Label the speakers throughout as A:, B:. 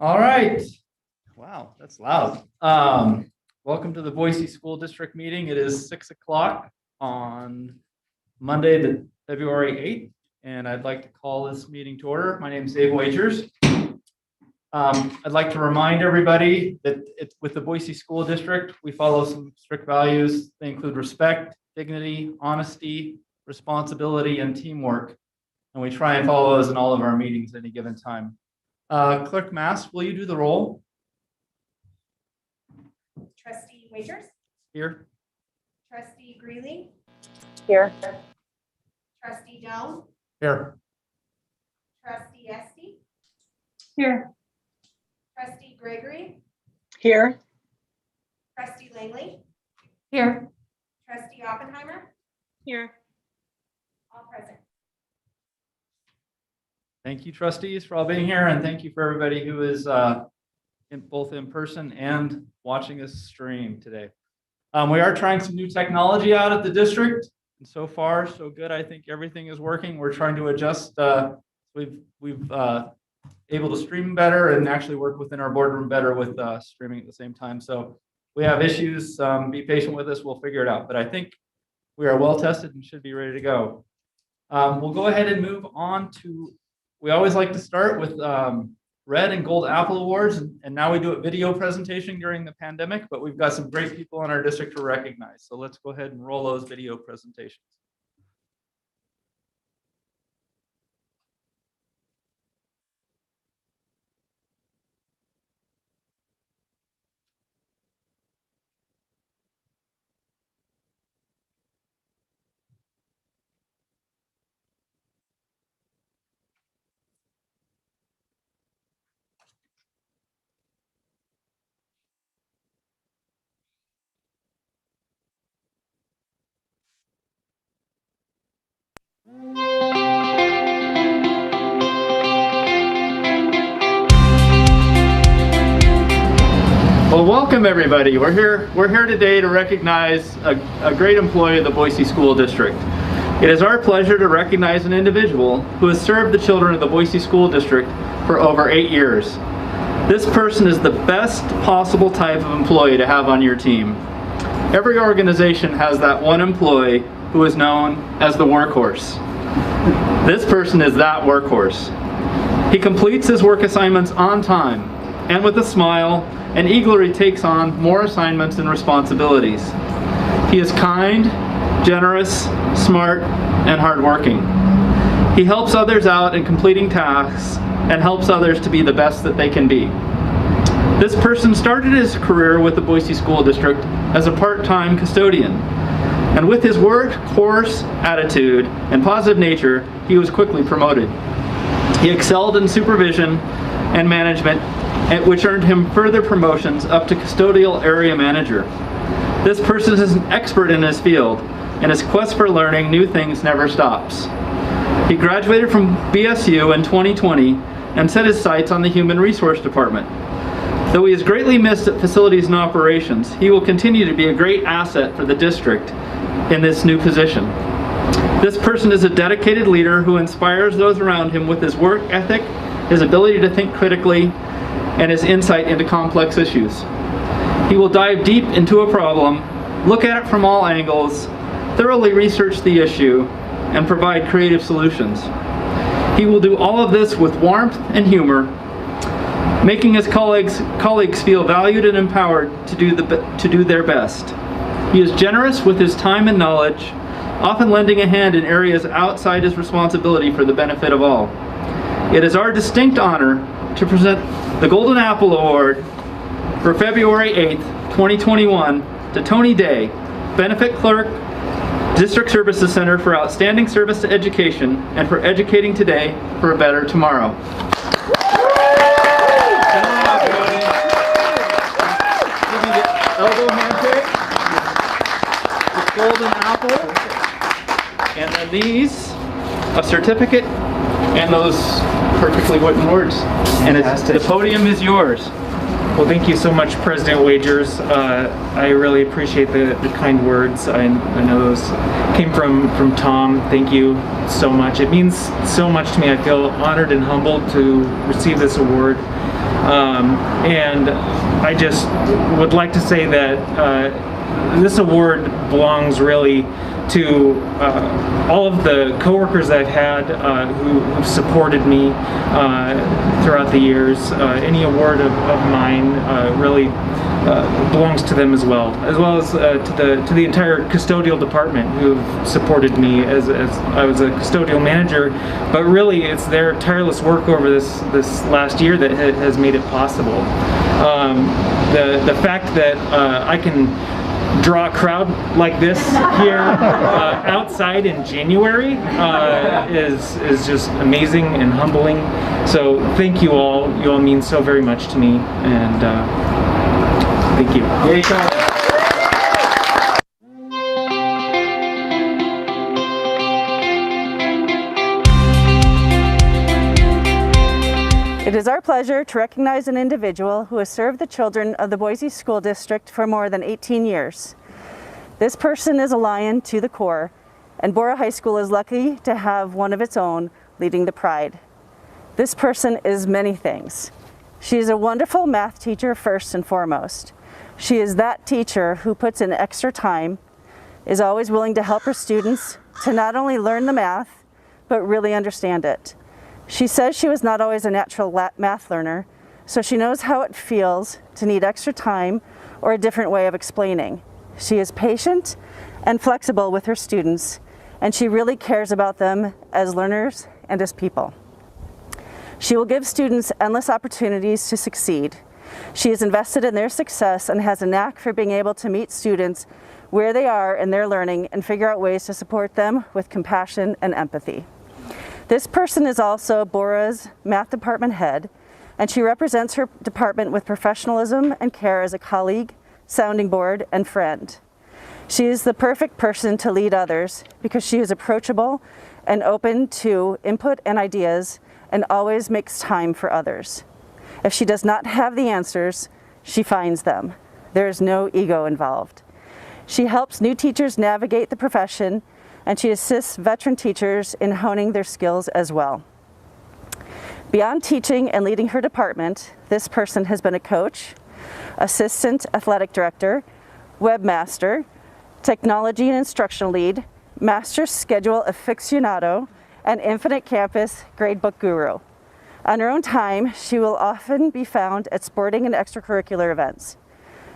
A: All right. Wow, that's loud. Welcome to the Boise School District meeting. It is 6 o'clock on Monday, February 8th, and I'd like to call this meeting to order. My name is Dave Wagers. I'd like to remind everybody that with the Boise School District, we follow some strict values. They include respect, dignity, honesty, responsibility, and teamwork. And we try and follow those in all of our meetings at any given time. Clerk Mass, will you do the roll?
B: Trustee Wagers?
A: Here.
B: Trustee Greeley?
C: Here.
B: Trustee Down?
A: Here.
B: Trustee Esty?
C: Here.
B: Trustee Gregory?
C: Here.
B: Trustee Langley?
C: Here.
B: Trustee Oppenheimer?
C: Here.
B: All present.
A: Thank you, trustees, for all being here, and thank you for everybody who is both in person and watching us stream today. We are trying some new technology out at the district, and so far, so good. I think everything is working. We're trying to adjust. We've able to stream better and actually work within our boardroom better with streaming at the same time. So we have issues. Be patient with us. We'll figure it out. But I think we are well tested and should be ready to go. We'll go ahead and move on to. We always like to start with Red and Gold Apple Awards, and now we do a video presentation during the pandemic, but we've got some great people in our district to recognize. So let's go ahead and roll those video presentations. Well, welcome everybody. We're here today to recognize a great employee of the Boise School District. It is our pleasure to recognize an individual who has served the children of the Boise School District for over 8 years. This person is the best possible type of employee to have on your team. Every organization has that one employee who is known as the workhorse. This person is that workhorse. He completes his work assignments on time and with a smile, and eagerly takes on more assignments and responsibilities. He is kind, generous, smart, and hardworking. He helps others out in completing tasks and helps others to be the best that they can be. This person started his career with the Boise School District as a part-time custodian, and with his workhorse attitude and positive nature, he was quickly promoted. He excelled in supervision and management, which earned him further promotions up to custodial area manager. This person is an expert in his field, and his quest for learning new things never stops. He graduated from BSU in 2020 and set his sights on the Human Resource Department. Though he is greatly missed at facilities and operations, he will continue to be a great asset for the district in this new position. This person is a dedicated leader who inspires those around him with his work ethic, his ability to think critically, and his insight into complex issues. He will dive deep into a problem, look at it from all angles, thoroughly research the issue, and provide creative solutions. He will do all of this with warmth and humor, making his colleagues feel valued and empowered to do their best. He is generous with his time and knowledge, often lending a hand in areas outside his responsibility for the benefit of all. It is our distinct honor to present the Golden Apple Award for February 8th, 2021 to Tony Day, Benefit Clerk, District Services Center for Outstanding Service to Education and for educating today for a better tomorrow. Give me the elbow handshake, the Golden Apple, and then these, a certificate, and those perfectly written words. And the podium is yours.
D: Well, thank you so much, President Wagers. I really appreciate the kind words. I know those came from Tom. Thank you so much. It means so much to me. I feel honored and humbled to receive this award. And I just would like to say that this award belongs really to all of the coworkers I've had who've supported me throughout the years. Any award of mine really belongs to them as well as to the entire custodial department who've supported me as I was a custodial manager. But really, it's their tireless work over this last year that has made it possible. The fact that I can draw a crowd like this here outside in January is just amazing and humbling. So thank you all. You all mean so very much to me, and thank you. Yay, Tom.
E: It is our pleasure to recognize an individual who has served the children of the Boise School District for more than 18 years. This person is a lion to the core, and Bora High School is lucky to have one of its own leading the pride. This person is many things. She is a wonderful math teacher first and foremost. She is that teacher who puts in extra time, is always willing to help her students to not only learn the math, but really understand it. She says she was not always a natural math learner, so she knows how it feels to need extra time or a different way of explaining. She is patient and flexible with her students, and she really cares about them as learners and as people. She will give students endless opportunities to succeed. She is invested in their success and has a knack for being able to meet students where they are in their learning and figure out ways to support them with compassion and empathy. This person is also Bora's math department head, and she represents her department with professionalism and care as a colleague, sounding board, and friend. She is the perfect person to lead others because she is approachable and open to input and ideas and always makes time for others. If she does not have the answers, she finds them. There is no ego involved. She helps new teachers navigate the profession, and she assists veteran teachers in honing their skills as well. Beyond teaching and leading her department, this person has been a coach, assistant athletic director, webmaster, technology and instructional lead, master schedule aficionado, and infinite campus gradebook guru. On her own time, she will often be found at sporting and extracurricular events.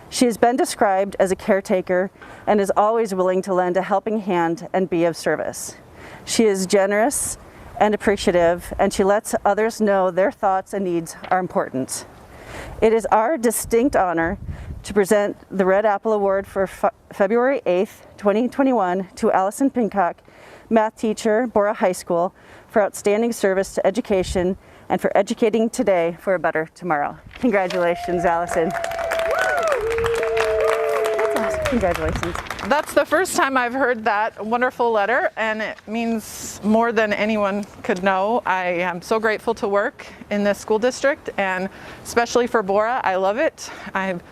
E: She has been described as a caretaker and is always willing to lend a helping hand and be of service. She is generous and appreciative, and she lets others know their thoughts and needs are important. It is our distinct honor to present the Red Apple Award for February 8th, 2021 to Allison Pincock, math teacher, Bora High School, for outstanding service to education and for educating today for a better tomorrow. Congratulations, Allison. Congratulations.
F: That's the first time I've heard that wonderful letter, and it means more than anyone could know. I am so grateful to work in this school district, and especially for Bora. I love it. I've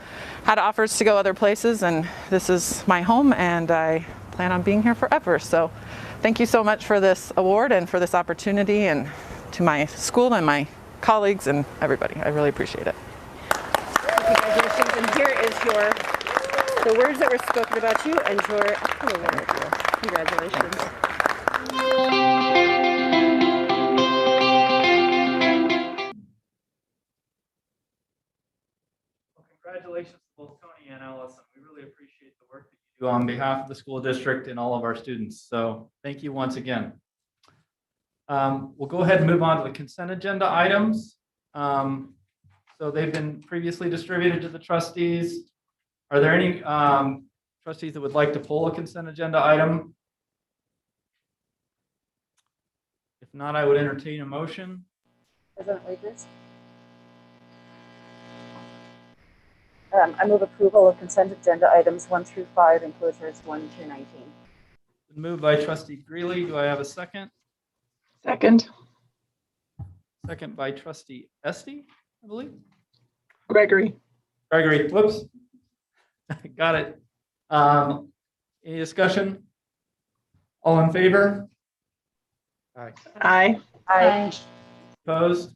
F: had offers to go other places, and this is my home, and I plan on being here forever. So thank you so much for this award and for this opportunity, and to my school and my colleagues and everybody. I really appreciate it.
E: Congratulations, and here is the words that were spoken about you and your Apple Award. Congratulations.
A: Well, congratulations to both Tony and Allison. We really appreciate the work that you do on behalf of the school district and all of our students. So thank you once again. We'll go ahead and move on to the consent agenda items. So they've been previously distributed to the trustees. Are there any trustees that would like to pull a consent agenda item? If not, I would entertain a motion.
E: President Wagers? I move approval of consent agenda items 1 through 5 and closures 1 through 19.
A: Moved by trustee Greeley. Do I have a second?
C: Second.
A: Second by trustee Esty, I believe.
C: Gregory.
A: Gregory, whoops. Got it. Any discussion? All in favor? Aye.
C: Aye.
E: Aye.
A: Opposed?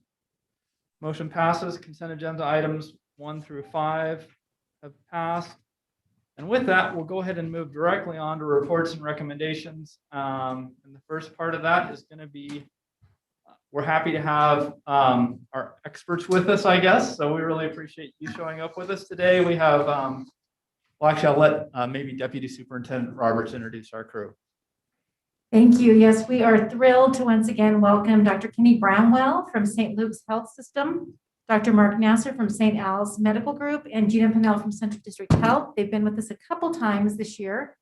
A: Motion passes. Consent agenda items 1 through 5 have passed. And with that, we'll go ahead and move directly on to reports and recommendations. And the first part of that is going to be, we're happy to have our experts with us, I guess. So we really appreciate you showing up with us today. We have, well, actually, I'll let maybe Deputy Superintendent Roberts introduce our crew.
G: Thank you. Yes, we are thrilled to once again welcome Dr. Kenny Brownwell from St. Luke's Health System, Dr. Mark Nasser from St. Al's Medical Group, and Gina Pinnell from Central District Health. They've been with us a couple times this year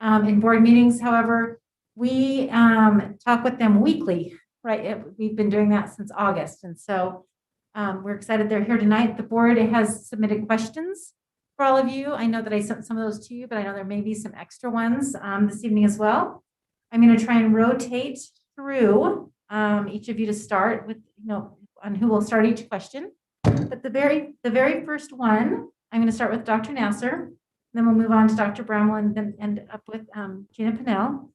G: in board meetings. However, we talk with them weekly, right? We've been doing that since August. And so we're excited they're here tonight. The board has submitted questions for all of you. I know that I sent some of those to you, but I know there may be some extra ones this evening as well. I'm going to try and rotate through each of you to start with, on who will start each question. But the very first one, I'm going to start with Dr. Nasser, then we'll move on to Dr. Brownwell and then end up with Gina Pinnell.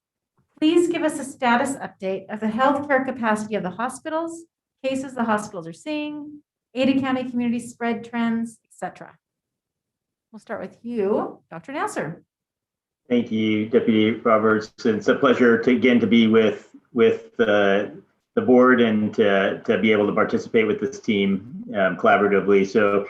G: Please give us a status update of the healthcare capacity of the hospitals, cases the hospitals are seeing, Ada County community spread trends, etc. We'll start with you, Dr. Nasser.
H: Thank you, Deputy Roberts. It's a pleasure to be with the board and to be able to participate with this team collaboratively. So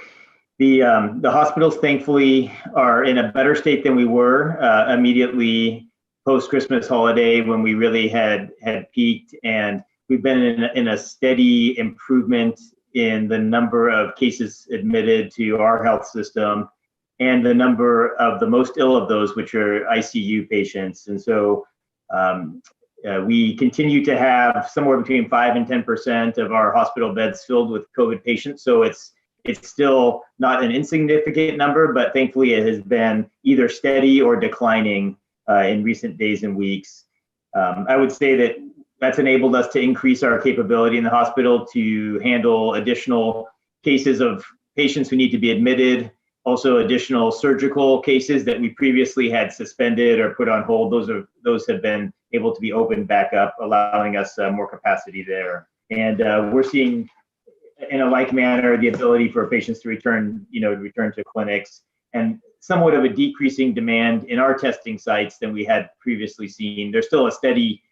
H: the hospitals thankfully are in a better state than we were immediately post-Christmas holiday when we really had peaked, and we've been in a steady improvement in the number of cases admitted to our health system and the number of the most ill of those, which are ICU patients. And so we continue to have somewhere between 5 and 10% of our hospital beds filled with COVID patients. So it's still not an insignificant number, but thankfully it has been either steady or declining in recent days and weeks. I would say that's enabled us to increase our capability in the hospital to handle additional cases of patients who need to be admitted. Also, additional surgical cases that we previously had suspended or put on hold, those have been able to be opened back up, allowing us more capacity there. And we're seeing, in a like manner, the ability for patients to return to clinics, and somewhat of a decreasing demand in our testing sites than we had previously seen. There's still a steady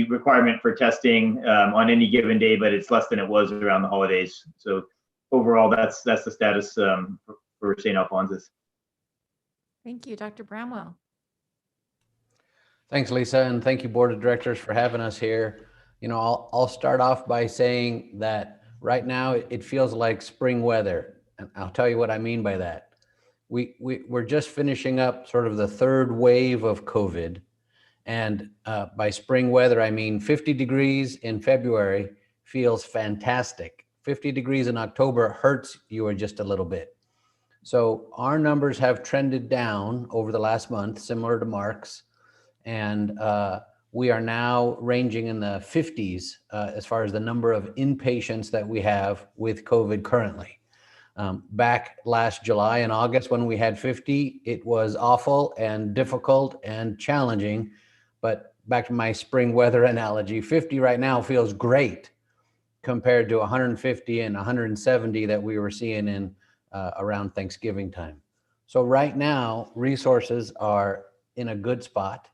H: requirement for testing on any given day, but it's less than it was around the holidays. So overall, that's the status for St. Alphonsus.
G: Thank you, Dr. Brownwell.
I: Thanks, Lisa, and thank you, Board of Directors, for having us here. I'll start off by saying that right now it feels like spring weather, and I'll tell you what I mean by that. We're just finishing up sort of the third wave of COVID, and by spring weather I mean 50 degrees in February feels fantastic. 50 degrees in October hurts you just a little bit. So our numbers have trended down over the last month, similar to Mark's, and we are now ranging in the 50s as far as the number of inpatients that we have with COVID currently. Back last July and August when we had 50, it was awful and difficult and challenging, but back to my spring weather analogy, 50 right now feels great compared to 150 and 170 that we were seeing in around Thanksgiving time. So right now, resources are in a good spot.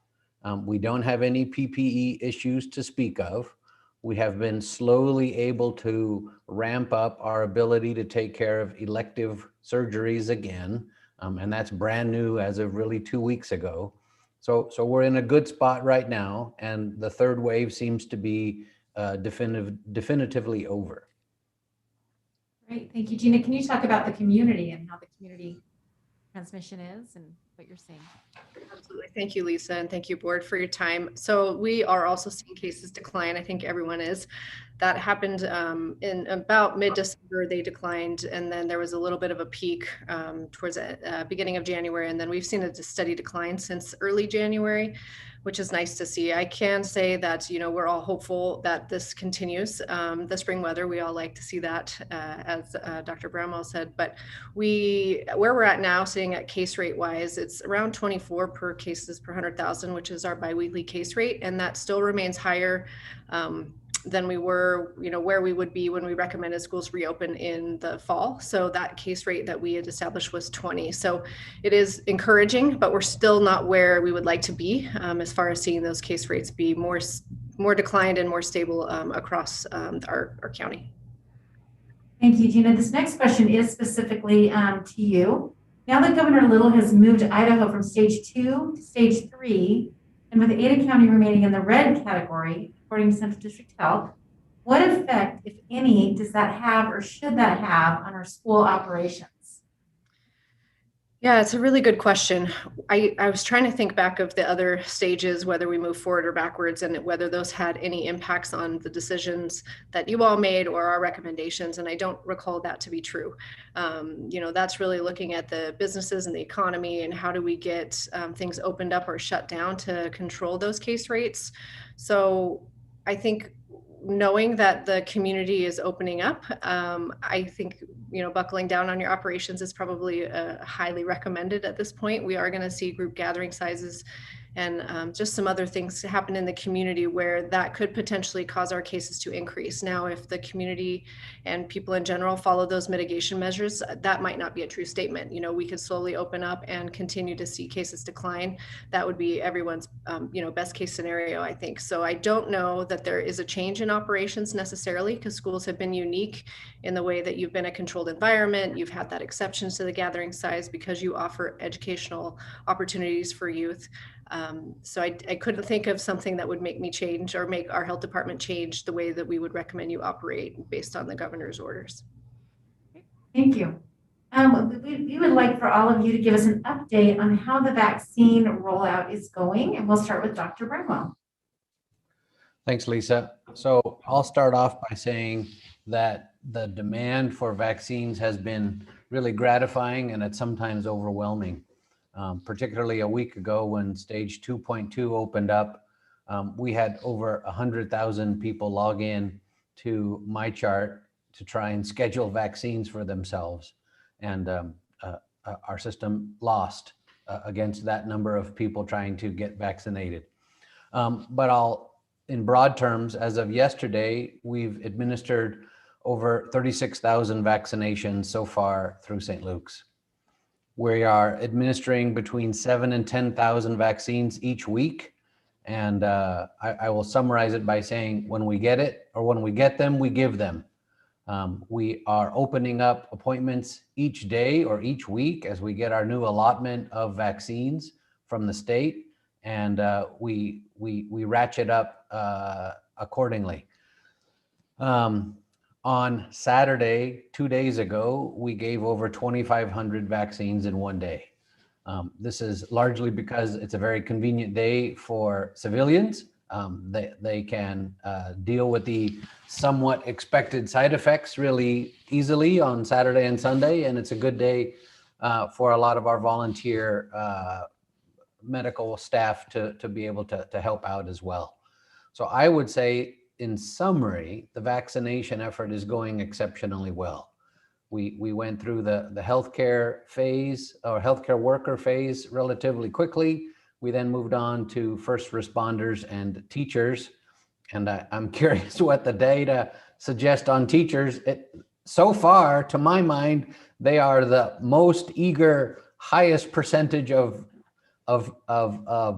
I: We don't have any PPE issues to speak of. We have been slowly able to ramp up our ability to take care of elective surgeries again, and that's brand new as of really 2 weeks ago. So we're in a good spot right now, and the third wave seems to be definitively over.
G: Great, thank you, Gina. Can you talk about the community and how the community transmission is and what you're seeing?
J: Absolutely. Thank you, Lisa, and thank you, board, for your time. So we are also seeing cases decline. I think everyone is. That happened in about mid-December, they declined, and then there was a little bit of a peak towards the beginning of January, and then we've seen a steady decline since early January, which is nice to see. I can say that, we're all hopeful that this continues. The spring weather, we all like to see that, as Dr. Brownwell said, but where we're at now, sitting at case rate wise, it's around 24 per cases per 100,000, which is our biweekly case rate, and that still remains higher than we were, where we would be when we recommended schools reopen in the fall. So that case rate that we had established was 20. So it is encouraging, but we're still not where we would like to be as far as seeing those case rates be more declined and more stable across our county.
G: Thank you, Gina. This next question is specifically to you. Now that Governor Little has moved Idaho from stage 2 to stage 3, and with Ada County remaining in the red category, according to Central District Health, what effect, if any, does that have or should that have on our school operations?
J: Yeah, it's a really good question. I was trying to think back of the other stages, whether we move forward or backwards, and whether those had any impacts on the decisions that you all made or our recommendations. And I don't recall that to be true. That's really looking at the businesses and the economy and how do we get things opened up or shut down to control those case rates. So I think knowing that the community is opening up, I think, buckling down on your operations is probably highly recommended at this point. We are going to see group gathering sizes and just some other things to happen in the community where that could potentially cause our cases to increase. Now, if the community and people in general follow those mitigation measures, that might not be a true statement. We could slowly open up and continue to see cases decline. That would be everyone's, best case scenario, I think. So I don't know that there is a change in operations necessarily, because schools have been unique in the way that you've been a controlled environment. You've had that exceptions to the gathering size because you offer educational opportunities for youth. So I couldn't think of something that would make me change or make our health department change the way that we would recommend you operate based on the governor's orders.
G: Thank you. We would like for all of you to give us an update on how the vaccine rollout is going, and we'll start with Dr. Brenwell.
I: Thanks, Lisa. So I'll start off by saying that the demand for vaccines has been really gratifying and it's sometimes overwhelming. Particularly a week ago when stage 2.2 opened up, we had over 100,000 people log in to MyChart to try and schedule vaccines for themselves. And our system lost against that number of people trying to get vaccinated. But in broad terms, as of yesterday, we've administered over 36,000 vaccinations so far through St. Luke's. We are administering between 7,000 and 10,000 vaccines each week. And I will summarize it by saying when we get it or when we get them, we give them. We are opening up appointments each day or each week as we get our new allotment of vaccines from the state, and we ratchet up accordingly. On Saturday, 2 days ago, we gave over 2,500 vaccines in one day. This is largely because it's a very convenient day for civilians. They can deal with the somewhat expected side effects really easily on Saturday and Sunday, and it's a good day for a lot of our volunteer medical staff to be able to help out as well. So I would say, in summary, the vaccination effort is going exceptionally well. We went through the healthcare phase or healthcare worker phase relatively quickly. We then moved on to first responders and teachers. And I'm curious what the data suggest on teachers. So far, to my mind, they are the most eager, highest percentage of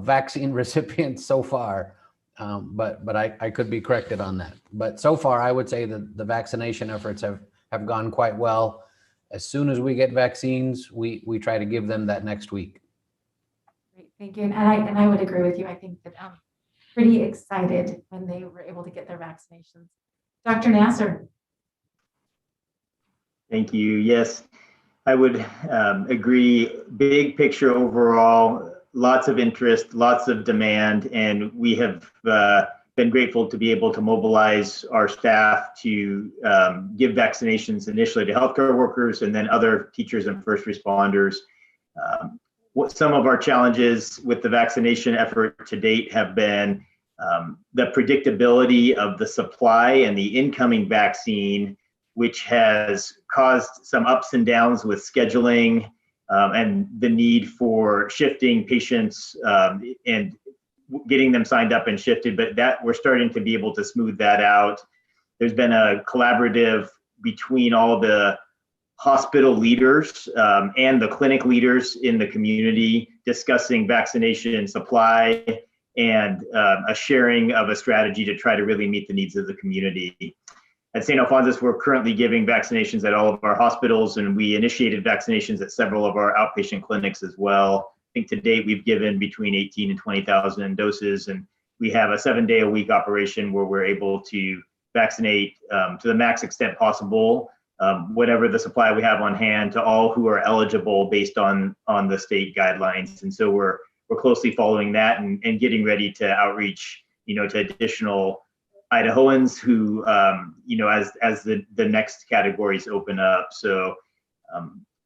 I: vaccine recipients so far. But I could be corrected on that. But so far, I would say that the vaccination efforts have gone quite well. As soon as we get vaccines, we try to give them that next week.
G: Great, thank you. And I would agree with you. I think that I'm pretty excited when they were able to get their vaccinations. Dr. Nasser.
H: Thank you. Yes, I would agree. Big picture overall, lots of interest, lots of demand, and we have been grateful to be able to mobilize our staff to give vaccinations initially to healthcare workers and then other teachers and first responders. Some of our challenges with the vaccination effort to date have been the predictability of the supply and the incoming vaccine, which has caused some ups and downs with scheduling and the need for shifting patients and getting them signed up and shifted, but that we're starting to be able to smooth that out. There's been a collaborative between all the hospital leaders and the clinic leaders in the community discussing vaccination supply and a sharing of a strategy to try to really meet the needs of the community. At St. Alphonsus, we're currently giving vaccinations at all of our hospitals, and we initiated vaccinations at several of our outpatient clinics as well. I think to date, we've given between 18 and 20,000 doses, and we have a 7-day-a-week operation where we're able to vaccinate to the max extent possible, whatever the supply we have on hand, to all who are eligible based on the state guidelines. And so we're closely following that and getting ready to outreach, to additional Idahoans who, as the next categories open up. So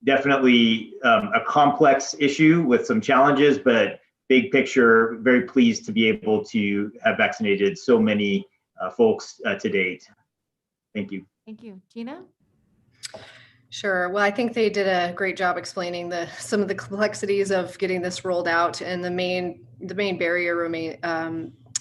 H: definitely a complex issue with some challenges, but big picture, very pleased to be able to have vaccinated so many folks to date. Thank you.
G: Thank you. Gina?
J: Sure. Well, I think they did a great job explaining some of the complexities of getting this rolled out, and the main barrier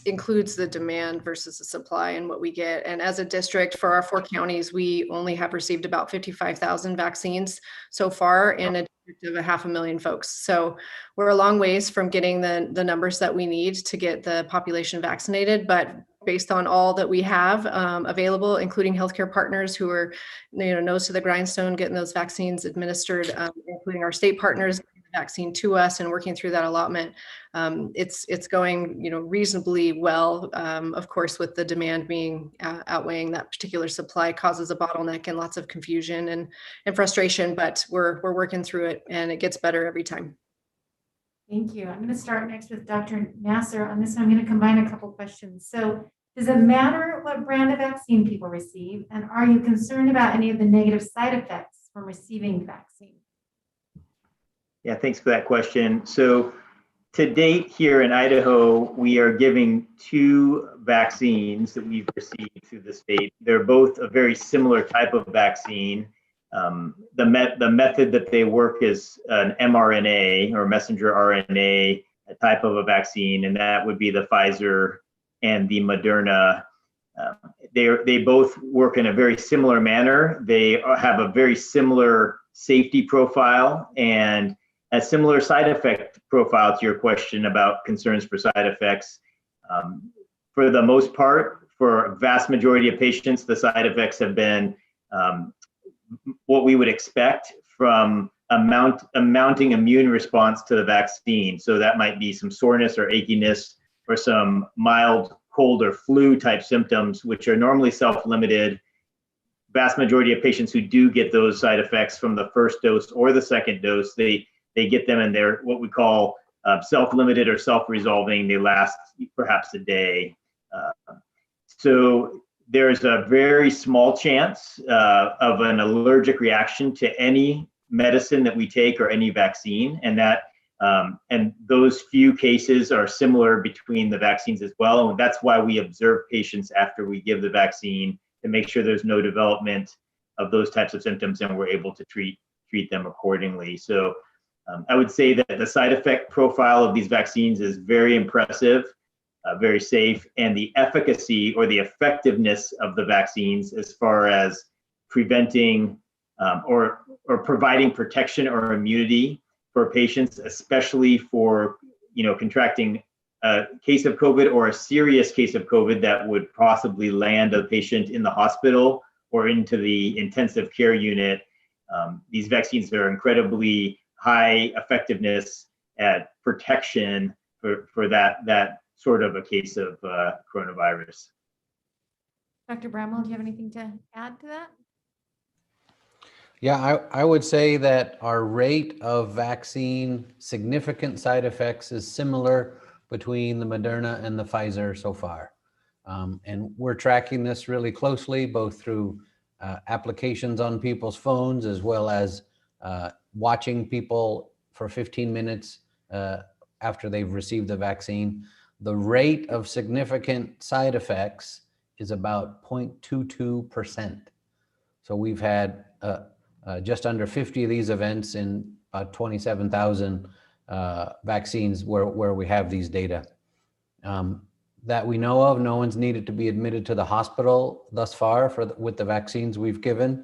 J: includes the demand versus the supply and what we get. And as a district for our 4 counties, we only have received about 55,000 vaccines so far in a district of 500,000 folks. So we're a long ways from getting the numbers that we need to get the population vaccinated, but based on all that we have available, including healthcare partners who are, nose to the grindstone, getting those vaccines administered, including our state partners getting the vaccine to us and working through that allotment. It's going, reasonably well. Of course, with the demand being outweighing that particular supply causes a bottleneck and lots of confusion and frustration, but we're working through it, and it gets better every time.
G: Thank you. I'm going to start next with Dr. Nasser. On this, I'm going to combine a couple questions. So does it matter what brand of vaccine people receive? And are you concerned about any of the negative side effects from receiving the vaccine?
H: Yeah, thanks for that question. So to date here in Idaho, we are giving 2 vaccines that we've received through the state. They're both a very similar type of vaccine. The method that they work is an mRNA or messenger RNA type of a vaccine, and that would be the Pfizer and the Moderna. They both work in a very similar manner. They have a very similar safety profile and a similar side effect profile to your question about concerns for side effects. For the most part, for a vast majority of patients, the side effects have been what we would expect from a mounting immune response to the vaccine. So that might be some soreness or achiness or some mild cold or flu type symptoms, which are normally self-limited. Vast majority of patients who do get those side effects from the first dose or the second dose, they get them and they're what we call self-limited or self-resolving. They last perhaps a day. So there's a very small chance of an allergic reaction to any medicine that we take or any vaccine, and those few cases are similar between the vaccines as well. And that's why we observe patients after we give the vaccine to make sure there's no development of those types of symptoms, and we're able to treat them accordingly. So I would say that the side effect profile of these vaccines is very impressive. Very safe, and the efficacy or the effectiveness of the vaccines as far as preventing or providing protection or immunity for patients, especially for contracting a case of COVID or a serious case of COVID that would possibly land a patient in the hospital or into the intensive care unit. These vaccines are incredibly high effectiveness at protection for that sort of a case of coronavirus.
G: Dr. Bramwell, do you have anything to add to that?
I: Yeah, I would say that our rate of vaccine significant side effects is similar between the Moderna and the Pfizer so far. And we're tracking this really closely, both through applications on people's phones, as well as watching people for 15 minutes after they've received the vaccine. The rate of significant side effects is about 0.22%. So we've had just under 50 of these events in about 27,000 vaccines where we have these data. That we know of, no one's needed to be admitted to the hospital thus far with the vaccines we've given.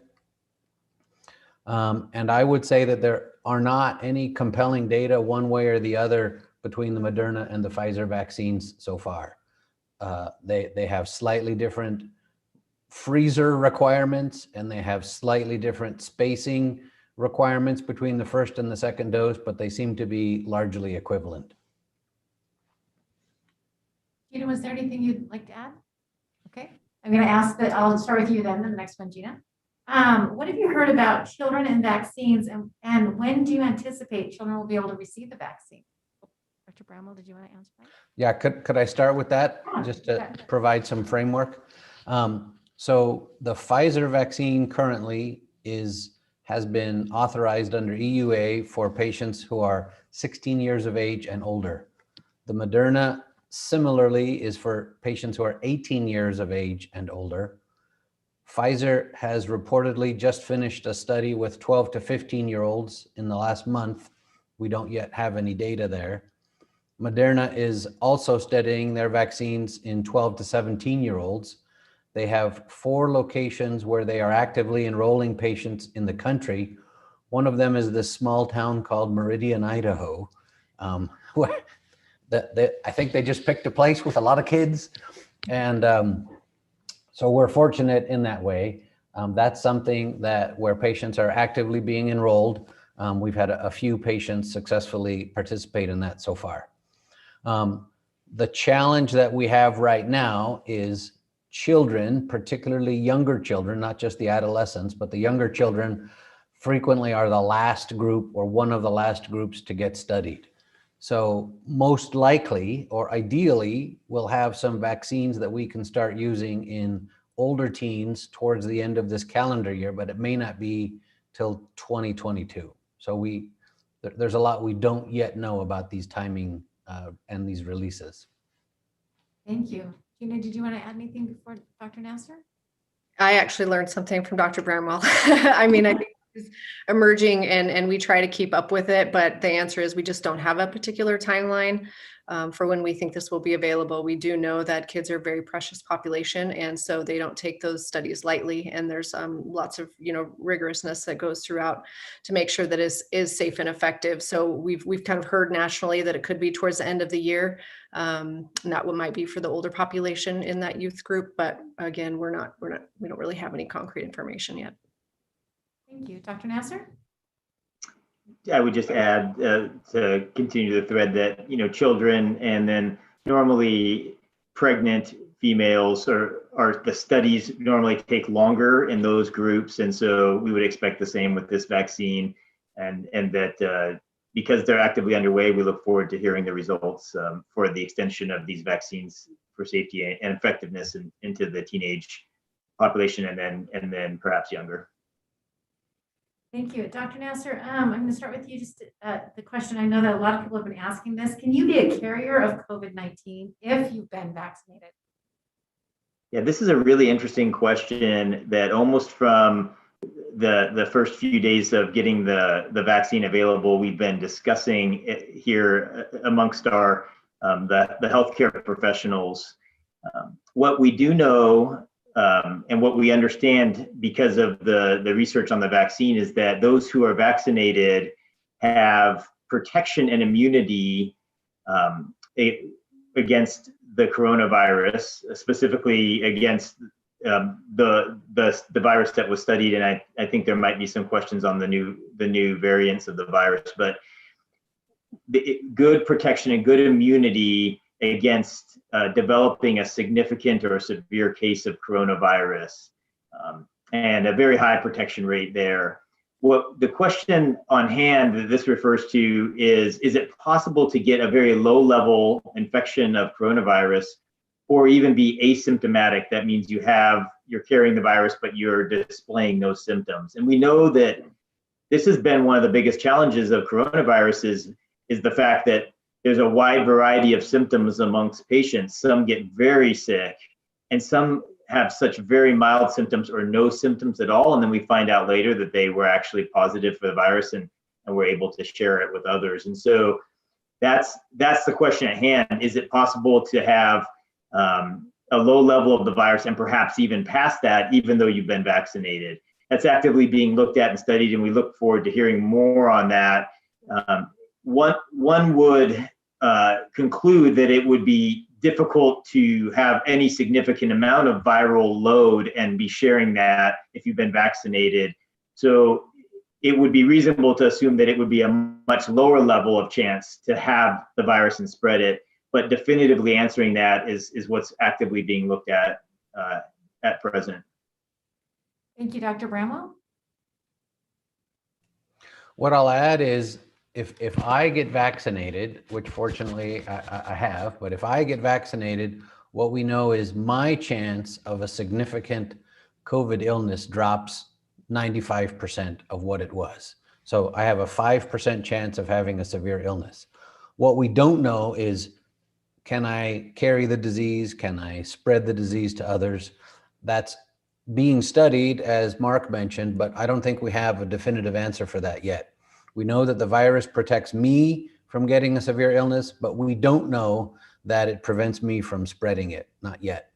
I: And I would say that there are not any compelling data one way or the other between the Moderna and the Pfizer vaccines so far. They have slightly different freezer requirements, and they have slightly different spacing requirements between the first and the second dose, but they seem to be largely equivalent.
G: Gina, was there anything you'd like to add? Okay, I'm going to ask that. I'll start with you then, the next one, Gina. What have you heard about children and vaccines, and when do you anticipate children will be able to receive the vaccine? Dr. Bramwell, did you want to answer that?
I: Yeah, could I start with that, just to provide some framework? So the Pfizer vaccine currently has been authorized under EUA for patients who are 16 years of age and older. The Moderna similarly is for patients who are 18 years of age and older. Pfizer has reportedly just finished a study with 12 to 15-year-olds in the last month. We don't yet have any data there. Moderna is also studying their vaccines in 12 to 17-year-olds. They have 4 locations where they are actively enrolling patients in the country. One of them is this small town called Meridian, Idaho, where I think they just picked a place with a lot of kids. And so we're fortunate in that way. That's something where patients are actively being enrolled. We've had a few patients successfully participate in that so far. The challenge that we have right now is children, particularly younger children, not just the adolescents, but the younger children frequently are the last group or one of the last groups to get studied. So most likely, or ideally, we'll have some vaccines that we can start using in older teens towards the end of this calendar year, but it may not be till 2022. So there's a lot we don't yet know about these timing and these releases.
G: Thank you. Gina, did you want to add anything before Dr. Nasser?
J: I actually learned something from Dr. Bramwell. I mean, I think it's emerging and we try to keep up with it, but the answer is we just don't have a particular timeline for when we think this will be available. We do know that kids are a very precious population, and so they don't take those studies lightly. And there's lots of rigorousness that goes throughout to make sure that it is safe and effective. So we've kind of heard nationally that it could be towards the end of the year. Not what might be for the older population in that youth group, but again, we don't really have any concrete information yet.
G: Thank you. Dr. Nasser?
H: I would just add to continue the thread that, children and then normally pregnant females are the studies normally take longer in those groups. And so we would expect the same with this vaccine, and that because they're actively underway, we look forward to hearing the results for the extension of these vaccines for safety and effectiveness into the teenage population and then perhaps younger.
G: Thank you. Dr. Nasser, I'm going to start with you. Just the question, I know that a lot of people have been asking this. Can you be a carrier of COVID-19 if you've been vaccinated?
H: Yeah, this is a really interesting question that almost from the first few days of getting the vaccine available, we've been discussing it here amongst our the healthcare professionals. What we do know and what we understand because of the research on the vaccine is that those who are vaccinated have protection and immunity against the coronavirus, specifically against the virus that was studied. And I think there might be some questions on the new variants of the virus, but good protection and good immunity against developing a significant or a severe case of coronavirus, and a very high protection rate there. What the question on hand that this refers to is it possible to get a very low level infection of coronavirus or even be asymptomatic? That means you're carrying the virus, but you're displaying no symptoms. And we know that this has been one of the biggest challenges of coronavirus is the fact that there's a wide variety of symptoms amongst patients. Some get very sick, and some have such very mild symptoms or no symptoms at all. And then we find out later that they were actually positive for the virus and were able to share it with others. And so that's the question at hand. Is it possible to have a low level of the virus and perhaps even past that, even though you've been vaccinated? That's actively being looked at and studied, and we look forward to hearing more on that. One would conclude that it would be difficult to have any significant amount of viral load and be sharing that if you've been vaccinated. So it would be reasonable to assume that it would be a much lower level of chance to have the virus and spread it. But definitively answering that is what's actively being looked at present.
G: Thank you, Dr. Bramwell.
I: What I'll add is if I get vaccinated, which fortunately I have, but if I get vaccinated, what we know is my chance of a significant COVID illness drops 95% of what it was. So I have a 5% chance of having a severe illness. What we don't know is, can I carry the disease? Can I spread the disease to others? That's being studied, as Mark mentioned, but I don't think we have a definitive answer for that yet. We know that the virus protects me from getting a severe illness, but we don't know that it prevents me from spreading it, not yet.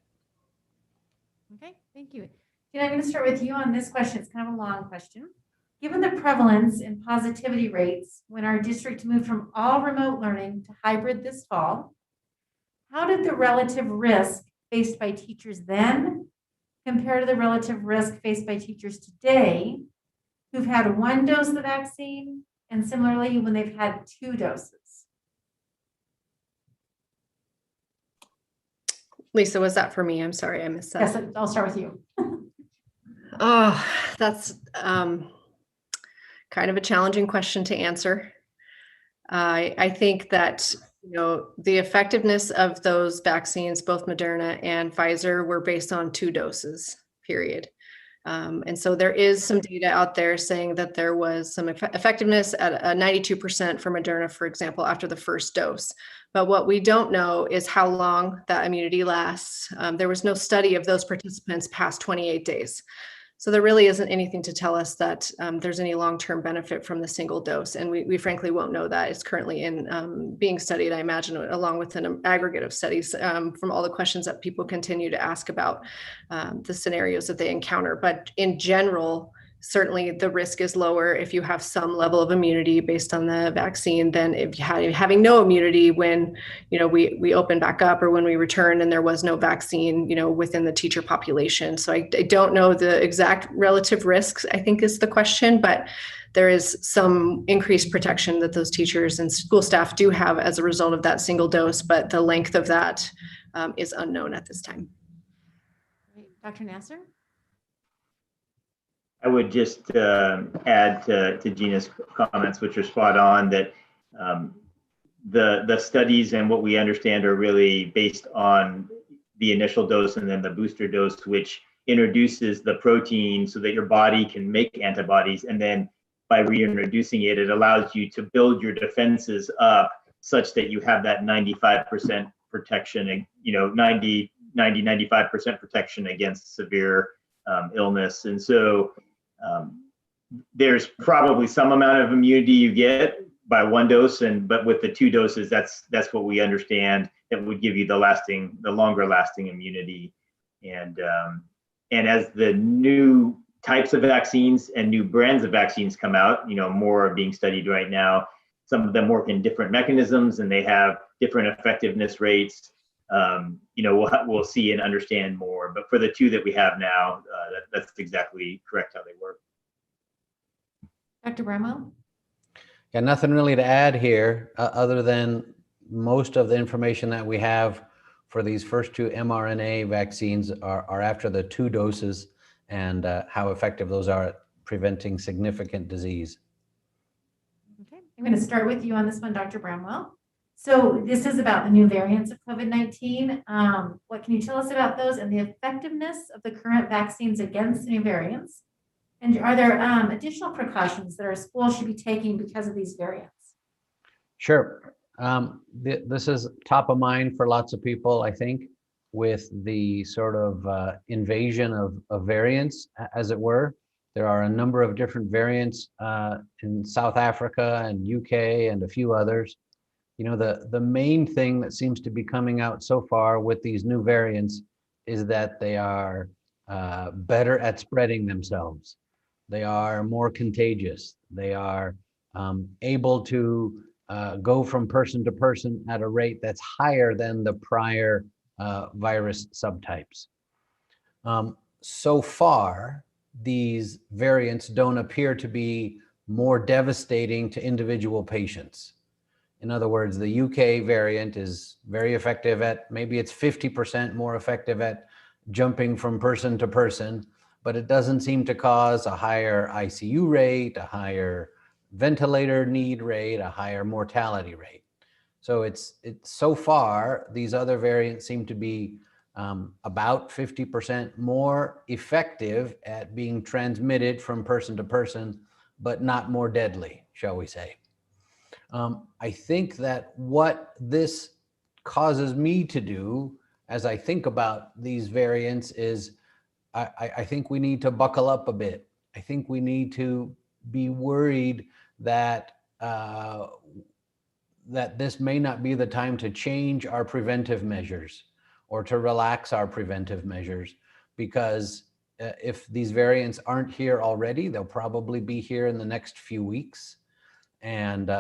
G: Okay, thank you. And I'm going to start with you on this question. It's kind of a long question. Given the prevalence and positivity rates when our district moved from all remote learning to hybrid this fall, how did the relative risk faced by teachers then compare to the relative risk faced by teachers today who've had 1 dose of the vaccine, and similarly when they've had 2 doses?
J: Lisa, was that for me? I'm sorry, I missed that.
G: Yes, I'll start with you.
J: Oh, that's kind of a challenging question to answer. I think that, you know, the effectiveness of those vaccines, both Moderna and Pfizer, were based on 2 doses, period. And so there is some data out there saying that there was some effectiveness at 92% for Moderna, for example, after the first dose. But what we don't know is how long that immunity lasts. There was no study of those participants past 28 days. So there really isn't anything to tell us that there's any long-term benefit from the single dose. And we frankly won't know that. It's currently in being studied, I imagine, along with an aggregate of studies from all the questions that people continue to ask about the scenarios that they encounter. But in general, certainly the risk is lower if you have some level of immunity based on the vaccine than if having no immunity when, you know, we open back up or when we return and there was no vaccine, you know, within the teacher population. So I don't know the exact relative risks, I think is the question, but there is some increased protection that those teachers and school staff do have as a result of that single dose, but the length of that is unknown at this time.
G: Dr. Nasser?
H: I would just add to Gina's comments, which are spot on, that the studies and what we understand are really based on the initial dose and then the booster dose, which introduces the protein so that your body can make antibodies. And then by reintroducing it, it allows you to build your defenses up such that you have that 95% protection, you know, 95% protection against severe illness. And so there's probably some amount of immunity you get by 1 dose, but with the 2 doses, that's what we understand that would give you the longer lasting immunity. And as the new types of vaccines and new brands of vaccines come out, you know, more are being studied right now. Some of them work in different mechanisms and they have different effectiveness rates. You know, we'll see and understand more, but for the 2 that we have now, that's exactly correct how they work.
G: Dr. Bramwell?
I: Yeah, nothing really to add here other than most of the information that we have for these first 2 mRNA vaccines are after the 2 doses and how effective those are at preventing significant disease.
G: Okay, I'm going to start with you on this one, Dr. Bramwell. So this is about the new variants of COVID-19. What can you tell us about those and the effectiveness of the current vaccines against new variants? And are there additional precautions that our schools should be taking because of these variants?
I: Sure. This is top of mind for lots of people, I think, with the sort of invasion of variants, as it were. There are a number of different variants in South Africa and UK and a few others the main thing that seems to be coming out so far with these new variants is that they are better at spreading themselves. They are more contagious. They are able to go from person to person at a rate that's higher than the prior virus subtypes. So far, these variants don't appear to be more devastating to individual patients. In other words, the UK variant is very effective at, maybe it's 50% more effective at jumping from person to person, but it doesn't seem to cause a higher ICU rate, a higher ventilator need rate, a higher mortality rate. So it's so far, these other variants seem to be about 50% more effective at being transmitted from person to person, but not more deadly, shall we say. I think that what this causes me to do as I think about these variants is I think we need to buckle up a bit. I think we need to be worried that that this may not be the time to change our preventive measures or to relax our preventive measures, because if these variants aren't here already, they'll probably be here in the next few weeks. And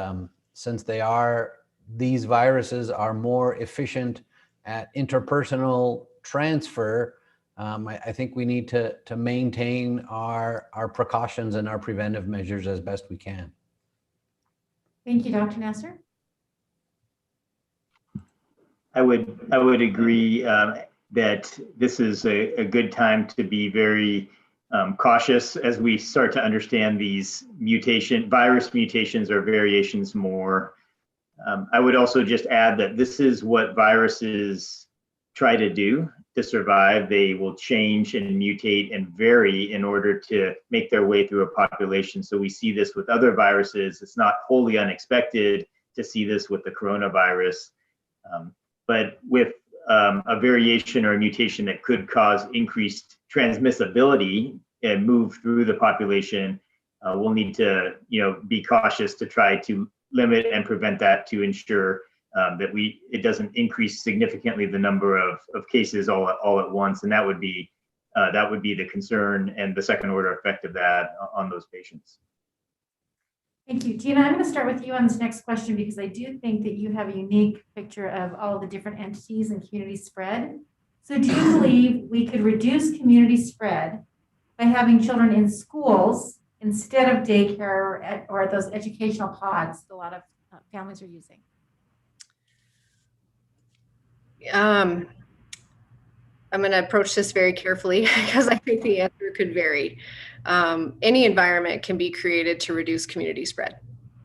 I: since these viruses are more efficient at interpersonal transfer, I think we need to maintain our precautions and our preventive measures as best we can.
G: Thank you, Dr. Nasser.
H: I would agree that this is a good time to be very cautious as we start to understand these virus mutations or variations more. I would also just add that this is what viruses try to do to survive. They will change and mutate and vary in order to make their way through a population. So we see this with other viruses. It's not wholly unexpected to see this with the coronavirus. But with a variation or a mutation that could cause increased transmissibility and move through the population, we'll need to be cautious to try to limit and prevent that, to ensure that it doesn't increase significantly the number of cases all at once, and that would be the concern and the second order effect of that on those patients.
G: Thank you. Gina, I'm going to start with you on this next question because I do think that you have a unique picture of all the different entities and community spread. So do you believe we could reduce community spread by having children in schools instead of daycare or those educational pods that a lot of families are using?
J: I'm going to approach this very carefully because I think the answer could vary. Any environment can be created to reduce community spread.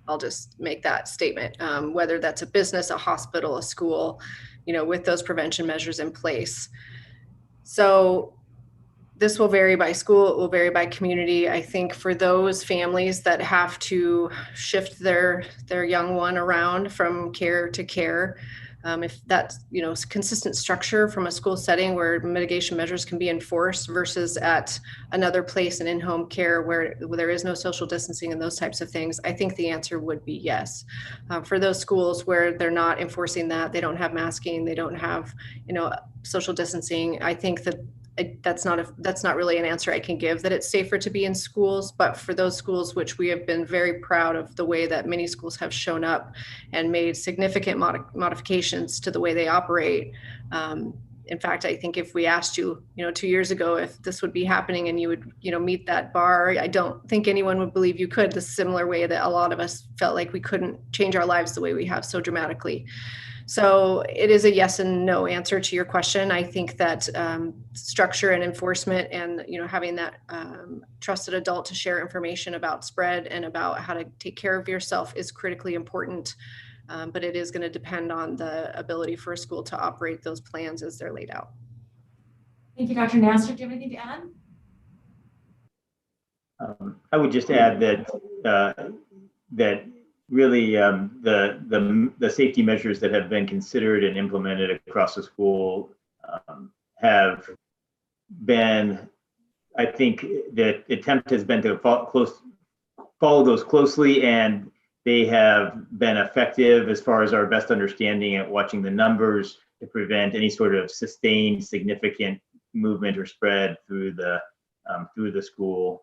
J: I'll just make that statement, whether that's a business, a hospital, a school, with those prevention measures in place. So this will vary by school, it will vary by community. I think for those families that have to shift their young one around from care to care, if that's consistent structure from a school setting where mitigation measures can be enforced versus at another place in in-home care where there is no social distancing and those types of things, I think the answer would be yes. For those schools where they're not enforcing that, they don't have masking, they don't have social distancing, I think that that's not really an answer I can give, that it's safer to be in schools. But for those schools, which we have been very proud of the way that many schools have shown up and made significant modifications to the way they operate. In fact, I think if we asked you, 2 years ago, if this would be happening and you would, meet that bar, I don't think anyone would believe you could, the similar way that a lot of us felt like we couldn't change our lives the way we have so dramatically. So it is a yes and no answer to your question. I think that structure and enforcement and having that trusted adult to share information about spread and about how to take care of yourself is critically important. But it is going to depend on the ability for a school to operate those plans as they're laid out.
G: Thank you, Dr. Nasser. Do you have anything to add?
H: I would just add that really the safety measures that have been considered and implemented across the school have been, I think the attempt has been to follow those closely and they have been effective as far as our best understanding at watching the numbers to prevent any sort of sustained significant movement or spread through the school.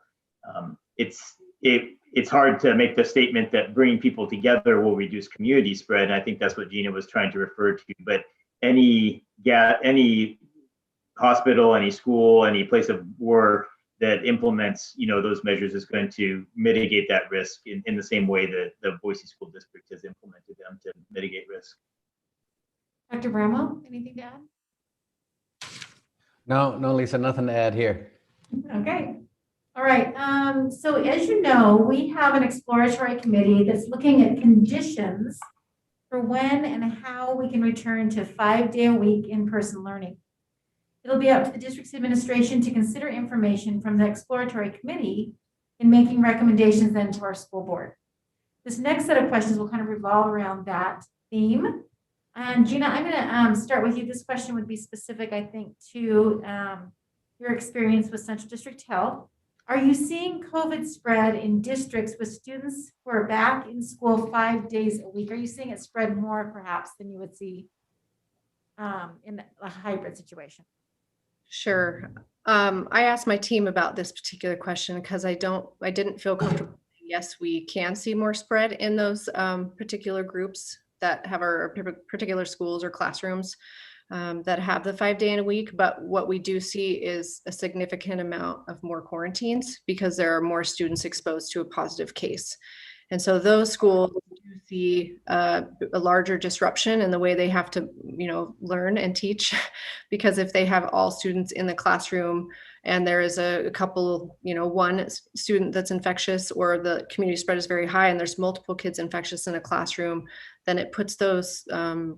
H: It's hard to make the statement that bringing people together will reduce community spread. And I think that's what Gina was trying to refer to. But any hospital, any school, any place of work that implements, those measures is going to mitigate that risk in the same way that the Boise School District has implemented them to mitigate risk.
G: Dr. Bramwell, anything to add?
I: No, Lisa, nothing to add here.
G: Okay. All right. So as you know, we have an exploratory committee that's looking at conditions for when and how we can return to 5-day-a-week in-person learning. It'll be up to the district's administration to consider information from the exploratory committee in making recommendations then to our school board. This next set of questions will kind of revolve around that theme. And Gina, I'm going to start with you. This question would be specific, I think, to your experience with Central District Health. Are you seeing COVID spread in districts with students who are back in school 5 days a week? Are you seeing it spread more perhaps than you would see in a hybrid situation?
J: Sure. I asked my team about this particular question because I didn't feel comfortable. Yes, we can see more spread in those particular groups that have our particular schools or classrooms that have the 5-day-in-a-week. But what we do see is a significant amount of more quarantines because there are more students exposed to a positive case. And so those schools do see a larger disruption in the way they have to, learn and teach, because if they have all students in the classroom and there is a couple, one student that's infectious or the community spread is very high and there's multiple kids infectious in a classroom, then it puts those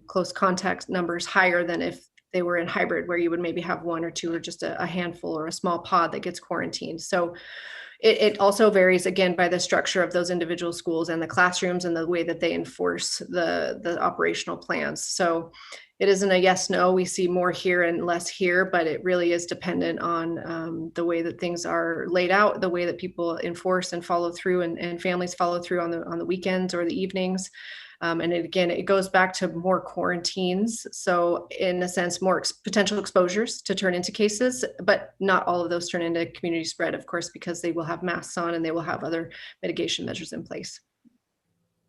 J: close contact numbers higher than if they were in hybrid, where you would maybe have one or two or just a handful or a small pod that gets quarantined. So it also varies, again, by the structure of those individual schools and the classrooms and the way that they enforce the operational plans. So it isn't a yes, no, we see more here and less here, but it really is dependent on the way that things are laid out, the way that people enforce and follow through and families follow through on the weekends or the evenings. And it goes back to more quarantines. So in a sense, more potential exposures to turn into cases, but not all of those turn into community spread, of course, because they will have masks on and they will have other mitigation measures in place.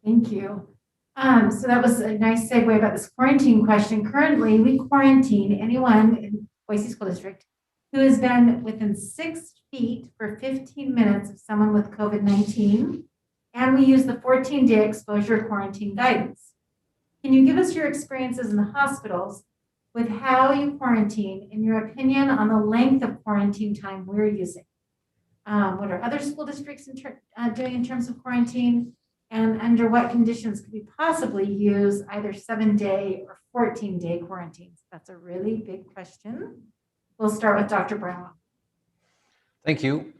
G: Thank you. So that was a nice segue about this quarantine question. Currently, we quarantine anyone in Boise School District who has been within 6 feet for 15 minutes of someone with COVID-19. And we use the 14-day exposure quarantine guidance. Can you give us your experiences in the hospitals with how you quarantine and your opinion on the length of quarantine time we're using? What are other school districts doing in terms of quarantine? And under what conditions could we possibly use either 7-day or 14-day quarantines? That's a really big question. We'll start with Dr. Brown.
I: Thank you.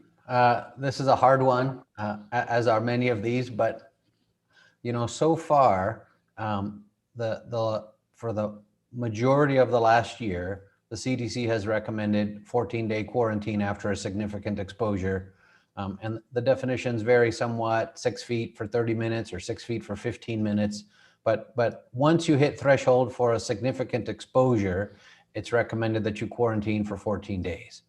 I: This is a hard one, as are many of these, but so far, for the majority of the last year, the CDC has recommended 14-day quarantine after a significant exposure, and the definitions vary somewhat: 6 feet for 30 minutes or 6 feet for 15 minutes. But once you hit threshold for a significant exposure, it's recommended that you quarantine for 14 days.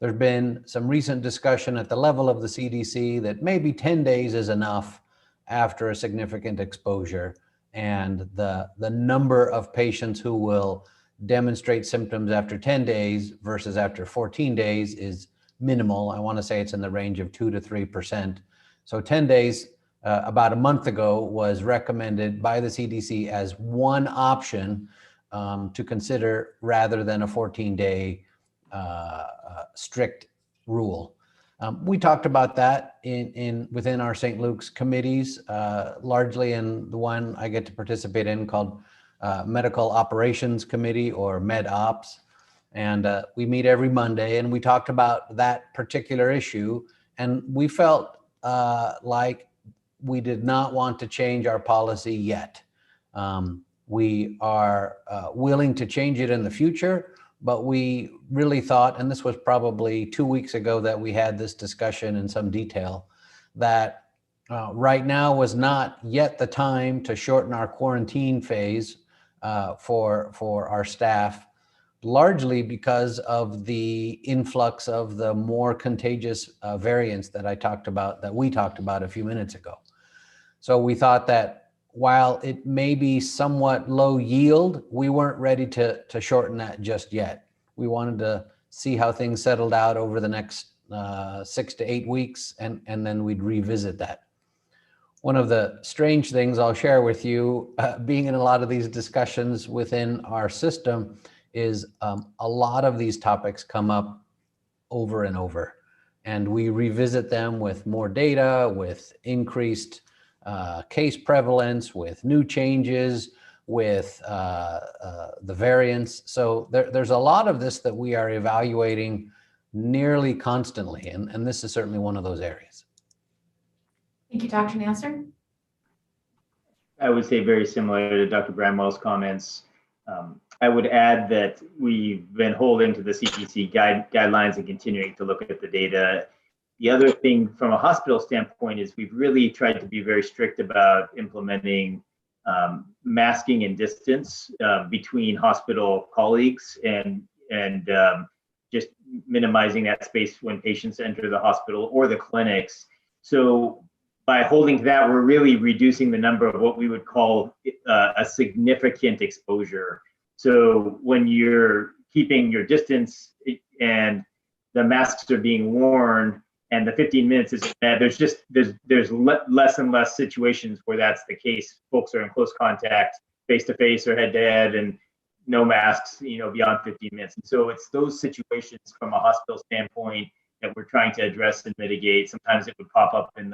I: There's been some recent discussion at the level of the CDC that maybe 10 days is enough after a significant exposure, and the number of patients who will demonstrate symptoms after 10 days versus after 14 days is minimal. I want to say it's in the range of 2 to 3%. So 10 days about a month ago was recommended by the CDC as one option to consider rather than a 14-day strict rule. We talked about that within our St. Luke's committees, largely in the one I get to participate in called Medical Operations Committee, or MedOps. And we meet every Monday, and we talked about that particular issue. And we felt like we did not want to change our policy yet. We are willing to change it in the future, but we really thought, and this was probably 2 weeks ago that we had this discussion in some detail, that right now was not yet the time to shorten our quarantine phase for our staff, largely because of the influx of the more contagious variants that we talked about a few minutes ago. So we thought that while it may be somewhat low yield, we weren't ready to shorten that just yet. We wanted to see how things settled out over the next 6 to 8 weeks, and then we'd revisit that. One of the strange things I'll share with you, being in a lot of these discussions within our system, is a lot of these topics come up over and over, and we revisit them with more data, with increased case prevalence, with new changes, with the variants. So there's a lot of this that we are evaluating nearly constantly, and this is certainly one of those areas.
G: Thank you, Dr. Nasser.
H: I would say very similar to Dr. Bramwell's comments. I would add that we've been holding to the CDC guidelines and continuing to look at the data. The other thing from a hospital standpoint is we've really tried to be very strict about implementing masking and distance between hospital colleagues and just minimizing that space when patients enter the hospital or the clinics. So by holding to that, we're really reducing the number of what we would call a significant exposure. So when you're keeping your distance and the masks are being worn and the 15 minutes is bad, there's less and less situations where that's the case. Folks are in close contact, face to face or head to head, and no masks, beyond 15 minutes. And so it's those situations from a hospital standpoint that we're trying to address and mitigate. Sometimes it would pop up in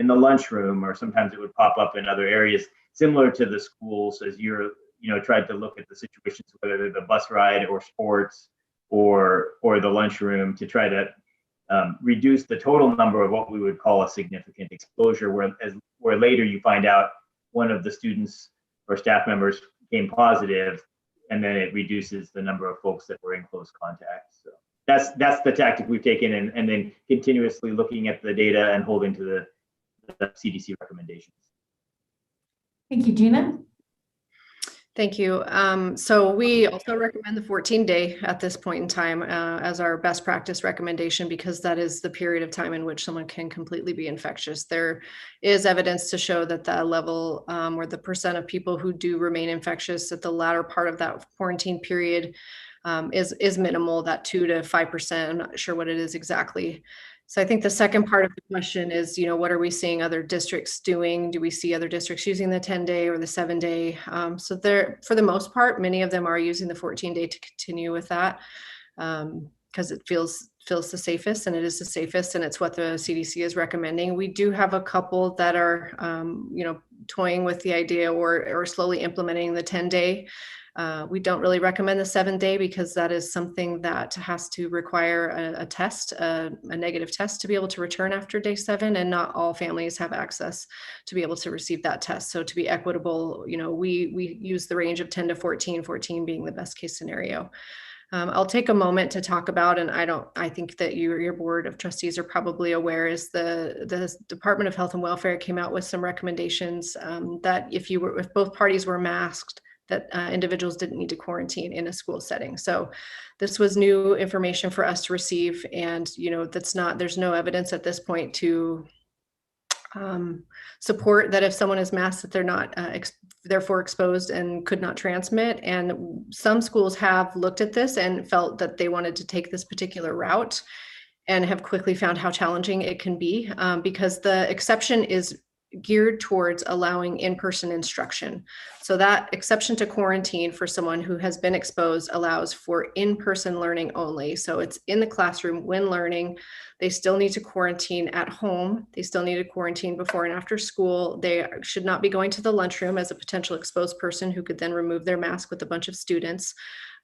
H: the lunchroom, or sometimes it would pop up in other areas, similar to the schools, as you're tried to look at the situations, whether they're the bus ride or sports or the lunchroom, to try to reduce the total number of what we would call a significant exposure, where later you find out one of the students or staff members came positive, and then it reduces the number of folks that were in close contact. So that's the tactic we've taken, and then continuously looking at the data and holding to the CDC recommendations.
G: Thank you, Gina.
J: Thank you. So we also recommend the 14-day at this point in time as our best practice recommendation, because that is the period of time in which someone can completely be infectious. There is evidence to show that the level or the percent of people who do remain infectious at the latter part of that quarantine period is minimal, that 2 to 5%. I'm not sure what it is exactly. So I think the second part of the question is, what are we seeing other districts doing? Do we see other districts using the 10-day or the 7-day? So for the most part, many of them are using the 14-day to continue with that because it feels the safest, and it is the safest, and it's what the CDC is recommending. We do have a couple that are, toying with the idea or slowly implementing the 10-day. We don't really recommend the 7-day because that is something that has to require a test, a negative test, to be able to return after day 7, and not all families have access to be able to receive that test. So to be equitable, we use the range of 10 to 14, 14 being the best case scenario. I'll take a moment to talk about, and I think that your board of trustees are probably aware, is the Department of Health and Welfare came out with some recommendations that if both parties were masked, that individuals didn't need to quarantine in a school setting. So this was new information for us to receive, and there's no evidence at this point to support that if someone is masked that they're not therefore exposed and could not transmit. And some schools have looked at this and felt that they wanted to take this particular route, and have quickly found how challenging it can be because the exception is geared towards allowing in-person instruction. So that exception to quarantine for someone who has been exposed allows for in-person learning only. So it's in the classroom when learning. They still need to quarantine at home. They still need to quarantine before and after school. They should not be going to the lunchroom as a potential exposed person who could then remove their mask with a bunch of students.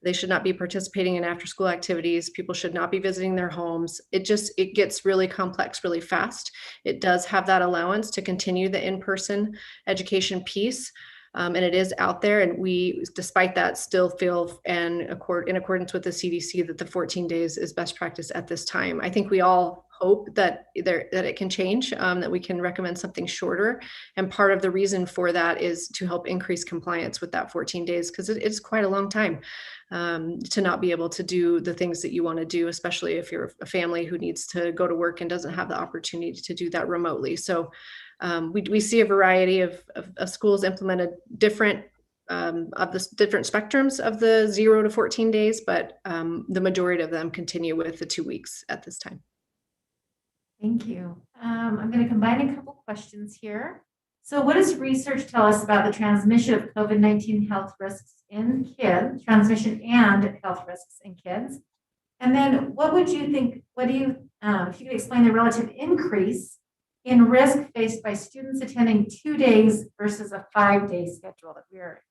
J: They should not be participating in after-school activities. People should not be visiting their homes. It gets really complex really fast. It does have that allowance to continue the in-person education piece. And it is out there. And we, despite that, still feel in accordance with the CDC that the 14 days is best practice at this time. I think we all hope that it can change, that we can recommend something shorter. And part of the reason for that is to help increase compliance with that 14 days, because it's quite a long time to not be able to do the things that you want to do, especially if you're a family who needs to go to work and doesn't have the opportunity to do that remotely. So we see a variety of schools implemented different of the different spectrums of the 0 to 14 days, but the majority of them continue with the 2 weeks at this time.
G: Thank you. I'm going to combine a couple questions here. So what does research tell us about the transmission of COVID-19 health risks in kids, transmission and health risks in kids? And then what would you think, if you could explain the relative increase in risk faced by students attending 2 days versus a 5-day schedule that we're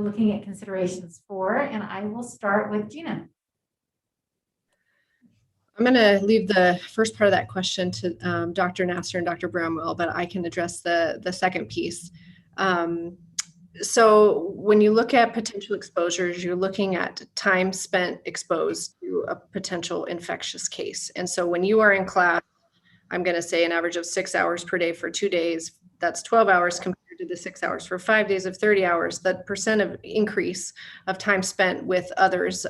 G: looking at considerations for. And I will start with Gina.
J: I'm going to leave the first part of that question to Dr. Nasser and Dr. Bramwell, but I can address the second piece. So when you look at potential exposures, you're looking at time spent exposed to a potential infectious case. And so when you are in class, I'm going to say an average of 6 hours per day for 2 days. That's 12 hours compared to the 6 hours for 5 days of 30 hours. That percent of increase of time spent with others,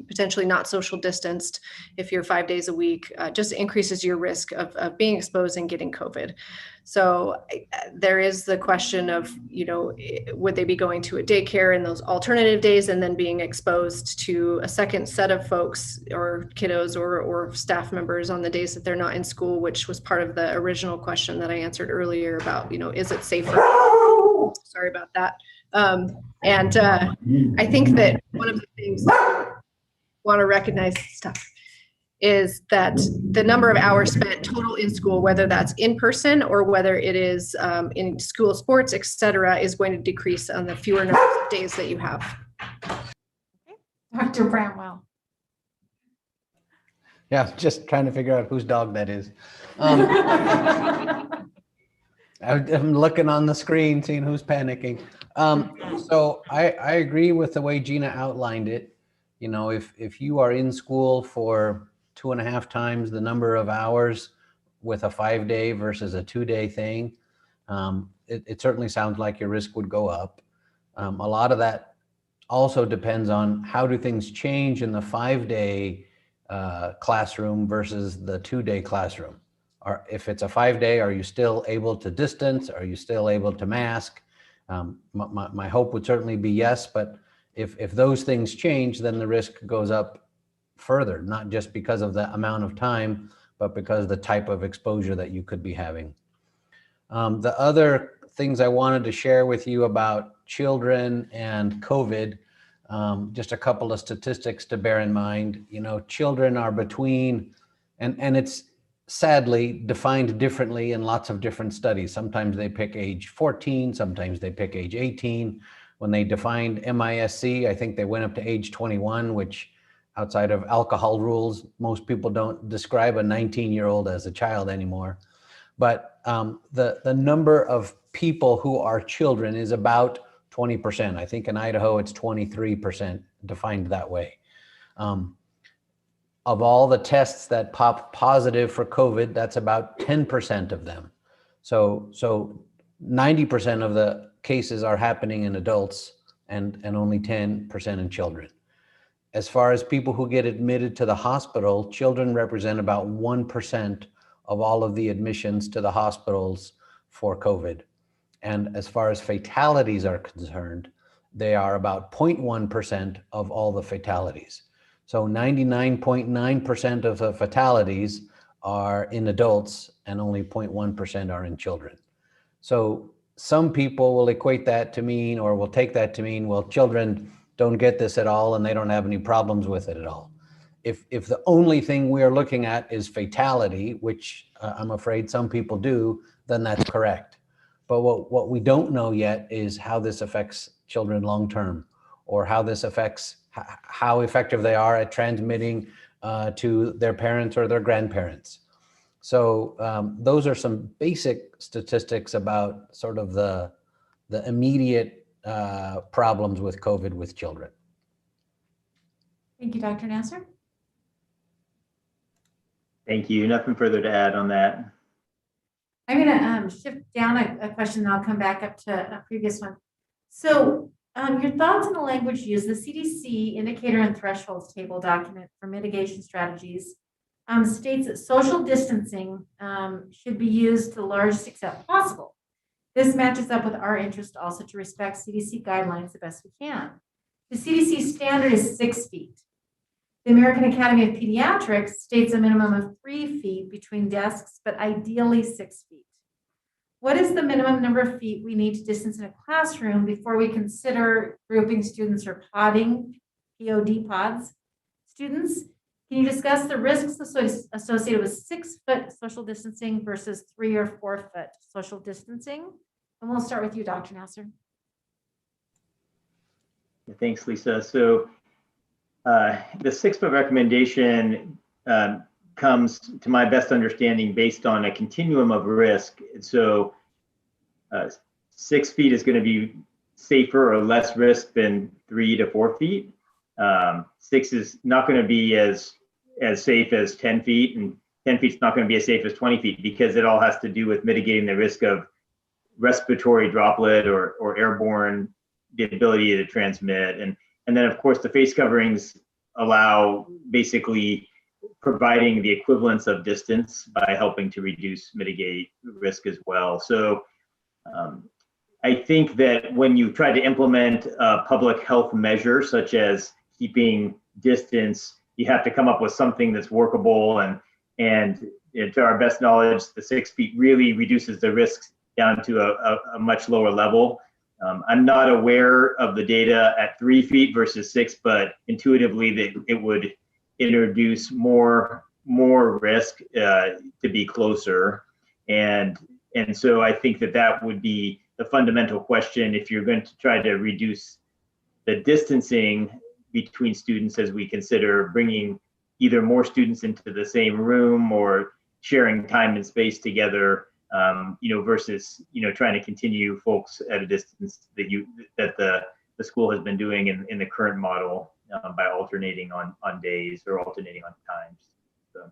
J: potentially not social distanced, if you're 5 days a week, just increases your risk of being exposed and getting COVID. So there is the question of, would they be going to a daycare in those alternative days and then being exposed to a second set of folks or kiddos or staff members on the days that they're not in school, which was part of the original question that I answered earlier about, is it safer? Sorry about that. I think that one of the things that I want to recognize is that the number of hours spent total in school, whether that's in person or whether it is in school sports, et cetera, is going to decrease on the fewer number of days that you have.
G: Dr. Bramwell.
I: Yeah, just trying to figure out whose dog that is. I'm looking on the screen, seeing who's panicking. So I agree with the way Gina outlined it. If you are in school for 2.5 times the number of hours with a 5-day versus a 2-day thing, it certainly sounds like your risk would go up. A lot of that also depends on how do things change in the 5-day classroom versus the 2-day classroom. Or if it's a 5-day, are you still able to distance? Are you still able to mask? My hope would certainly be yes, but if those things change, then the risk goes up further, not just because of the amount of time, but because of the type of exposure that you could be having. The other things I wanted to share with you about children and COVID, just a couple of statistics to bear in mind. Children are between, and it's sadly defined differently in lots of different studies. Sometimes they pick age 14, sometimes they pick age 18. When they defined MISC, I think they went up to age 21, which outside of alcohol rules, most people don't describe a 19-year-old as a child anymore. But the number of people who are children is about 20%. I think in Idaho, it's 23% defined that way. Of all the tests that pop positive for COVID, that's about 10% of them. So 90% of the cases are happening in adults and only 10% in children. As far as people who get admitted to the hospital, children represent about 1% of all of the admissions to the hospitals for COVID. And as far as fatalities are concerned, they are about 0.1% of all the fatalities. So 99.9% of the fatalities are in adults and only 0.1% are in children. So some people will equate that to mean, or will take that to mean, well, children don't get this at all and they don't have any problems with it at all. If the only thing we're looking at is fatality, which I'm afraid some people do, then that's correct. But what we don't know yet is how this affects children long-term, or how this affects how effective they are at transmitting to their parents or their grandparents. So those are some basic statistics about sort of the immediate problems with COVID with children.
G: Thank you, Dr. Nasser.
H: Thank you. Nothing further to add on that.
G: I'm going to shift down a question, and I'll come back up to a previous one. So your thoughts on the language used, the CDC indicator and thresholds table document for mitigation strategies states that social distancing should be used to the largest extent possible. This matches up with our interest also to respect CDC guidelines the best we can. The CDC standard is 6 feet. The American Academy of Pediatrics states a minimum of 3 feet between desks, but ideally 6 feet. What is the minimum number of feet we need to distance in a classroom before we consider grouping students or podding, POD pods, students? Can you discuss the risks associated with 6-foot social distancing versus 3 or 4 foot social distancing? And we'll start with you, Dr. Nasser.
H: Thanks, Lisa. So the 6-foot recommendation comes, to my best understanding, based on a continuum of risk. So 6 feet is going to be safer or less risk than 3 to 4 feet. 6 is not going to be as safe as 10 feet, and 10 feet is not going to be as safe as 20 feet because it all has to do with mitigating the risk of respiratory droplet or airborne, the ability to transmit. And then, of course, the face coverings allow basically providing the equivalence of distance by helping to mitigate risk as well. So I think that when you try to implement a public health measure, such as keeping distance, you have to come up with something that's workable. And to our best knowledge, the 6 feet really reduces the risks down to a much lower level. I'm not aware of the data at 3 feet versus 6, but intuitively that it would introduce more risk to be closer. And so I think that would be the fundamental question if you're going to try to reduce the distancing between students as we consider bringing either more students into the same room or sharing time and space together, versus, trying to continue folks at a distance that the school has been doing in the current model by alternating on days or alternating on times. So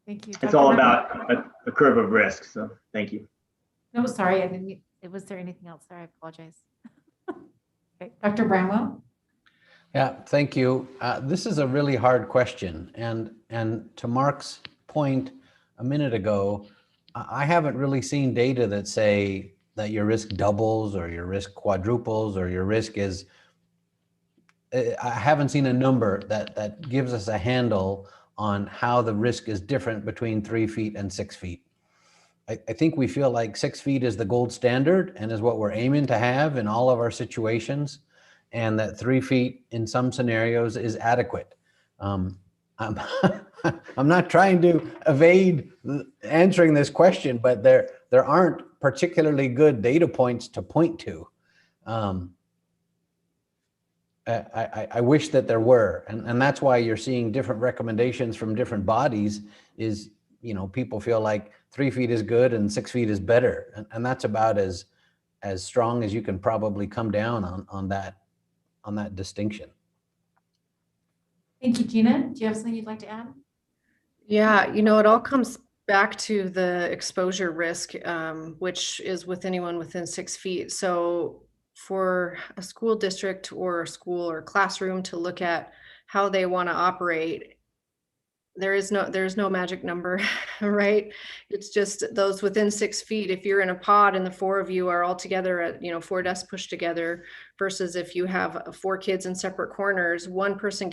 G: Thank you.
H: it's all about a curve of risk. So thank you.
G: No, sorry, I didn't. Was there anything else there? I apologize. Okay, Dr. Bramwell.
I: Yeah, thank you. This is a really hard question. And to Mark's point a minute ago, I haven't really seen data that say that your risk doubles or your risk quadruples or your risk is, I haven't seen a number that gives us a handle on how the risk is different between 3 feet and 6 feet. I think we feel like 6 feet is the gold standard and is what we're aiming to have in all of our situations, and that 3 feet in some scenarios is adequate. I'm not trying to evade answering this question, but there aren't particularly good data points to point to. I wish that there were, and that's why you're seeing different recommendations from different bodies is, people feel like 3 feet is good and 6 feet is better. And that's about as strong as you can probably come down on that distinction.
G: Thank you, Gina. Do you have something you'd like to add?
J: Yeah, it all comes back to the exposure risk, which is with anyone within 6 feet. So for a school district or a school or classroom to look at how they want to operate, there's no magic number, right? It's just those within 6 feet. If you're in a pod and the 4 of you are all together at 4 desks pushed together, versus if you have 4 kids in separate corners, one person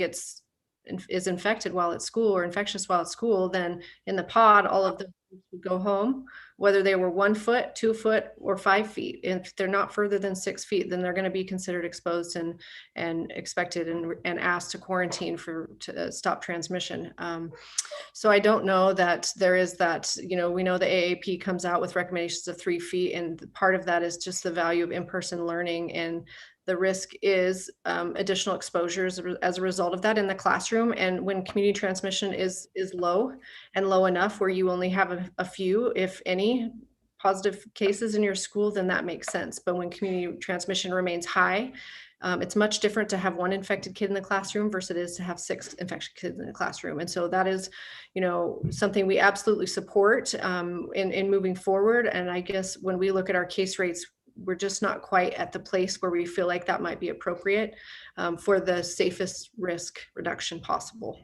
J: is infected while at school or infectious while at school, then in the pod, all of them would go home, whether they were 1 foot, 2 foot, or 5 feet. If they're not further than 6 feet, then they're going to be considered exposed and expected and asked to quarantine to stop transmission. So I don't know that there is that, we know the AAP comes out with recommendations of 3 feet, and part of that is just the value of in-person learning, and the risk is additional exposures as a result of that in the classroom. And when community transmission is low and low enough where you only have a few, if any, positive cases in your school, then that makes sense. But when community transmission remains high, it's much different to have one infected kid in the classroom versus it is to have 6 infected kids in the classroom. And so that is, something we absolutely support in moving forward. And I guess when we look at our case rates, we're just not quite at the place where we feel like that might be appropriate for the safest risk reduction possible.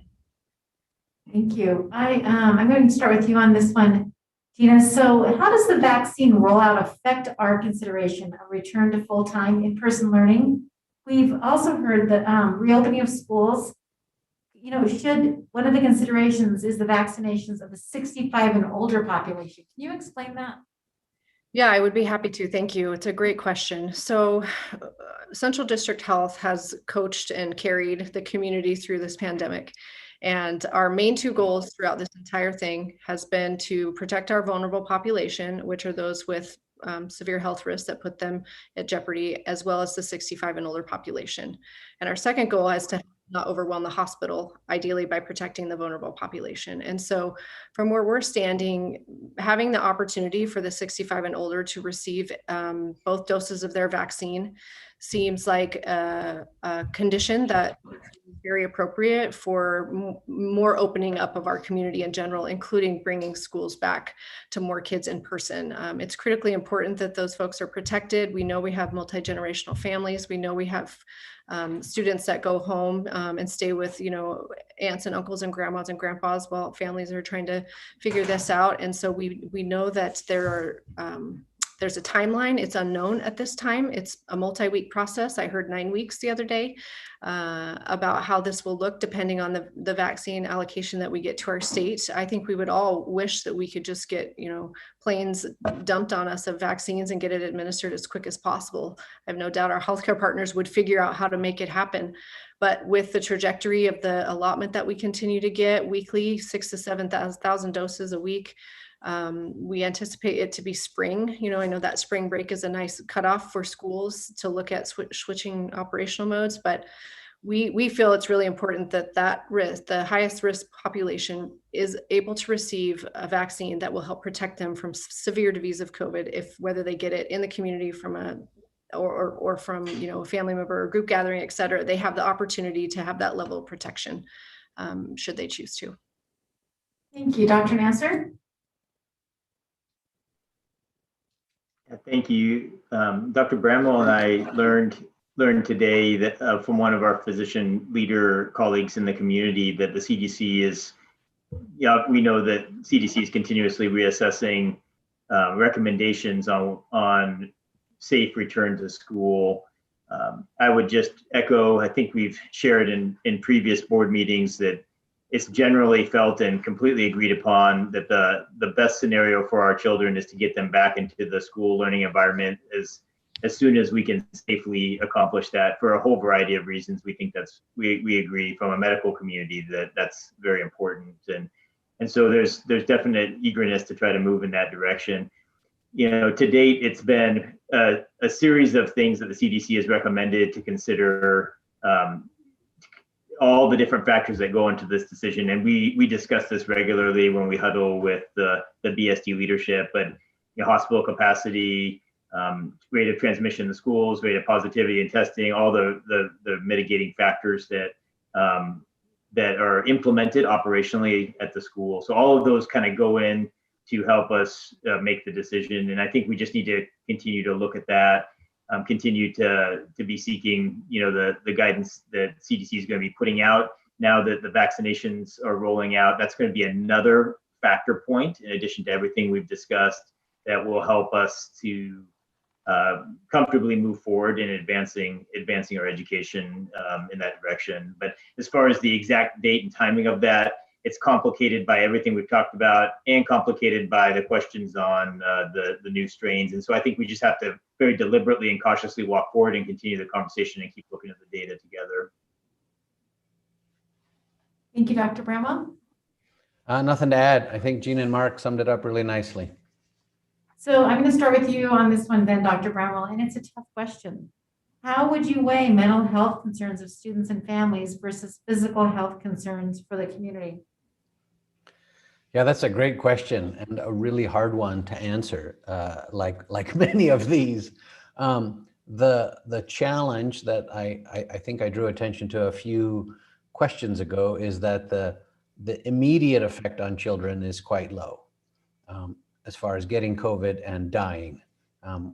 G: Thank you. I'm going to start with you on this one, Gina. So how does the vaccine rollout affect our consideration of return to full-time in-person learning? We've also heard that reopening of schools, one of the considerations is the vaccinations of the 65 and older population. Can you explain that?
J: Yeah, I would be happy to. Thank you. It's a great question. So Central District Health has coached and carried the community through this pandemic. And our main 2 goals throughout this entire thing has been to protect our vulnerable population, which are those with severe health risks that put them at jeopardy, as well as the 65 and older population. And our second goal is to not overwhelm the hospital, ideally by protecting the vulnerable population. And so from where we're standing, having the opportunity for the 65 and older to receive both doses of their vaccine seems like a condition that is very appropriate for more opening up of our community in general, including bringing schools back to more kids in person. It's critically important that those folks are protected. We know we have multi-generational families. We know we have students that go home and stay with, aunts and uncles and grandmas and grandpas while families are trying to figure this out. And so we know that there's a timeline. It's unknown at this time. It's a multi-week process. I heard 9 weeks the other day about how this will look depending on the vaccine allocation that we get to our state. I think we would all wish that we could just get, planes dumped on us of vaccines and get it administered as quick as possible. I have no doubt our healthcare partners would figure out how to make it happen. But with the trajectory of the allotment that we continue to get weekly, 6,000 to 7,000 doses a week, we anticipate it to be spring. I know that spring break is a nice cutoff for schools to look at switching operational modes, but we feel it's really important that risk, the highest risk population, is able to receive a vaccine that will help protect them from severe disease of COVID, whether they get it in the community from or from a family member or group gathering, et cetera. They have the opportunity to have that level of protection should they choose to.
G: Thank you, Dr. Nasser.
H: Thank you. Dr. Bramwell and I learned today that from one of our physician leader colleagues in the community that the CDC is, we know that CDC is continuously reassessing recommendations on safe return to school. I would just echo, I think we've shared in previous board meetings that it's generally felt and completely agreed upon that the best scenario for our children is to get them back into the school learning environment as soon as we can safely accomplish that for a whole variety of reasons. We think we agree from a medical community that that's very important. And so there's definite eagerness to try to move in that direction. To date, it's been a series of things that the CDC has recommended to consider, all the different factors that go into this decision. And we discuss this regularly when we huddle with the BSD leadership, but hospital capacity, rate of transmission in the schools, rate of positivity and testing, all the mitigating factors that are implemented operationally at the school. So all of those kind of go in to help us make the decision. And I think we just need to continue to look at that. Continue to be seeking, the guidance that CDC is going to be putting out now that the vaccinations are rolling out. That's going to be another factor point in addition to everything we've discussed that will help us to comfortably move forward in advancing our education in that direction. But as far as the exact date and timing of that, it's complicated by everything we've talked about and complicated by the questions on the new strains. And so I think we just have to very deliberately and cautiously walk forward and continue the conversation and keep looking at the data together.
G: Thank you, Dr. Bramwell.
I: Nothing to add. I think Gina and Mark summed it up really nicely.
G: So I'm going to start with you on this one then, Dr. Bramwell, and it's a tough question. How would you weigh mental health concerns of students and families versus physical health concerns for the community?
I: Yeah, that's a great question and a really hard one to answer, like many of these. The challenge that I think I drew attention to a few questions ago is that the immediate effect on children is quite low as far as getting COVID and dying.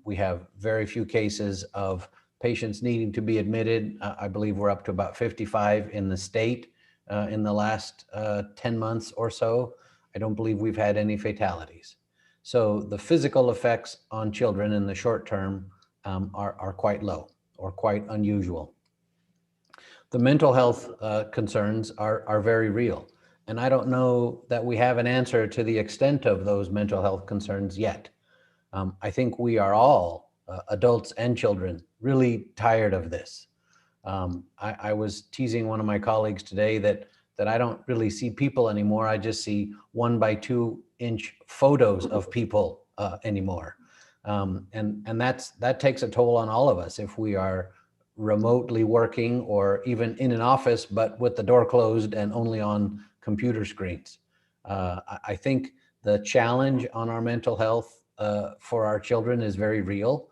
I: We have very few cases of patients needing to be admitted. I believe we're up to about 55 in the state in the last 10 months or so. I don't believe we've had any fatalities. So the physical effects on children in the short term are quite low or quite unusual. The mental health concerns are very real. And I don't know that we have an answer to the extent of those mental health concerns yet. I think we are all, adults and children, really tired of this. I was teasing one of my colleagues today that I don't really see people anymore. I just see 1 by 2 inch photos of people anymore. And that takes a toll on all of us if we are remotely working or even in an office, but with the door closed and only on computer screens. I think the challenge on our mental health for our children is very real.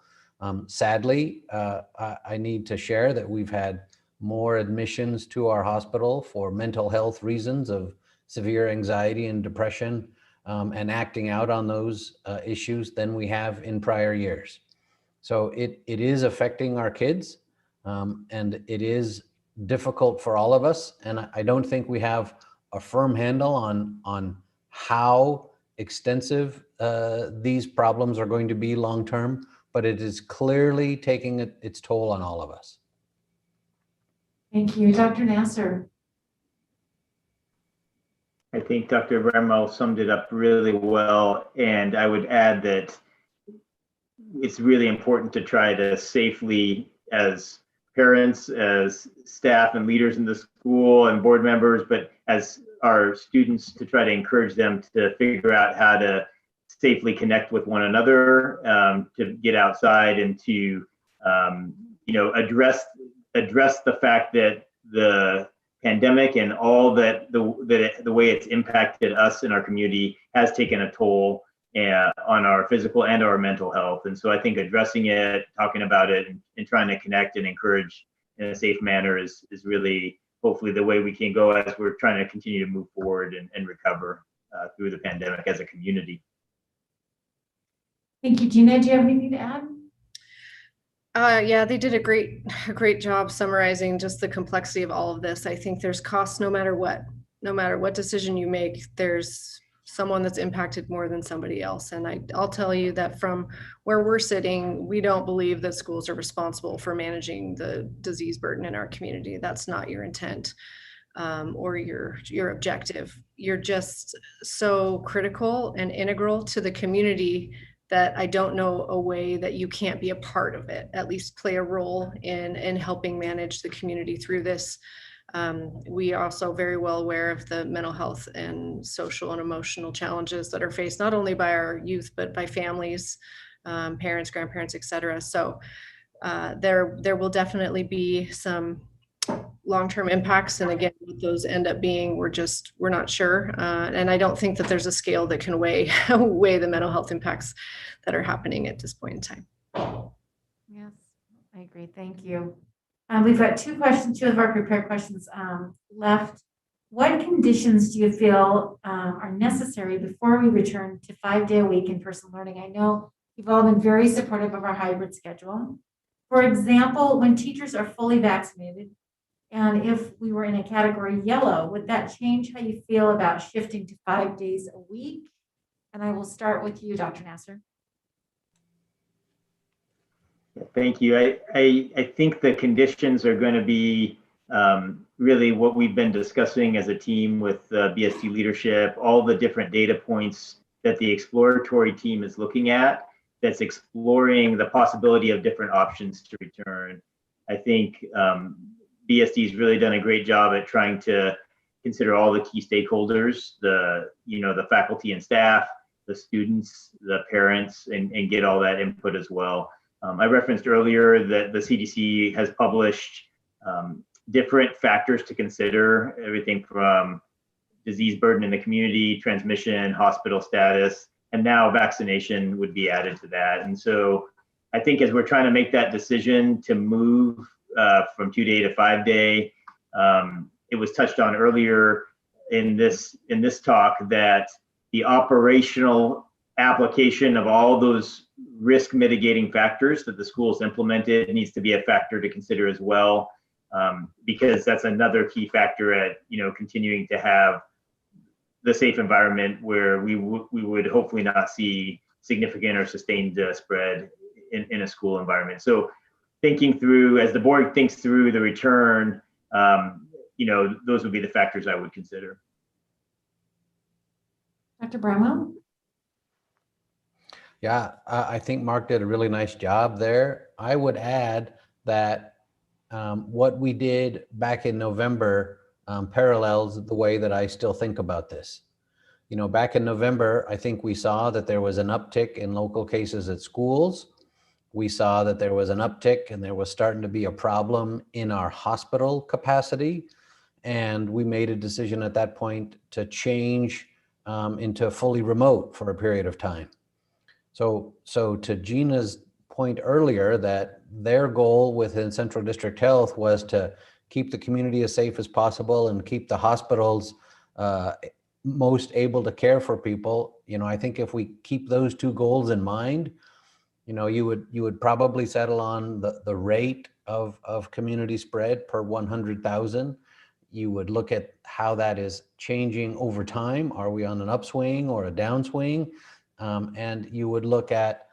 I: Sadly, I need to share that we've had more admissions to our hospital for mental health reasons of severe anxiety and depression and acting out on those issues than we have in prior years. So it is affecting our kids and it is difficult for all of us. And I don't think we have a firm handle on how extensive these problems are going to be long term, but it is clearly taking its toll on all of us.
G: Thank you. Dr. Nasser.
H: I think Dr. Bramwell summed it up really well. And I would add that it's really important to try to safely, as parents, as staff and leaders in the school and board members, but as our students, to try to encourage them to figure out how to safely connect with one another, to get outside and to address the fact that the pandemic and all that the way it's impacted us in our community has taken a toll on our physical and our mental health. And so I think addressing it, talking about it, and trying to connect and encourage in a safe manner is really hopefully the way we can go as we're trying to continue to move forward and recover through the pandemic as a community.
G: Thank you. Gina, do you have anything to add?
J: Yeah, they did a great job summarizing just the complexity of all of this. I think there's costs no matter what decision you make, there's someone that's impacted more than somebody else. And I'll tell you that from where we're sitting, we don't believe that schools are responsible for managing the disease burden in our community. That's not your intent or your objective. You're just so critical and integral to the community that I don't know a way that you can't be a part of it, at least play a role in helping manage the community through this. We are also very well aware of the mental health and social and emotional challenges that are faced not only by our youth, but by families, parents, grandparents, et cetera. So there will definitely be some long-term impacts. And again, what those end up being, we're not sure. And I don't think that there's a scale that can weigh the mental health impacts that are happening at this point in time.
G: Yes, I agree. Thank you. We've got two of our prepared questions left. What conditions do you feel are necessary before we return to 5-day-a-week in-person learning? I know you've all been very supportive of our hybrid schedule. For example, when teachers are fully vaccinated, and if we were in a category yellow, would that change how you feel about shifting to 5 days a week? And I will start with you, Dr. Nasser.
H: Thank you. I think the conditions are going to be really what we've been discussing as a team with BSD leadership, all the different data points that the exploratory team is looking at, that's exploring the possibility of different options to return. I think BSD has really done a great job at trying to consider all the key stakeholders, the faculty and staff, the students, the parents, and get all that input as well. I referenced earlier that the CDC has published different factors to consider, everything from disease burden in the community, transmission, hospital status, and now vaccination would be added to that. And so I think as we're trying to make that decision to move from 2-day to 5-day, it was touched on earlier in this talk that the operational application of all those risk mitigating factors that the schools implemented needs to be a factor to consider as well, because that's another key factor at continuing to have the safe environment where we would hopefully not see significant or sustained spread in a school environment. So thinking through, as the board thinks through the return, those would be the factors I would consider.
G: Dr. Bramwell?
I: Yeah, I think Mark did a really nice job there. I would add that what we did back in November parallels the way that I still think about this. Back in November, I think we saw that there was an uptick in local cases at schools. We saw that there was an uptick and there was starting to be a problem in our hospital capacity. And we made a decision at that point to change into fully remote for a period of time. So to Gina's point earlier, that their goal within Central District Health was to keep the community as safe as possible and keep the hospitals most able to care for people. I think if we keep those two goals in mind, you would probably settle on the rate of community spread per 100,000. You would look at how that is changing over time. Are we on an upswing or a downswing? And you would look at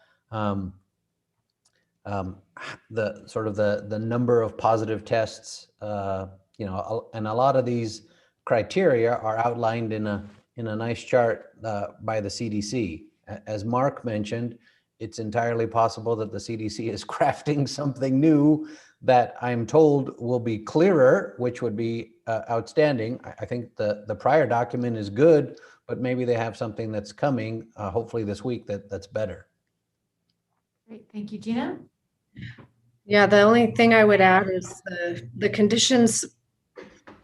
I: the sort of the number of positive tests, and a lot of these criteria are outlined in a nice chart by the CDC. As Mark mentioned, it's entirely possible that the CDC is crafting something new that I'm told will be clearer, which would be outstanding. I think the prior document is good, but maybe they have something that's coming, hopefully this week, that's better.
G: Great, thank you, Gina.
J: Yeah, the only thing I would add is the conditions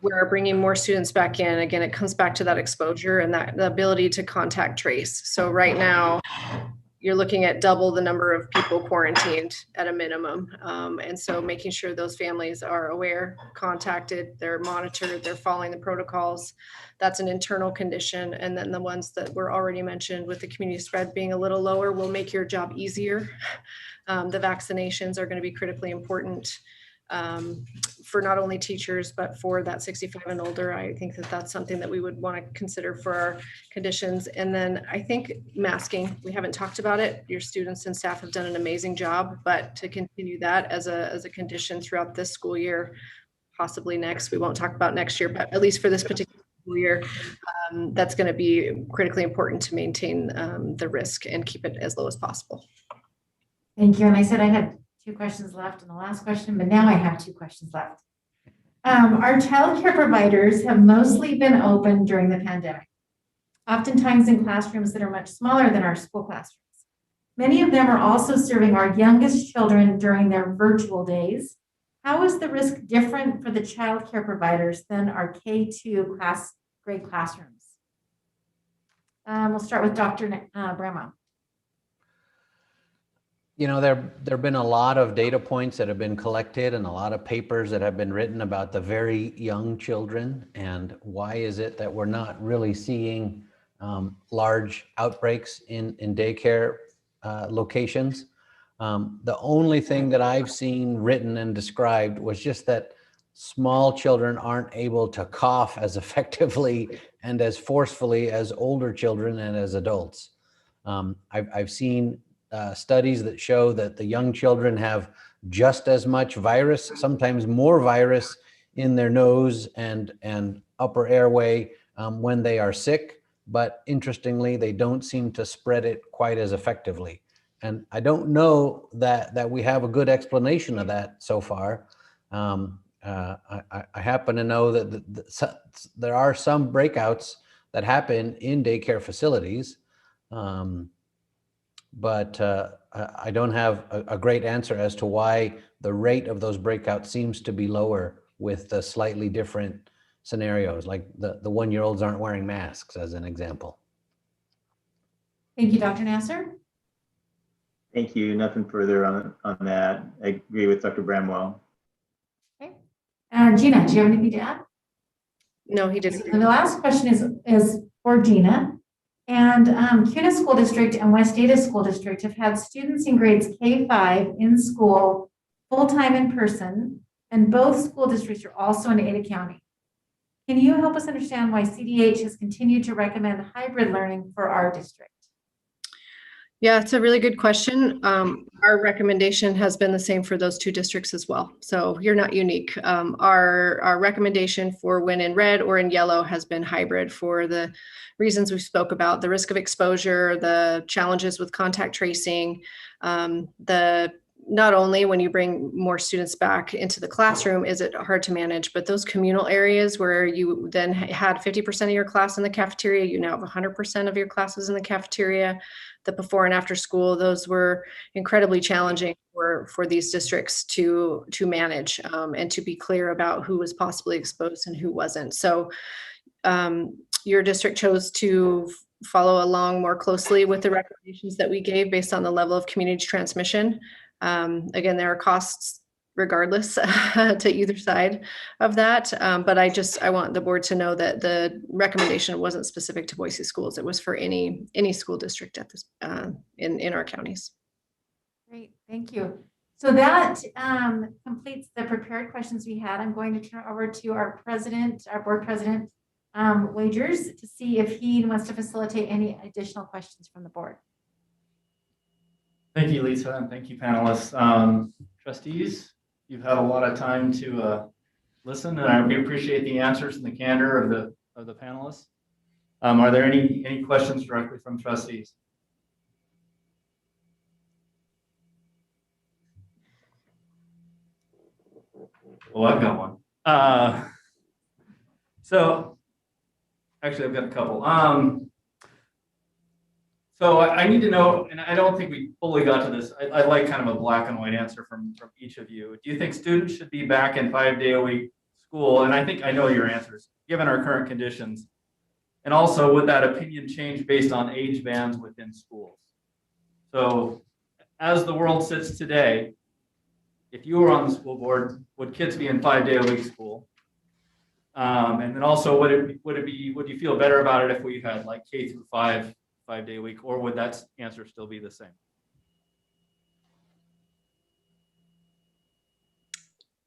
J: where bringing more students back in, again, it comes back to that exposure and that the ability to contact trace. So right now, you're looking at double the number of people quarantined at a minimum. And so making sure those families are aware, contacted, they're monitored, they're following the protocols. That's an internal condition. And then the ones that were already mentioned with the community spread being a little lower will make your job easier. The vaccinations are going to be critically important for not only teachers, but for that 65 and older. I think that that's something that we would want to consider for our conditions. And then I think masking, we haven't talked about it. Your students and staff have done an amazing job, but to continue that as a condition throughout this school year, possibly next, we won't talk about next year, but at least for this particular school year, that's going to be critically important to maintain the risk and keep it as low as possible.
G: Thank you. And I said I had 2 questions left in the last question, but now I have 2 questions left. Our child care providers have mostly been open during the pandemic, oftentimes in classrooms that are much smaller than our school classrooms. Many of them are also serving our youngest children during their virtual days. How is the risk different for the child care providers than our K-2 grade classrooms? We'll start with Dr. Bramwell.
I: There have been a lot of data points that have been collected and a lot of papers that have been written about the very young children and why is it that we're not really seeing large outbreaks in daycare locations. The only thing that I've seen written and described was just that small children aren't able to cough as effectively and as forcefully as older children and as adults. I've seen studies that show that the young children have just as much virus, sometimes more virus in their nose and upper airway when they are sick, but interestingly, they don't seem to spread it quite as effectively. And I don't know that we have a good explanation of that so far. I happen to know that there are some breakouts that happen in daycare facilities, but I don't have a great answer as to why the rate of those breakouts seems to be lower with the slightly different scenarios, like the 1-year-olds aren't wearing masks, as an example.
G: Thank you, Dr. Nasser.
H: Thank you. Nothing further on that. I agree with Dr. Bramwell.
G: Okay. Gina, do you have anything to add?
J: No, he didn't.
G: And the last question is for Gina. And CUNA School District and West Ada School District have had students in grades K-5 in school full-time in person, and both school districts are also in Ada County. Can you help us understand why CDH has continued to recommend hybrid learning for our district?
J: Yeah, it's a really good question. Our recommendation has been the same for those two districts as well. So you're not unique. Our recommendation for when in red or in yellow has been hybrid for the reasons we spoke about: the risk of exposure, the challenges with contact tracing, not only when you bring more students back into the classroom is it hard to manage, but those communal areas where you then had 50% of your class in the cafeteria, you now have 100% of your classes in the cafeteria. The before and after school, those were incredibly challenging for these districts to manage and to be clear about who was possibly exposed and who wasn't. So your district chose to follow along more closely with the recommendations that we gave based on the level of community transmission. Again, there are costs regardless to either side of that. But I want the board to know that the recommendation wasn't specific to Boise schools. It was for any school district at this in our counties.
G: Great, thank you. So that completes the prepared questions we had. I'm going to turn it over to our board president, Wagers, to see if he wants to facilitate any additional questions from the board.
A: Thank you, Lisa, and thank you, panelists. Trustees, you've had a lot of time to listen, and we appreciate the answers and the candor of the panelists. Are there any questions directly from trustees? Well, I've got one. So actually, I've got a couple. So I need to know, and I don't think we fully got to this. I'd like kind of a black and white answer from each of you. Do you think students should be back in 5-day-a-week school? And I think I know your answers, given our current conditions. And also, would that opinion change based on age bands within schools? So as the world sits today, if you were on the school board, would kids be in 5-day-a-week school? And then also, would you feel better about it if we had like K through 5-day week, or would that answer still be the same?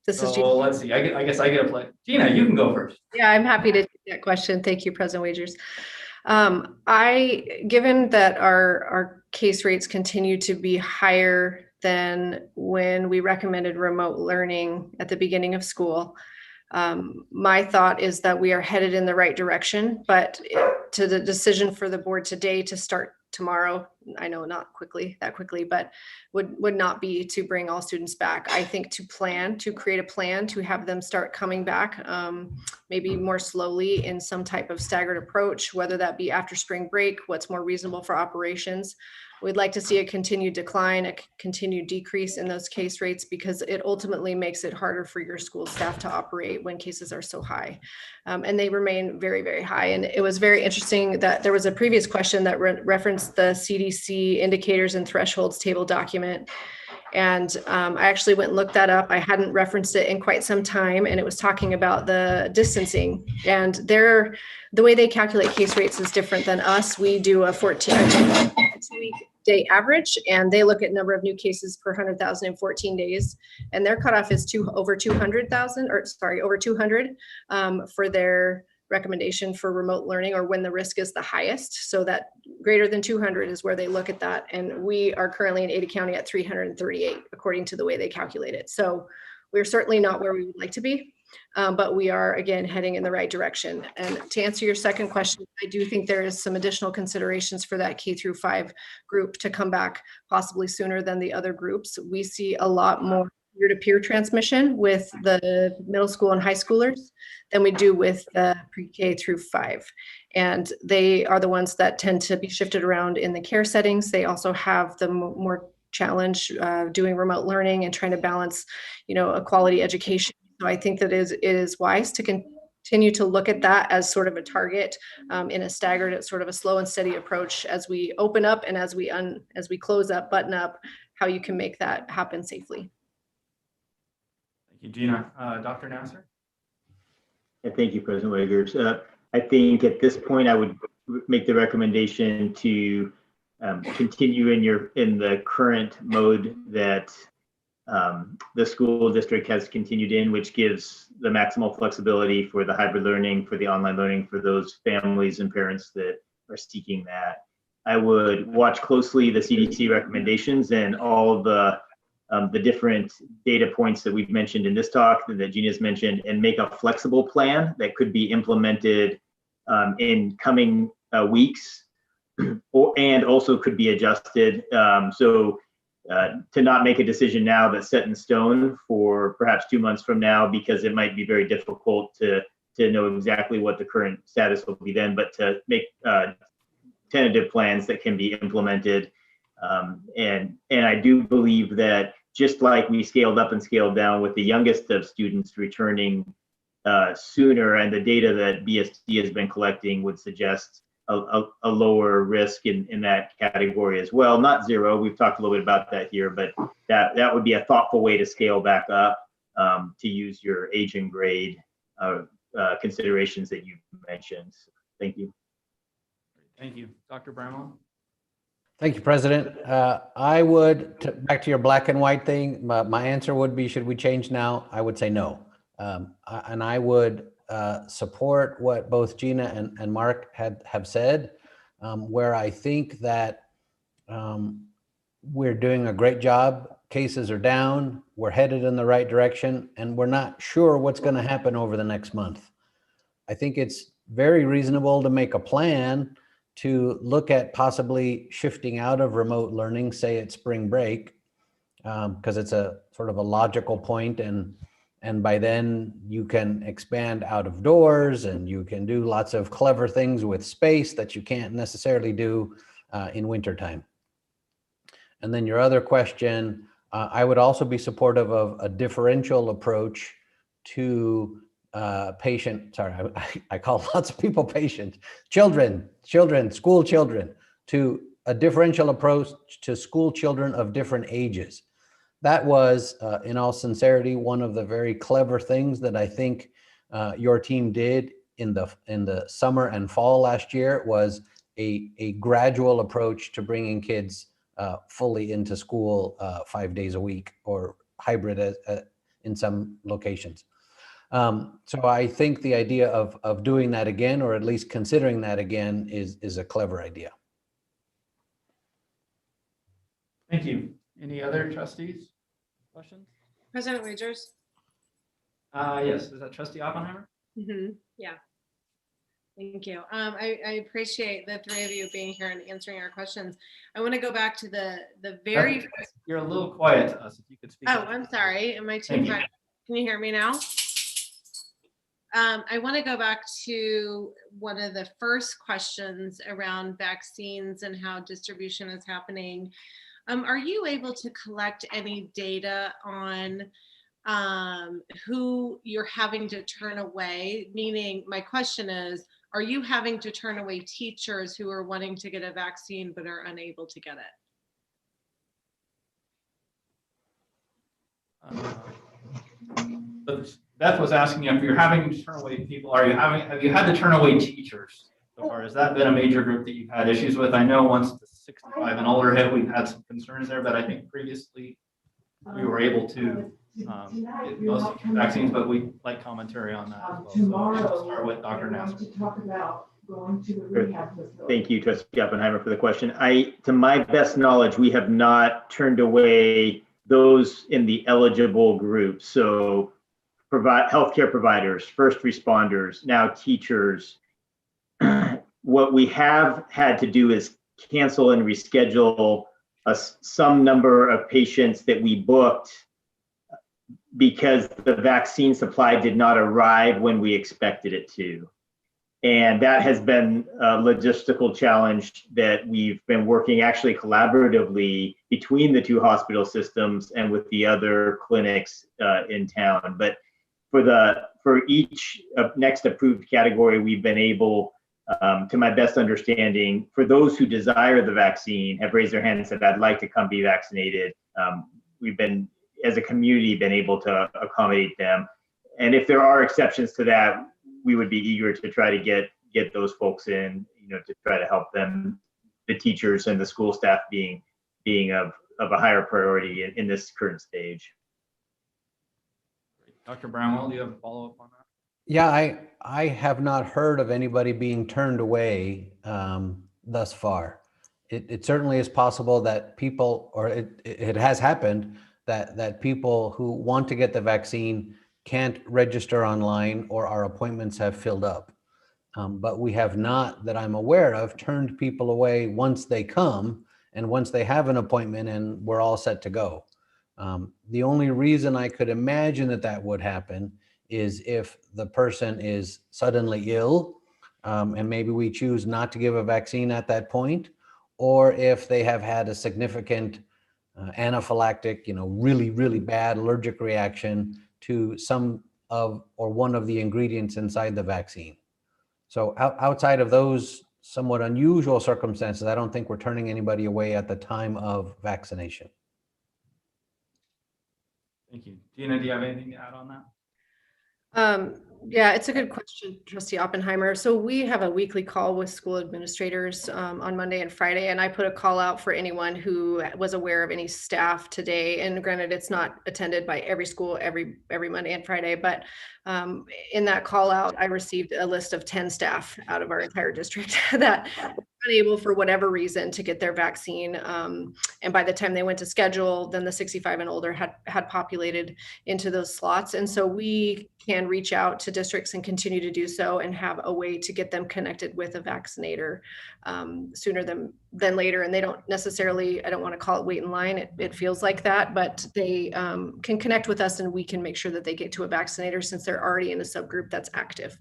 A: Let's see. I guess I get to play. Gina, you can go first.
J: Yeah, I'm happy to take that question. Thank you, President Wagers. Given that our case rates continue to be higher than when we recommended remote learning at the beginning of school, my thought is that we are headed in the right direction, but to the decision for the board today to start tomorrow, I know not that quickly, but would not be to bring all students back. I think to create a plan to have them start coming back, maybe more slowly in some type of staggered approach, whether that be after spring break, what's more reasonable for operations. We'd like to see a continued decline, a continued decrease in those case rates, because it ultimately makes it harder for your school staff to operate when cases are so high. And they remain very, very high. And it was very interesting that there was a previous question that referenced the CDC indicators and thresholds table document. And I actually went and looked that up. I hadn't referenced it in quite some time, and it was talking about the distancing. And the way they calculate case rates is different than us. We do a 14-week-day average, and they look at number of new cases per 100,000 in 14 days. And their cutoff is over 200 for their recommendation for remote learning, or when the risk is the highest. So that greater than 200 is where they look at that. And we are currently in Ada County at 338, according to the way they calculate it. So we're certainly not where we would like to be, but we are, again, heading in the right direction. And to answer your second question, I do think there is some additional considerations for that K through 5 group to come back possibly sooner than the other groups. We see a lot more peer-to-peer transmission with the middle school and high schoolers than we do with the pre-K through 5. And they are the ones that tend to be shifted around in the care settings. They also have the more challenge doing remote learning and trying to balance, a quality education. So I think that it is wise to continue to look at that as sort of a target in a staggered, sort of a slow and steady approach as we open up and as we close up, button up, how you can make that happen safely.
A: Thank you, Gina. Dr. Nasser?
H: Thank you, President Wiggers. I think at this point, I would make the recommendation to continue in the current mode that the school district has continued in, which gives the maximal flexibility for the hybrid learning, for the online learning, for those families and parents that are seeking that. I would watch closely the CDC recommendations and all the different data points that we've mentioned in this talk and that Gina's mentioned, and make a flexible plan that could be implemented in coming weeks, and also could be adjusted. To not make a decision now that's set in stone for perhaps 2 months from now, because it might be very difficult to know exactly what the current status will be then, but to make tentative plans that can be implemented. And I do believe that just like we scaled up and scaled down with the youngest of students returning sooner, and the data that BSD has been collecting would suggest a lower risk in that category as well. Not zero, we've talked a little bit about that here, but that would be a thoughtful way to scale back up, to use your age and grade considerations that you mentioned. Thank you.
A: Thank you. Dr. Bramwell?
I: Thank you, President. I would, back to your black and white thing, my answer would be, should we change now? I would say no. And I would support what both Gina and Mark have said, where I think that we're doing a great job. Cases are down, we're headed in the right direction, and we're not sure what's going to happen over the next month. I think it's very reasonable to make a plan to look at possibly shifting out of remote learning, say at spring break, because it's a sort of a logical point, and by then you can expand out of doors and you can do lots of clever things with space that you can't necessarily do in wintertime. And then your other question, I would also be supportive of a differential approach to I call lots of people patient, school children, to a differential approach to school children of different ages. That was, in all sincerity, one of the very clever things that I think your team did in the summer and fall last year, was a gradual approach to bringing kids fully into school 5 days a week, or hybrid in some locations. So I think the idea of doing that again, or at least considering that again, is a clever idea.
A: Thank you. Any other trustees? Questions?
K: President Wagers?
A: Yes, is that Trustee Oppenheimer?
K: Yeah. Thank you. I appreciate the three of you being here and answering our questions. I want to go back to the very first.
A: You're a little quiet to us, if you could speak.
K: Oh, I'm sorry. Am I too quiet? Can you hear me now? I want to go back to one of the first questions around vaccines and how distribution is happening. Are you able to collect any data on who you're having to turn away? Meaning, my question is, are you having to turn away teachers who are wanting to get a vaccine but are unable to get
A: it? Beth was asking if you're having to turn away people. Have you had to turn away teachers so far? Has that been a major group that you've had issues with? I know once the 65 and older hit, we've had some concerns there, but I think previously we were able to get most vaccines, but we'd like commentary on that as well. So we'll start with Dr. Nasser.
H: Thank you, Trustee Oppenheimer, for the question. To my best knowledge, we have not turned away those in the eligible group. So healthcare providers, first responders, now teachers. What we have had to do is cancel and reschedule some number of patients that we booked because the vaccine supply did not arrive when we expected it to. And that has been a logistical challenge that we've been working actually collaboratively between the two hospital systems and with the other clinics in town. But for for each next approved category, we've been able, to my best understanding, for those who desire the vaccine, have raised their hand and said, I'd like to come be vaccinated. We've been, as a community, been able to accommodate them. And if there are exceptions to that, we would be eager to try to get those folks in, to try to help them, the teachers and the school staff being of a higher priority in this current stage.
A: Dr. Brownwell, do you have a follow-up on that?
I: Yeah, I have not heard of anybody being turned away thus far. It certainly is possible that people, or it has happened, that people who want to get the vaccine can't register online or our appointments have filled up. But we have not, that I'm aware of, turned people away once they come and once they have an appointment and we're all set to go. The only reason I could imagine that would happen is if the person is suddenly ill, and maybe we choose not to give a vaccine at that point, or if they have had a significant anaphylactic, really, really bad allergic reaction to some of or one of the ingredients inside the vaccine. So outside of those somewhat unusual circumstances, I don't think we're turning anybody away at the time of vaccination.
A: Thank you. Gina, do you have anything to add on that?
J: Yeah, it's a good question, Trustee Oppenheimer. So we have a weekly call with school administrators on Monday and Friday, and I put a call out for anyone who was aware of any staff today. And granted, it's not attended by every school every Monday and Friday, but in that call out, I received a list of 10 staff out of our entire district that were unable for whatever reason to get their vaccine. And by the time they went to schedule, then the 65 and older had populated into those slots. And so we can reach out to districts and continue to do so and have a way to get them connected with a vaccinator sooner than later. And they don't necessarily, I don't want to call it wait in line. It feels like that, but they can connect with us and we can make sure that they get to a vaccinator since they're already in a subgroup that's active.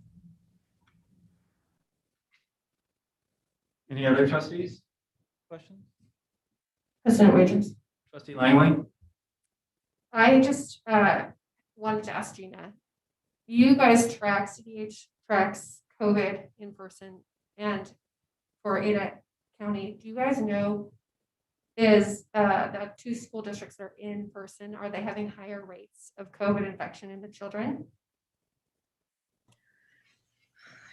A: Any other trustees? Questions?
L: President Wagers.
A: Trustee Langley?
L: I just wanted to ask Gina, you guys track, CDH tracks COVID in person, and for Ada County, do you guys know, is the 2 school districts that are in person, are they having higher rates of COVID infection in the children?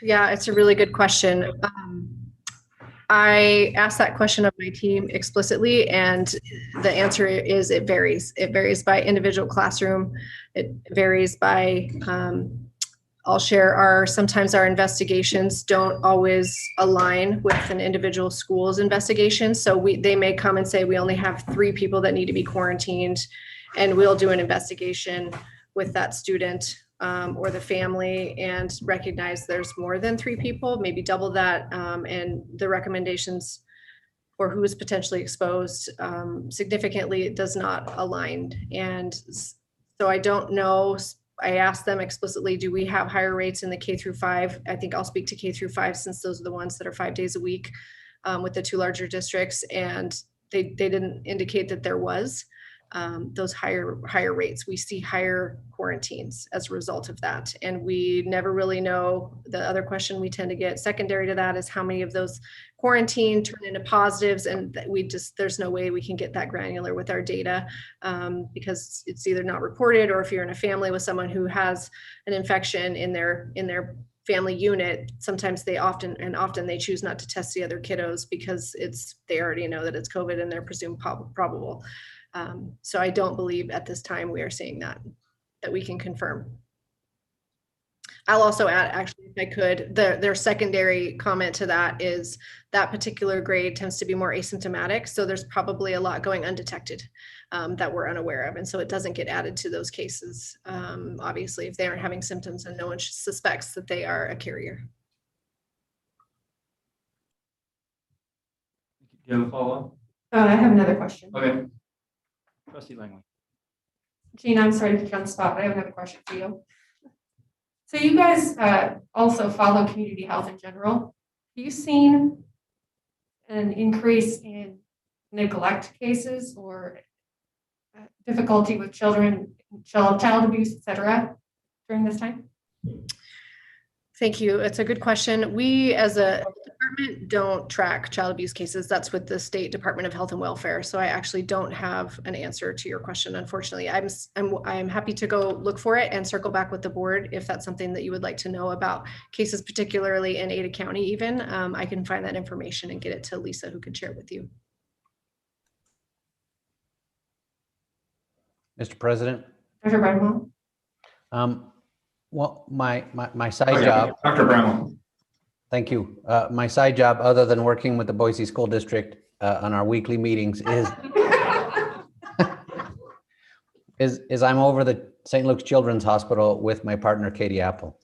J: Yeah, it's a really good question. I asked that question of my team explicitly, and the answer is it varies. It varies by individual classroom. It varies by, I'll share sometimes our investigations don't always align with an individual school's investigation. So they may come and say, we only have 3 people that need to be quarantined, and we'll do an investigation with that student or the family and recognize there's more than 3 people, maybe double that, and the recommendations for who is potentially exposed significantly does not align. And so I don't know. I asked them explicitly, do we have higher rates in the K through 5? I think I'll speak to K through 5 since those are the ones that are 5 days a week with the 2 larger districts. And they didn't indicate that there was those higher rates. We see higher quarantines as a result of that. And we never really know. The other question we tend to get secondary to that is how many of those quarantine turn into positives. And there's no way we can get that granular with our data because it's either not reported, or if you're in a family with someone who has an infection in their family unit, sometimes they often they choose not to test the other kiddos because they already know that it's COVID and they're presumed probable. So I don't believe at this time we are seeing that we can confirm. I'll also add, actually, if I could, their secondary comment to that is that particular grade tends to be more asymptomatic. So there's probably a lot going undetected that we're unaware of. And so it doesn't get added to those cases, obviously, if they aren't having symptoms and no one suspects that they are a carrier.
A: Do you have a follow-up?
L: I have another question.
A: Okay. Trustee Langley.
L: Gina, I'm sorry to put you on the spot, but I have another question for you. So you guys also follow community health in general. Have you seen an increase in neglect cases or difficulty with children, child abuse, et cetera, during this time?
J: Thank you. It's a good question. We as a department don't track child abuse cases. That's with the State Department of Health and Welfare. So I actually don't have an answer to your question. Unfortunately, I'm happy to go look for it and circle back with the board if that's something that you would like to know about cases, particularly in Ada County. Even I can find that information and get it to Lisa, who can share it with you.
I: Mr. President.
L: Dr. Bradwell?
I: Well, my side job.
A: Dr. Brown.
I: Thank you. My side job, other than working with the Boise School District on our weekly meetings, is I'm over the St. Luke's Children's Hospital with my partner, Katie Apple.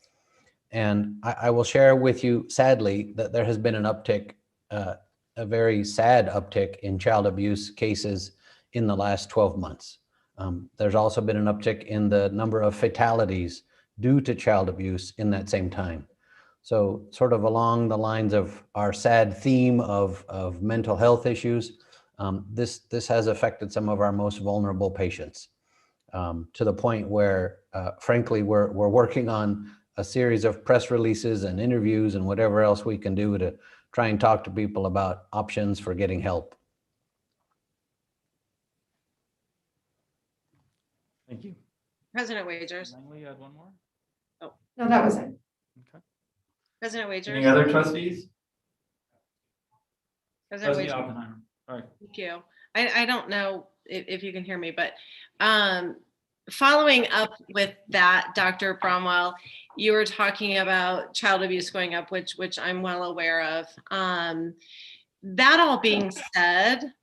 I: And I will share with you, sadly, that there has been an uptick, a very sad uptick in child abuse cases in the last 12 months. There's also been an uptick in the number of fatalities due to child abuse in that same time. So sort of along the lines of our sad theme of mental health issues, this has affected some of our most vulnerable patients to the point where, frankly, we're working on a series of press releases and interviews and whatever else we can do to try and talk to people about options for getting help.
A: Thank you.
K: President Wagers.
A: Langley, you had one more?
L: No, that was it.
A: Okay.
K: President Wagers.
A: Any other trustees?
K: President
A: Trustee
K: Wagers.
A: Oppenheimer. All right.
K: Thank you. I don't know if you can hear me, but following up with that, Dr. Bromwell, you were talking about child abuse going up, which I'm well aware of. That all being said,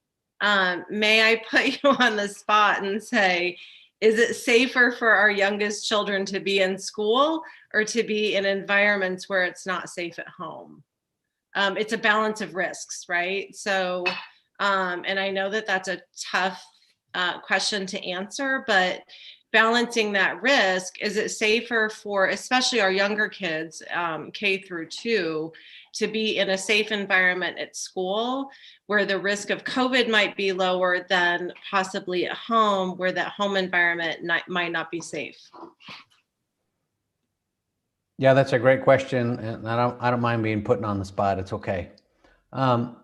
K: may I put you on the spot and say, is it safer for our youngest children to be in school or to be in environments where it's not safe at home? It's a balance of risks, right? So, and I know that that's a tough question to answer, but balancing that risk, is it safer for especially our younger kids, K through 2, to be in a safe environment at school where the risk of COVID might be lower than possibly at home where that home environment might not be safe?
I: Yeah, that's a great question, and I don't mind being put on the spot. It's okay. You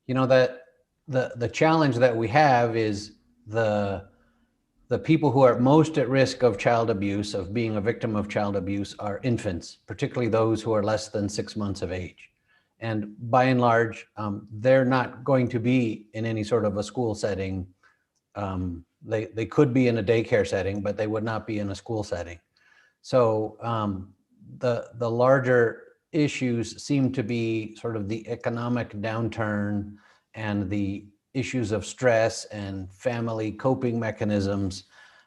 I: know, that the challenge that we have is the people who are most at risk of child abuse, of being a victim of child abuse, are infants, particularly those who are less than 6 months of age. And by and large, they're not going to be in any sort of a school setting. They could be in a daycare setting, but they would not be in a school setting. So the larger issues seem to be sort of the economic downturn and the issues of stress and family coping mechanisms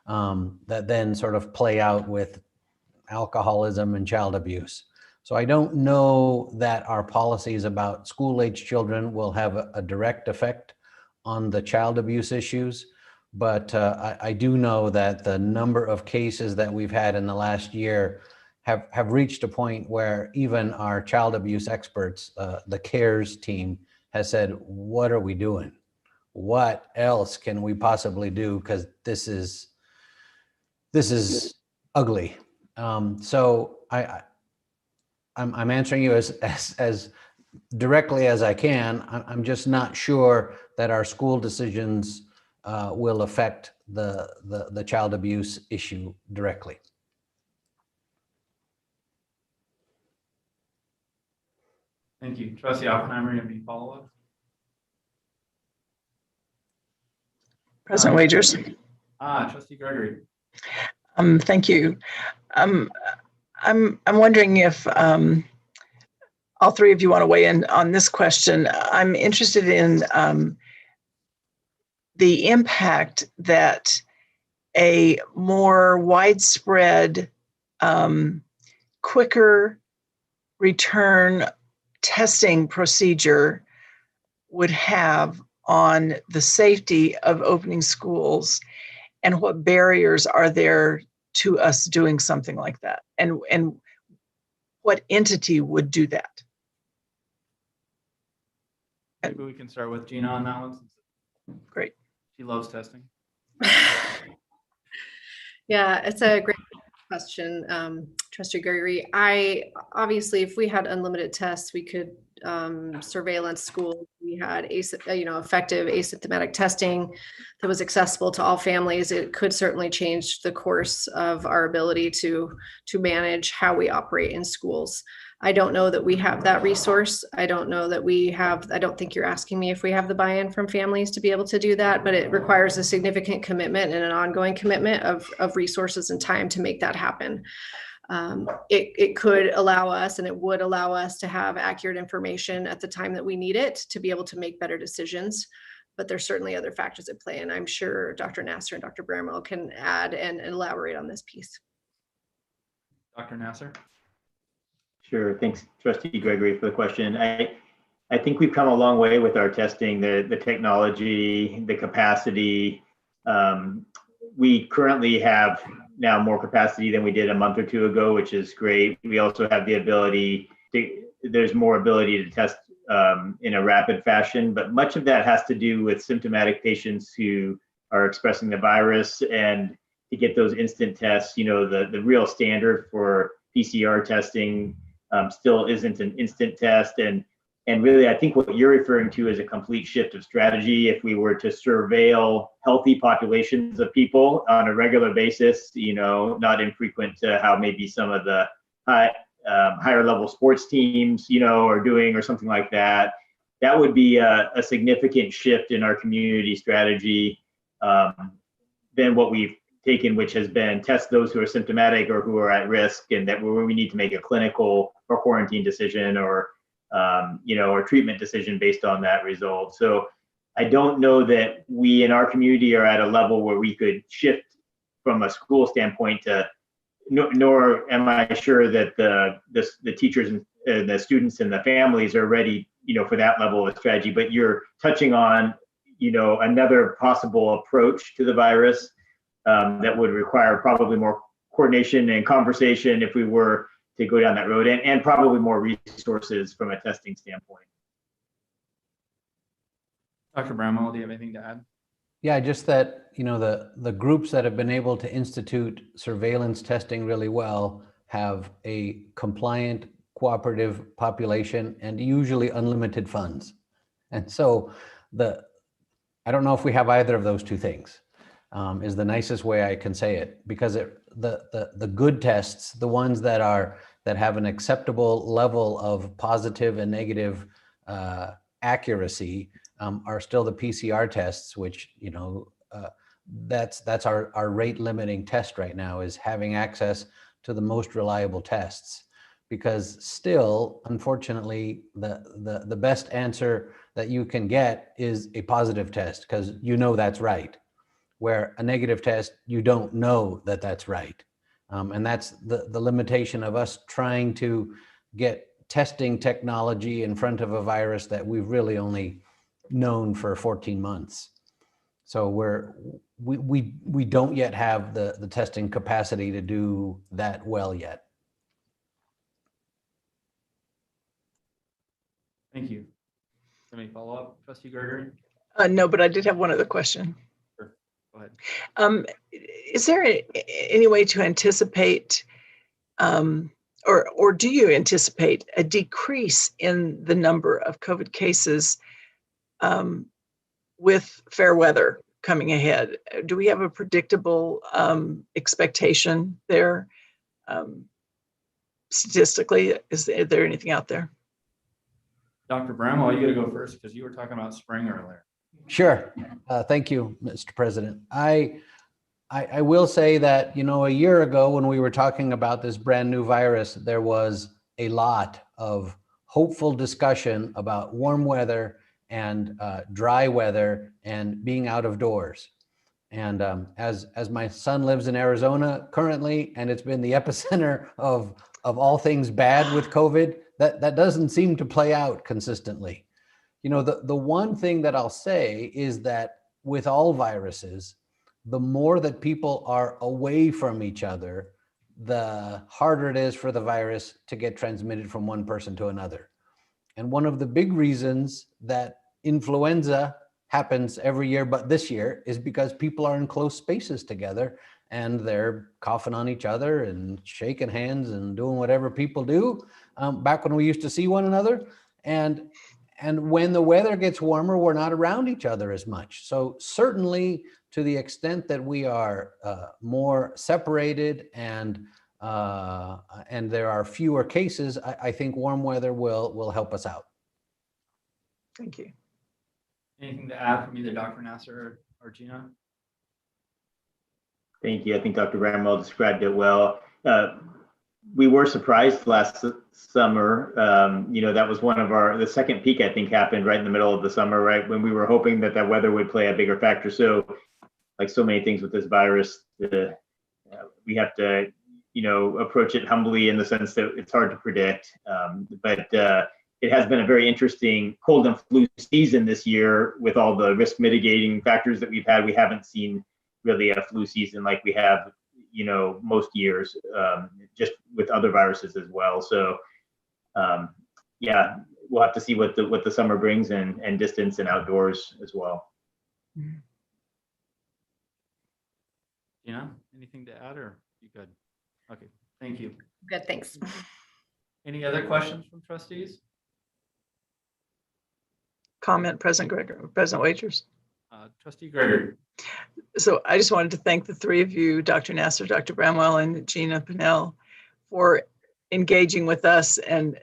I: that then sort of play out with alcoholism and child abuse. So I don't know that our policies about school-age children will have a direct effect on the child abuse issues, but I do know that the number of cases that we've had in the last year have reached a point where even our child abuse experts, the CARES team, has said, what are we doing? What else can we possibly do? Because this is ugly. So I'm answering you as directly as I can. I'm just not sure that our school decisions will affect the child abuse issue directly.
A: Thank you. Trustee Oppenheimer, you have any follow-up?
C: President Wagers.
A: Trustee Gregory.
C: Thank you. I'm wondering if all three of you want to weigh in on this question. I'm interested in the impact that a more widespread, quicker return testing procedure would have on the safety of opening schools, and what barriers are there to us doing something like that, and what entity would do that?
A: Maybe we can start with Gina on that one.
C: Great.
A: She loves testing.
J: Yeah, it's a great question, Trustee Gregory. Obviously, if we had unlimited tests, we could surveillance schools. We had effective asymptomatic testing that was accessible to all families. It could certainly change the course of our ability to manage how we operate in schools. I don't know that we have that resource. I don't know that we have, I don't think you're asking me if we have the buy-in from families to be able to do that, but it requires a significant commitment and an ongoing commitment of resources and time to make that happen. It could allow us, and it would allow us to have accurate information at the time that we need it to be able to make better decisions. But there's certainly other factors at play, and I'm sure Dr. Nasser and Dr. Bramwell can add and elaborate on this piece.
A: Dr. Nasser?
H: Sure. Thanks, Trustee Gregory, for the question. I think we've come a long way with our testing, the technology, the capacity. We currently have now more capacity than we did a month or two ago, which is great. We also have the ability there's more ability to test in a rapid fashion, but much of that has to do with symptomatic patients who are expressing the virus, and to get those instant tests, the real standard for PCR testing still isn't an instant test. And really, I think what you're referring to is a complete shift of strategy. If we were to surveil healthy populations of people on a regular basis, not infrequent to how maybe some of the higher level sports teams, are doing or something like that, that would be a significant shift in our community strategy than what we've taken, which has been test those who are symptomatic or who are at risk, and that where we need to make a clinical or quarantine decision or or treatment decision based on that result. So I don't know that we in our community are at a level where we could shift from a school standpoint to, nor am I sure that the teachers and the students and the families are ready, for that level of strategy. But you're touching on, another possible approach to the virus that would require probably more coordination and conversation if we were to go down that road, and probably more resources from a testing standpoint.
A: Dr. Bramwell, do you have anything to add?
I: Yeah, just that, the groups that have been able to institute surveillance testing really well have a compliant, cooperative population and usually unlimited funds. And so I don't know if we have either of those two things, is the nicest way I can say it, because the good tests, the ones that have an acceptable level of positive and negative accuracy, are still the PCR tests, which that's our rate limiting test right now, is having access to the most reliable tests. Because still, unfortunately, the best answer that you can get is a positive test, because that's right. Where a negative test, you don't know that that's right. And that's the limitation of us trying to get testing technology in front of a virus that we've really only known for 14 months. So we don't yet have the testing capacity to do that well yet.
A: Thank you. Any follow-up, Trustee Gregory?
C: No, but I did have one other question.
A: Sure. Go ahead.
C: Is there any way to anticipate, or do you anticipate a decrease in the number of COVID cases with fair weather coming ahead? Do we have a predictable expectation there? Statistically, is there anything out there?
A: Dr. Bramwell, you got to go first because you were talking about spring earlier.
I: Sure. Thank you, Mr. President. I will say that, a year ago when we were talking about this brand new virus, there was a lot of hopeful discussion about warm weather and dry weather and being out of doors. And as my son lives in Arizona currently, and it's been the epicenter of all things bad with COVID, that doesn't seem to play out consistently. The one thing that I'll say is that with all viruses, the more that people are away from each other, the harder it is for the virus to get transmitted from one person to another. And one of the big reasons that influenza happens every year, but this year, is because people are in close spaces together and they're coughing on each other and shaking hands and doing whatever people do back when we used to see one another. And when the weather gets warmer, we're not around each other as much. So certainly to the extent that we are more separated and there are fewer cases, I think warm weather will help us out.
C: Thank you.
A: Anything to add from either Dr. Nasser or Gina?
H: Thank you. I think Dr. Bramwell described it well. We were surprised last summer. That was one of the second peak, I think, happened right in the middle of the summer, right when we were hoping that weather would play a bigger factor. So, like so many things with this virus, we have to, approach it humbly in the sense that it's hard to predict. But it has been a very interesting cold and flu season this year with all the risk mitigating factors that we've had. We haven't seen really a flu season like we have, most years, just with other viruses as well. So, we'll have to see what the summer brings and distance and outdoors as well.
A: Anything to add, or you good? Okay, thank you.
J: Good, thanks.
A: Any other questions from trustees?
C: Comment, President Wagers.
A: Trustee Gregory.
C: So I just wanted to thank the three of you, Dr. Nasser, Dr. Bramwell, and Gina Pinnell, for engaging with us and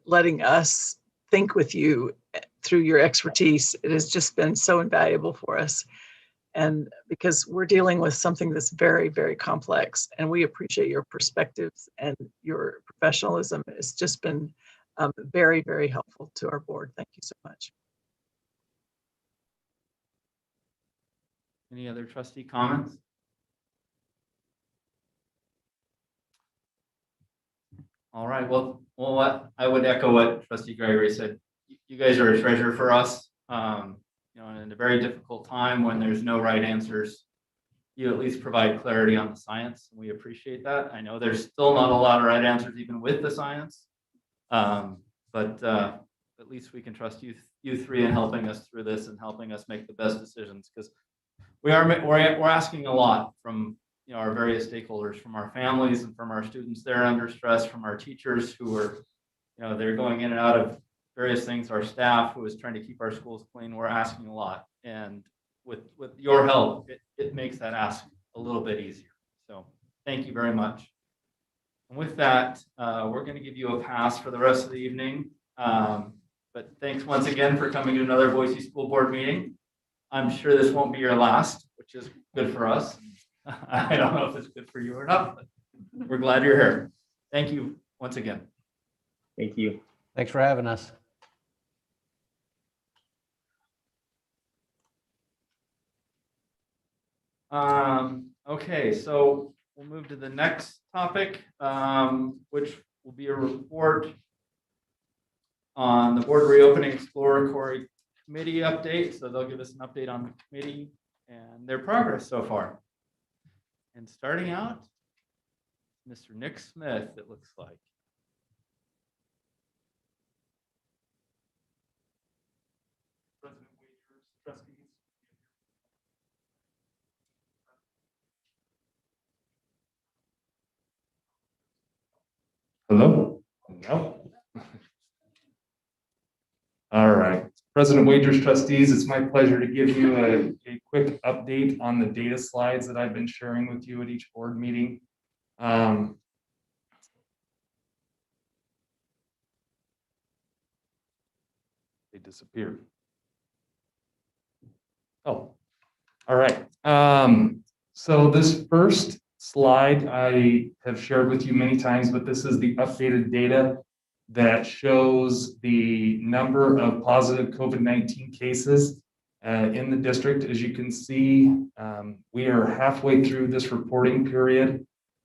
C: letting us think with you through your expertise. It has just been so invaluable for us. And because we're dealing with something that's very, very complex, and we appreciate your perspectives and your professionalism. It's just been very, very helpful to our board. Thank you so much.
A: Any other trustee comments? All right. Well, I would echo what Trustee Gregory said. You guys are a treasure for us. In a very difficult time when there's no right answers, you at least provide clarity on the science. We appreciate that. I know there's still not a lot of right answers even with the science, but at least we can trust you three in helping us through this and helping us make the best decisions, because we're asking a lot from our various stakeholders, from our families and from our students. They're under stress, from our teachers who are they're going in and out of various things, our staff who is trying to keep our schools clean. We're asking a lot, and with your help, it makes that ask a little bit easier. So thank you very much. And with that, we're going to give you a pass for the rest of the evening. But thanks once again for coming to another Boise School Board meeting. I'm sure this won't be your last, which is good for us. I don't know if it's good for you or not, but we're glad you're here. Thank you once again.
H: Thank you.
I: Thanks for having us.
A: Okay, so we'll move to the next topic, which will be a report on the board reopening Exploratory Committee update. So they'll give us an update on the committee and their progress so far. And starting out, Mr. Nick Smith, it looks like. President Wagers, trustees.
M: Hello? No. All right. President Wagers, trustees, it's my pleasure to give you a quick update on the data slides that I've been sharing with you at each board meeting. They disappeared. Oh, all right. So this first slide I have shared with you many times, but this is the updated data that shows the number of positive COVID-19 cases in the district. As you can see, we are halfway through this reporting period.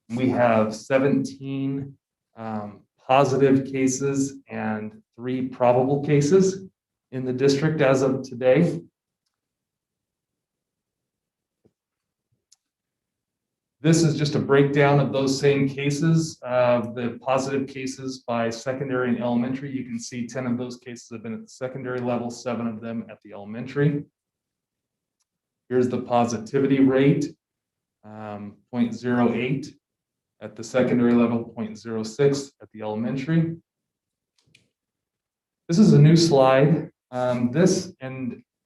M: We have 17 positive cases and 3 probable cases in the district as of today. This is just a breakdown of those same cases, the positive cases by secondary and elementary. You can see 10 of those cases have been at the secondary level, 7 of them at the elementary. Here's the positivity rate. 0.08 at the secondary level, 0.06 at the elementary. This is a new slide.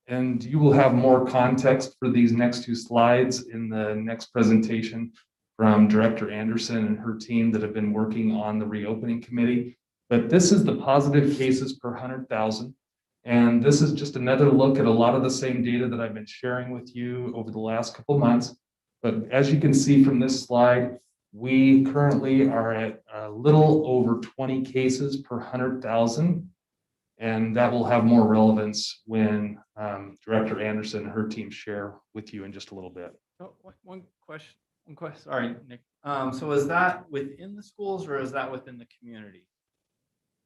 M: And you will have more context for these next two slides in the next presentation from Director Anderson and her team that have been working on the reopening committee. But this is the positive cases per 100,000. And this is just another look at a lot of the same data that I've been sharing with you over the last couple months. But as you can see from this slide, we currently are at a little over 20 cases per 100,000. And that will have more relevance when Director Anderson and her team share with you in just a little bit.
A: So one question. Sorry, Nick. So is that within the schools or is that within the community?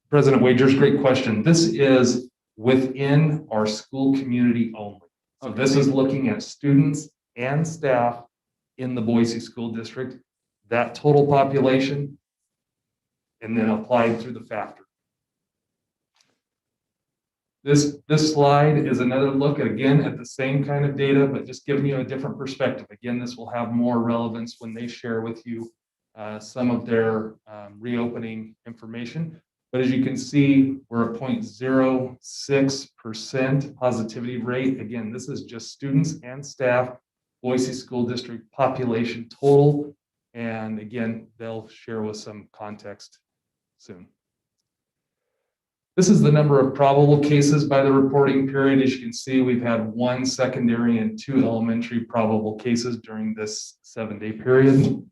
M: President Wagers, great question. This is within our school community only. So this is looking at students and staff in the Boise School District, that total population, and then applied through the factor. This slide is another look again at the same kind of data, but just giving you a different perspective. Again, this will have more relevance when they share with you some of their reopening information. But as you can see, we're at 0.06% positivity rate. Again, this is just students and staff, Boise School District population total. And again, they'll share with some context soon. This is the number of probable cases by the reporting period. As you can see, we've had 1 secondary and 2 elementary probable cases during this 7-day period.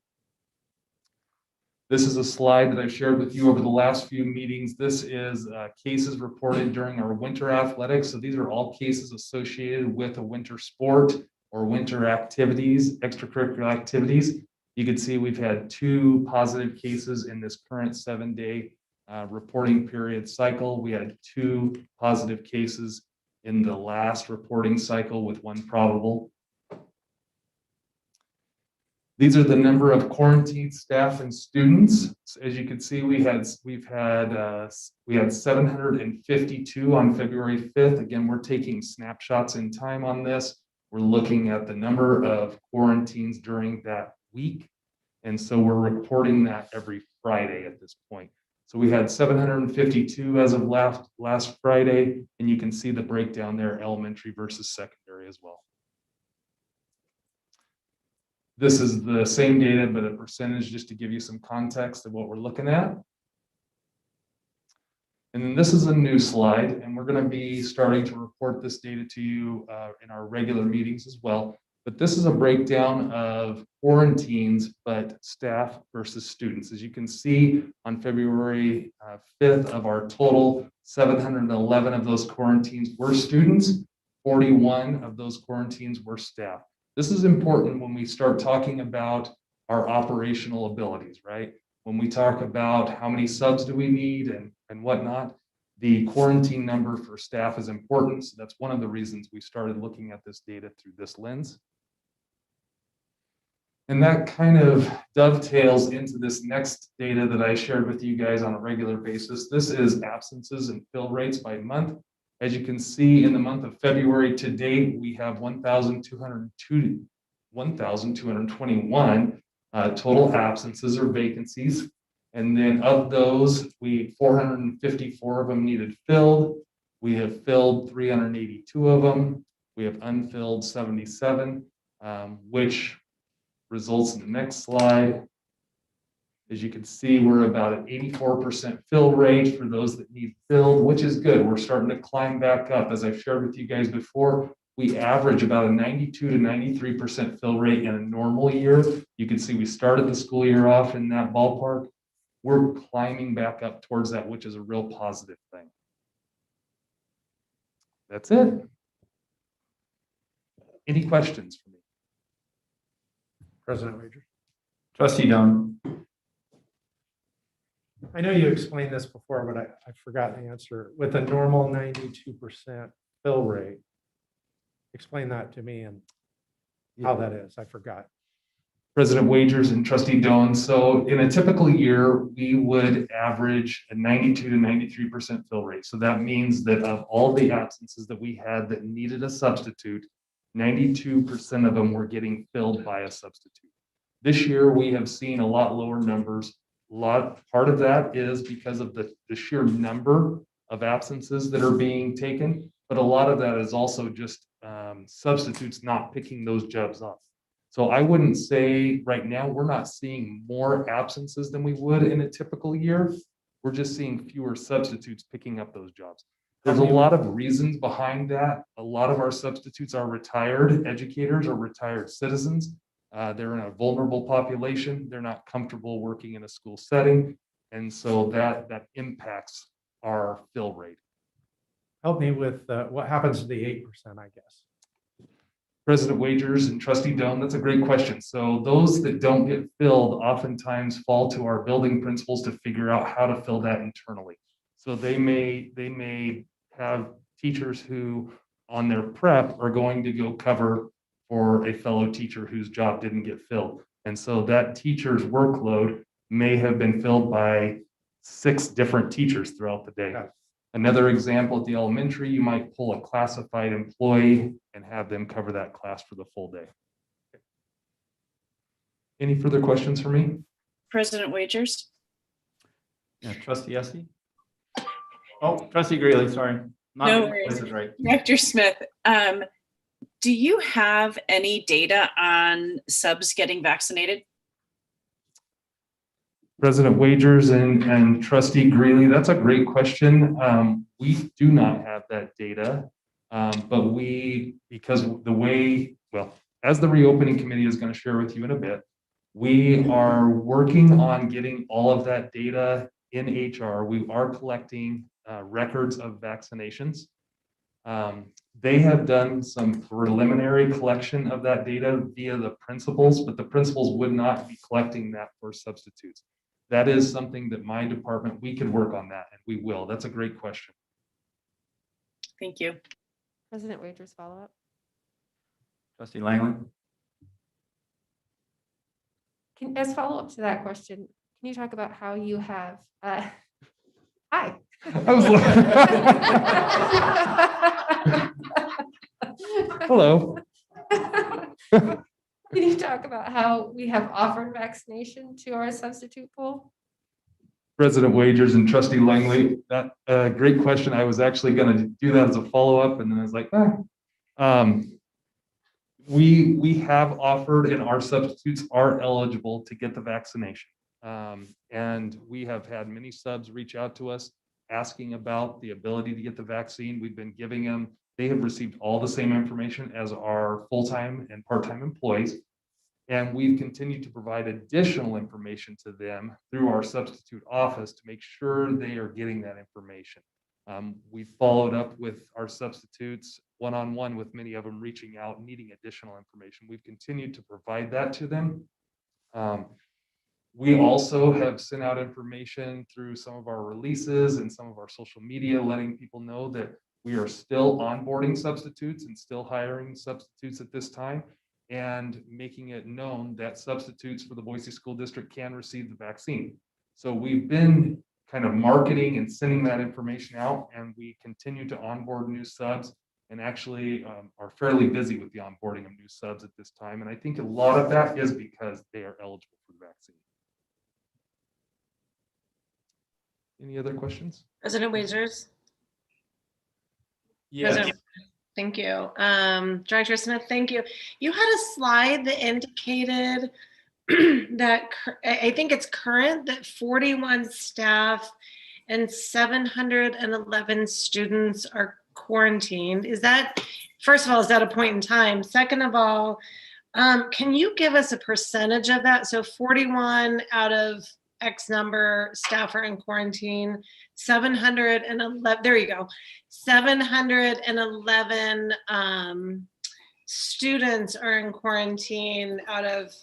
M: This is a slide that I've shared with you over the last few meetings. This is cases reported during our winter athletics. So these are all cases associated with a winter sport or winter activities, extracurricular activities. You can see we've had 2 positive cases in this current 7-day reporting period cycle. We had 2 positive cases in the last reporting cycle with 1 probable. These are the number of quarantined staff and students. So as you can see, we had 752 on February 5th. Again, we're taking snapshots in time on this. We're looking at the number of quarantines during that week. And so we're reporting that every Friday at this point. So we had 752 as of last Friday, and you can see the breakdown there, elementary versus secondary as well. This is the same data, but a percentage just to give you some context of what we're looking at. And then this is a new slide, and we're going to be starting to report this data to you in our regular meetings as well. But this is a breakdown of quarantines, but staff versus students. As you can see, on February 5th of our total, 711 of those quarantines were students, 41 of those quarantines were staff. This is important when we start talking about our operational abilities, right? When we talk about how many subs do we need and whatnot, the quarantine number for staff is important. So that's one of the reasons we started looking at this data through this lens. And that kind of dovetails into this next data that I shared with you guys on a regular basis. This is absences and fill rates by month. As you can see, in the month of February to date, we have 1,221 total absences or vacancies. And then of those, 454 of them needed filled. We have filled 382 of them. We have unfilled 77, which results in the next slide. As you can see, we're about an 84% fill rate for those that need filled, which is good. We're starting to climb back up. As I've shared with you guys before, we average about a 92 to 93% fill rate in a normal year. You can see we started the school year off in that ballpark. We're climbing back up towards that, which is a real positive thing. That's it. Any questions for me?
N: President Wager.
A: Trustee Doan.
N: I know you explained this before, but I forgot the answer. With a normal 92% fill rate, explain that to me and how that is. I forgot.
M: President Wagers and Trustee Doan. So in a typical year, we would average a 92 to 93% fill rate. So that means that of all the absences that we had that needed a substitute, 92% of them were getting filled by a substitute. This year, we have seen a lot lower numbers. Part of that is because of the sheer number of absences that are being taken, but a lot of that is also just substitutes not picking those jobs up. So I wouldn't say right now we're not seeing more absences than we would in a typical year. We're just seeing fewer substitutes picking up those jobs. There's a lot of reasons behind that. A lot of our substitutes are retired educators or retired citizens. They're in a vulnerable population. They're not comfortable working in a school setting. And so that impacts our fill rate.
N: Help me with what happens to the 8%, I guess.
M: President Wagers and Trustee Doan, that's a great question. So those that don't get filled oftentimes fall to our building principals to figure out how to fill that internally. So they may have teachers who on their prep are going to go cover for a fellow teacher whose job didn't get filled. And so that teacher's workload may have been filled by 6 different teachers throughout the day. Another example at the elementary, you might pull a classified employee and have them cover that class for the full day. Any further questions for me?
O: President Wagers.
A: Yeah, Trustee Esty. Oh, Trustee Greeley, sorry.
O: No worries.
A: Right.
O: Director Smith, do you have any data on subs getting vaccinated?
M: President Wagers and Trustee Greeley, that's a great question. We do not have that data, but because the way, well, as the reopening committee is going to share with you in a bit, we are working on getting all of that data in HR. We are collecting records of vaccinations. They have done some preliminary collection of that data via the principals, but the principals would not be collecting that for substitutes. That is something that my department, we could work on that, and we will. That's a great question.
O: Thank you.
L: President Wagers, follow up.
A: Trustee Langley.
L: As follow up to that question, can you talk about how you have, hi.
M: Hello.
L: Can you talk about how we have offered vaccination to our substitute pool?
M: President Wagers and Trustee Langley, that great question. I was actually going to do that as a follow-up, and then I was like, we have offered, and our substitutes are eligible to get the vaccination. And we have had many subs reach out to us asking about the ability to get the vaccine. We've been giving them, they have received all the same information as our full-time and part-time employees. And we've continued to provide additional information to them through our substitute office to make sure they are getting that information. We followed up with our substitutes one-on-one with many of them reaching out, needing additional information. We've continued to provide that to them. We also have sent out information through some of our releases and some of our social media, letting people know that we are still onboarding substitutes and still hiring substitutes at this time, and making it known that substitutes for the Boise School District can receive the vaccine. So we've been kind of marketing and sending that information out, and we continue to onboard new subs, and actually are fairly busy with the onboarding of new subs at this time. And I think a lot of that is because they are eligible for the vaccine. Any other questions?
K: President Wagers.
M: Yes.
K: Thank you. Director Smith, thank you. You had a slide that indicated that I think it's current that 41 staff and 711 students are quarantined. Is that, first of all, is that a point in time? Second of all, can you give us a percentage of that? So 41 out of X number staff are in quarantine, 711, there you go. 711 students are in quarantine out of,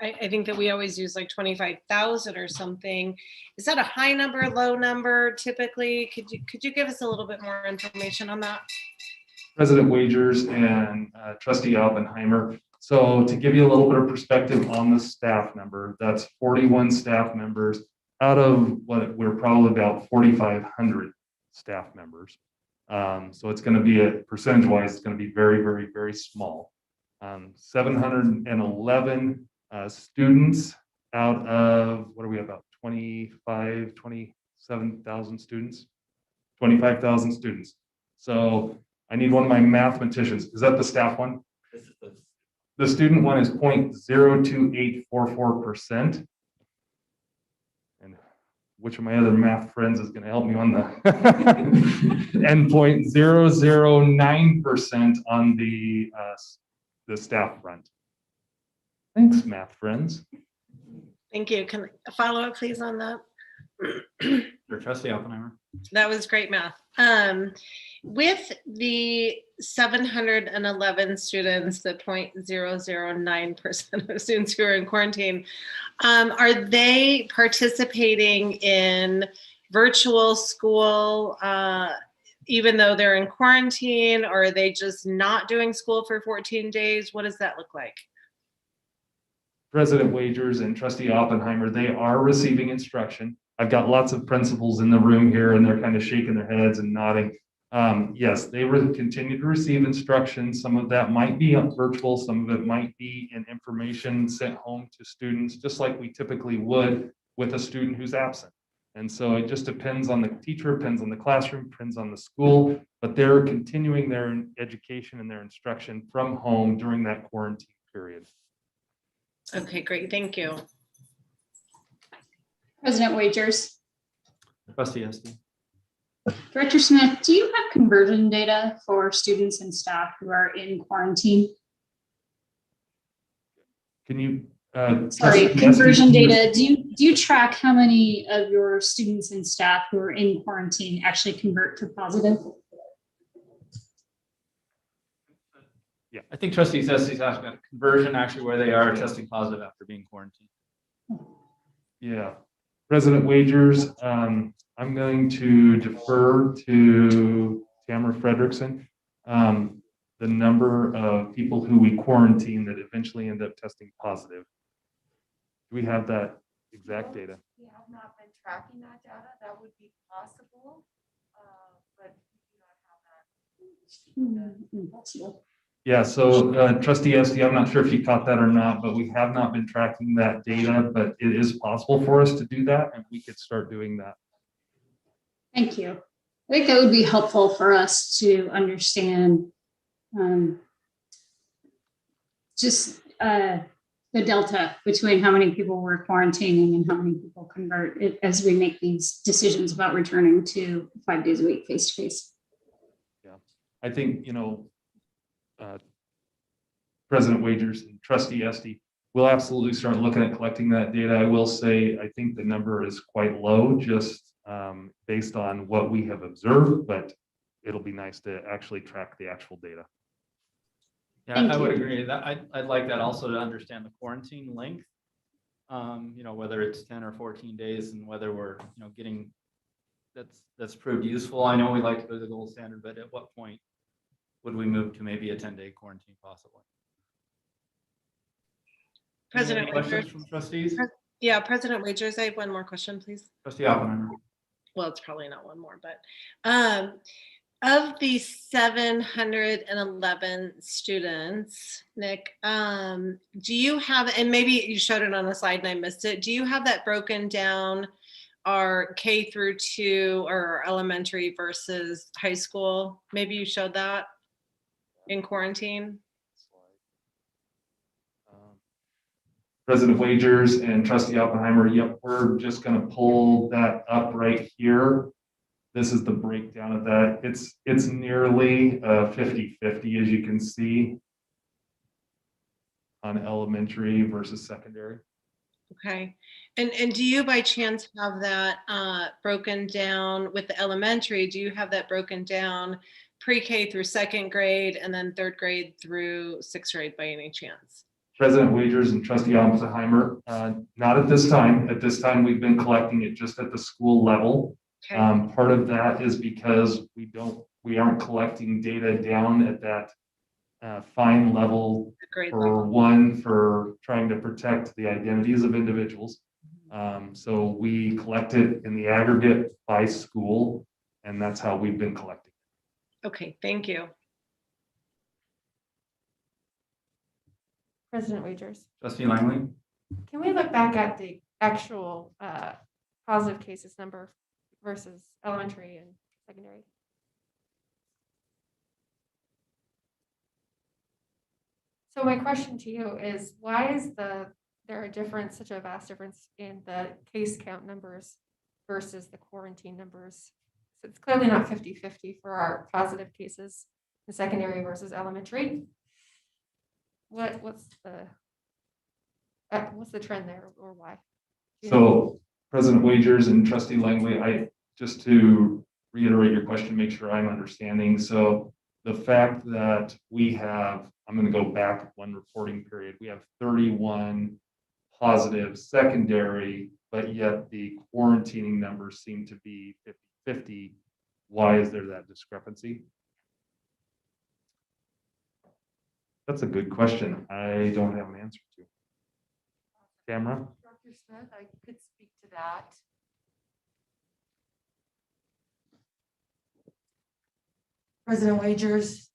K: I think that we always use like 25,000 or something. Is that a high number, low number typically? Could you give us a little bit more information on that?
M: President Wagers and Trustee Oppenheimer. So to give you a little bit of perspective on the staff number, that's 41 staff members out of what we're probably about 4,500 staff members. So it's going to be percentage-wise, it's going to be very, very, very small. 711 students out of, what are we about, 27,000 students? 25,000 students. So I need one of my mathematicians. Is that the staff one? The student one is 0.02844%. And which of my other math friends is going to help me on the and 0.009% on the staff front. Thanks, math friends.
K: Thank you. Can a follow-up please on that?
A: Trustee Oppenheimer.
K: That was great math. With the 711 students, the 0.009% of students who are in quarantine, are they participating in virtual school even though they're in quarantine, or are they just not doing school for 14 days? What does that look like?
M: President Wagers and Trustee Oppenheimer, they are receiving instruction. I've got lots of principals in the room here and they're kind of shaking their heads and nodding. Yes, they continue to receive instruction. Some of that might be virtual, some of it might be in information sent home to students, just like we typically would with a student who's absent. And so it just depends on the teacher, depends on the classroom, depends on the school, but they're continuing their education and their instruction from home during that quarantine period.
K: Okay, great, thank you.
P: President Wagers.
A: Trustee Esty.
P: Director Smith, do you have conversion data for students and staff who are in quarantine?
M: Can you?
P: Sorry, conversion data. Do you track how many of your students and staff who are in quarantine actually convert to positive?
A: Yeah, I think Trustee Esty's asking about conversion, actually where they are testing positive after being quarantined.
M: Yeah, President Wagers, I'm going to defer to Tamara Frederickson. The number of people who we quarantine that eventually end up testing positive. Do we have that exact data?
B: We have not been tracking that data. That would be possible, but we do not have that.
M: Yeah, so Trustee Esty, I'm not sure if you caught that or not, but we have not been tracking that data, but it is possible for us to do that, and we could start doing that.
P: Thank you. I think that would be helpful for us to understand just the delta between how many people we're quarantining and how many people convert as we make these decisions about returning to 5 days a week face-to-face.
M: Yeah, I think, President Wagers and Trustee Esty, we'll absolutely start looking at collecting that data. I will say, I think the number is quite low, just based on what we have observed, but it'll be nice to actually track the actual data.
A: Yeah, I would agree that I'd like that also to understand the quarantine length, whether it's 10 or 14 days and whether we're, getting that's proved useful. I know we like to go to the gold standard, but at what point would we move to maybe a 10-day quarantine possibly?
K: President
A: Any questions
K: Wagers.
A: from trustees?
K: Yeah, President Wagers, I have one more question, please.
A: Trustee Oppenheimer.
K: Well, it's probably not one more, but of the 711 students, Nick, do you have, and maybe you showed it on the slide and I missed it, do you have that broken down, our K through 2 or elementary versus high school? Maybe you showed that in quarantine.
M: President Wagers and Trustee Oppenheimer, yep, we're just going to pull that up right here. This is the breakdown of that. It's nearly 50-50, as you can see, on elementary versus secondary.
K: Okay, and do you by chance have that broken down with the elementary? Do you have that broken down pre-K through 2nd grade and then 3rd grade through 6th grade by any chance?
M: President Wagers and Trustee Oppenheimer, not at this time. At this time, we've been collecting it just at the school level.
K: Okay.
M: Part of that is because we aren't collecting data down at that fine level for trying to protect the identities of individuals. So we collect it in the aggregate by school, and that's how we've been collecting.
K: Okay, thank you.
L: President Wagers,
M: Trustee Langley?
L: can we look back at the actual positive cases number versus elementary and secondary? So my question to you is, why is there a difference, such a vast difference in the case count numbers versus the quarantine numbers? So it's clearly not 50-50 for our positive cases in secondary versus elementary. What's the trend there, or why?
M: So President Wagers and Trustee Langley, just to reiterate your question, make sure I'm understanding. So the fact that we have, I'm going to go back one reporting period, we have 31 positive secondary, but yet the quarantining numbers seem to be 50-50. Why is there that discrepancy? That's a good question. I don't have an answer to. Tamara?
B: Dr. Smith, I could speak to that. President Wagers,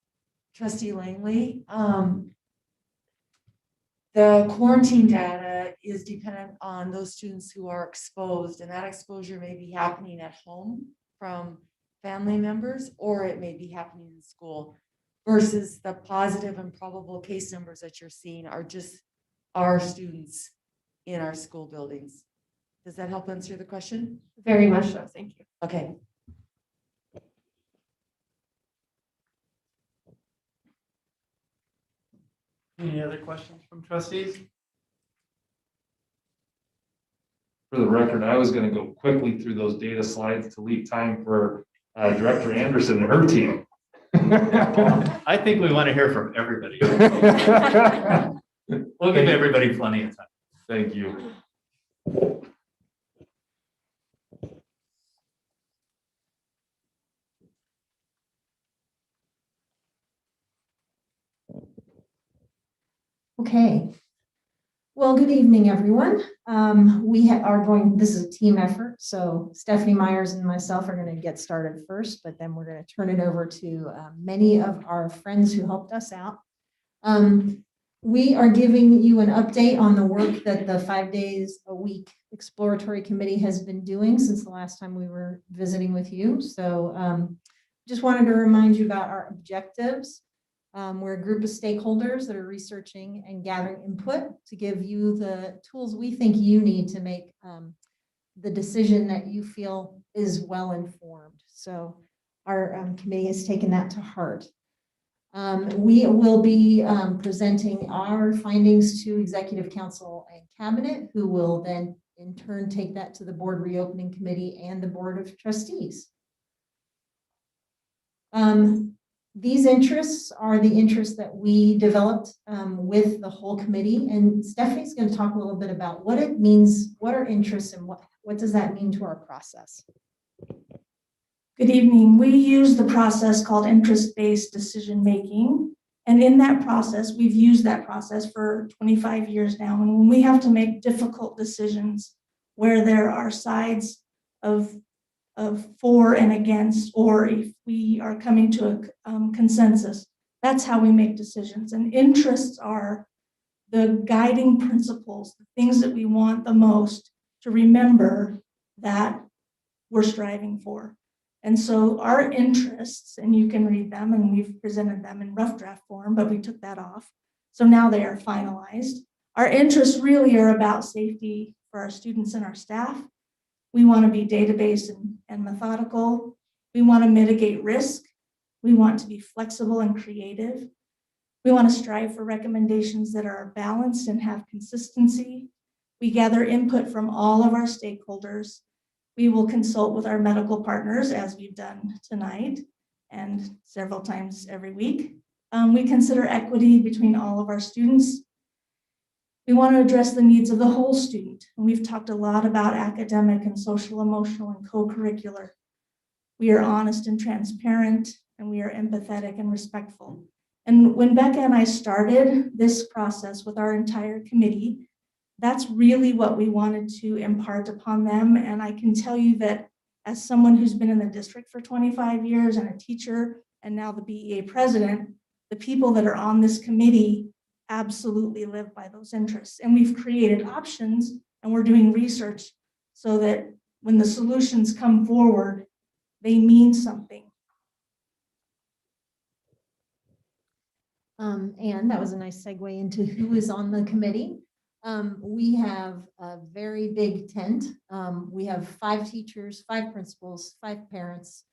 B: Trustee Langley, the quarantine data is dependent on those students who are exposed, and that exposure may be happening at home from family members, or it may be happening in school, versus the positive and probable case numbers that you're seeing are just our students in our school buildings. Does that help answer the question?
L: Very much so, thank you.
B: Okay.
A: Any other questions from trustees?
M: For the record, I was going to go quickly through those data slides to leave time for Director Anderson and her team.
A: I think we want to hear from everybody. We'll give everybody plenty of time.
M: Thank you.
Q: Okay. Well, good evening, everyone. This is a team effort. So Stephanie Myers and myself are going to get started first, but then we're going to turn it over to many of our friends who helped us out. We are giving you an update on the work that the 5 days a week Exploratory Committee has been doing since the last time we were visiting with you. So just wanted to remind you about our objectives. We're a group of stakeholders that are researching and gathering input to give you the tools we think you need to make the decision that you feel is well informed. So our committee has taken that to heart. We will be presenting our findings to Executive Council and Cabinet, who will then in turn take that to the Board Reopening Committee and the Board of Trustees. These interests are the interests that we developed with the whole committee, and Stephanie's going to talk a little bit about what it means, what are interests, and what does that mean to our process.
R: Good evening. We use the process called interest-based decision-making. And in that process, we've used that process for 25 years now. And when we have to make difficult decisions where there are sides of for and against, or if we are coming to a consensus, that's how we make decisions. And interests are the guiding principles, the things that we want the most to remember that we're striving for. And so our interests, and you can read them, and we've presented them in rough draft form, but we took that off. So now they are finalized. Our interests really are about safety for our students and our staff. We want to be database and methodical. We want to mitigate risk. We want to be flexible and creative. We want to strive for recommendations that are balanced and have consistency. We gather input from all of our stakeholders. We will consult with our medical partners, as we've done tonight and several times every week. We consider equity between all of our students. We want to address the needs of the whole student. And we've talked a lot about academic and social, emotional, and co-curricular. We are honest and transparent, and we are empathetic and respectful. And when Becca and I started this process with our entire committee, that's really what we wanted to impart upon them. And I can tell you that as someone who's been in the district for 25 years and a teacher and now the BEA president, the people that are on this committee absolutely live by those interests. And we've created options and we're doing research so that when the solutions come forward, they mean something.
Q: And that was a nice segue into who is on the committee. We have a very big tent. We have 5 teachers, 5 principals, 5 parents,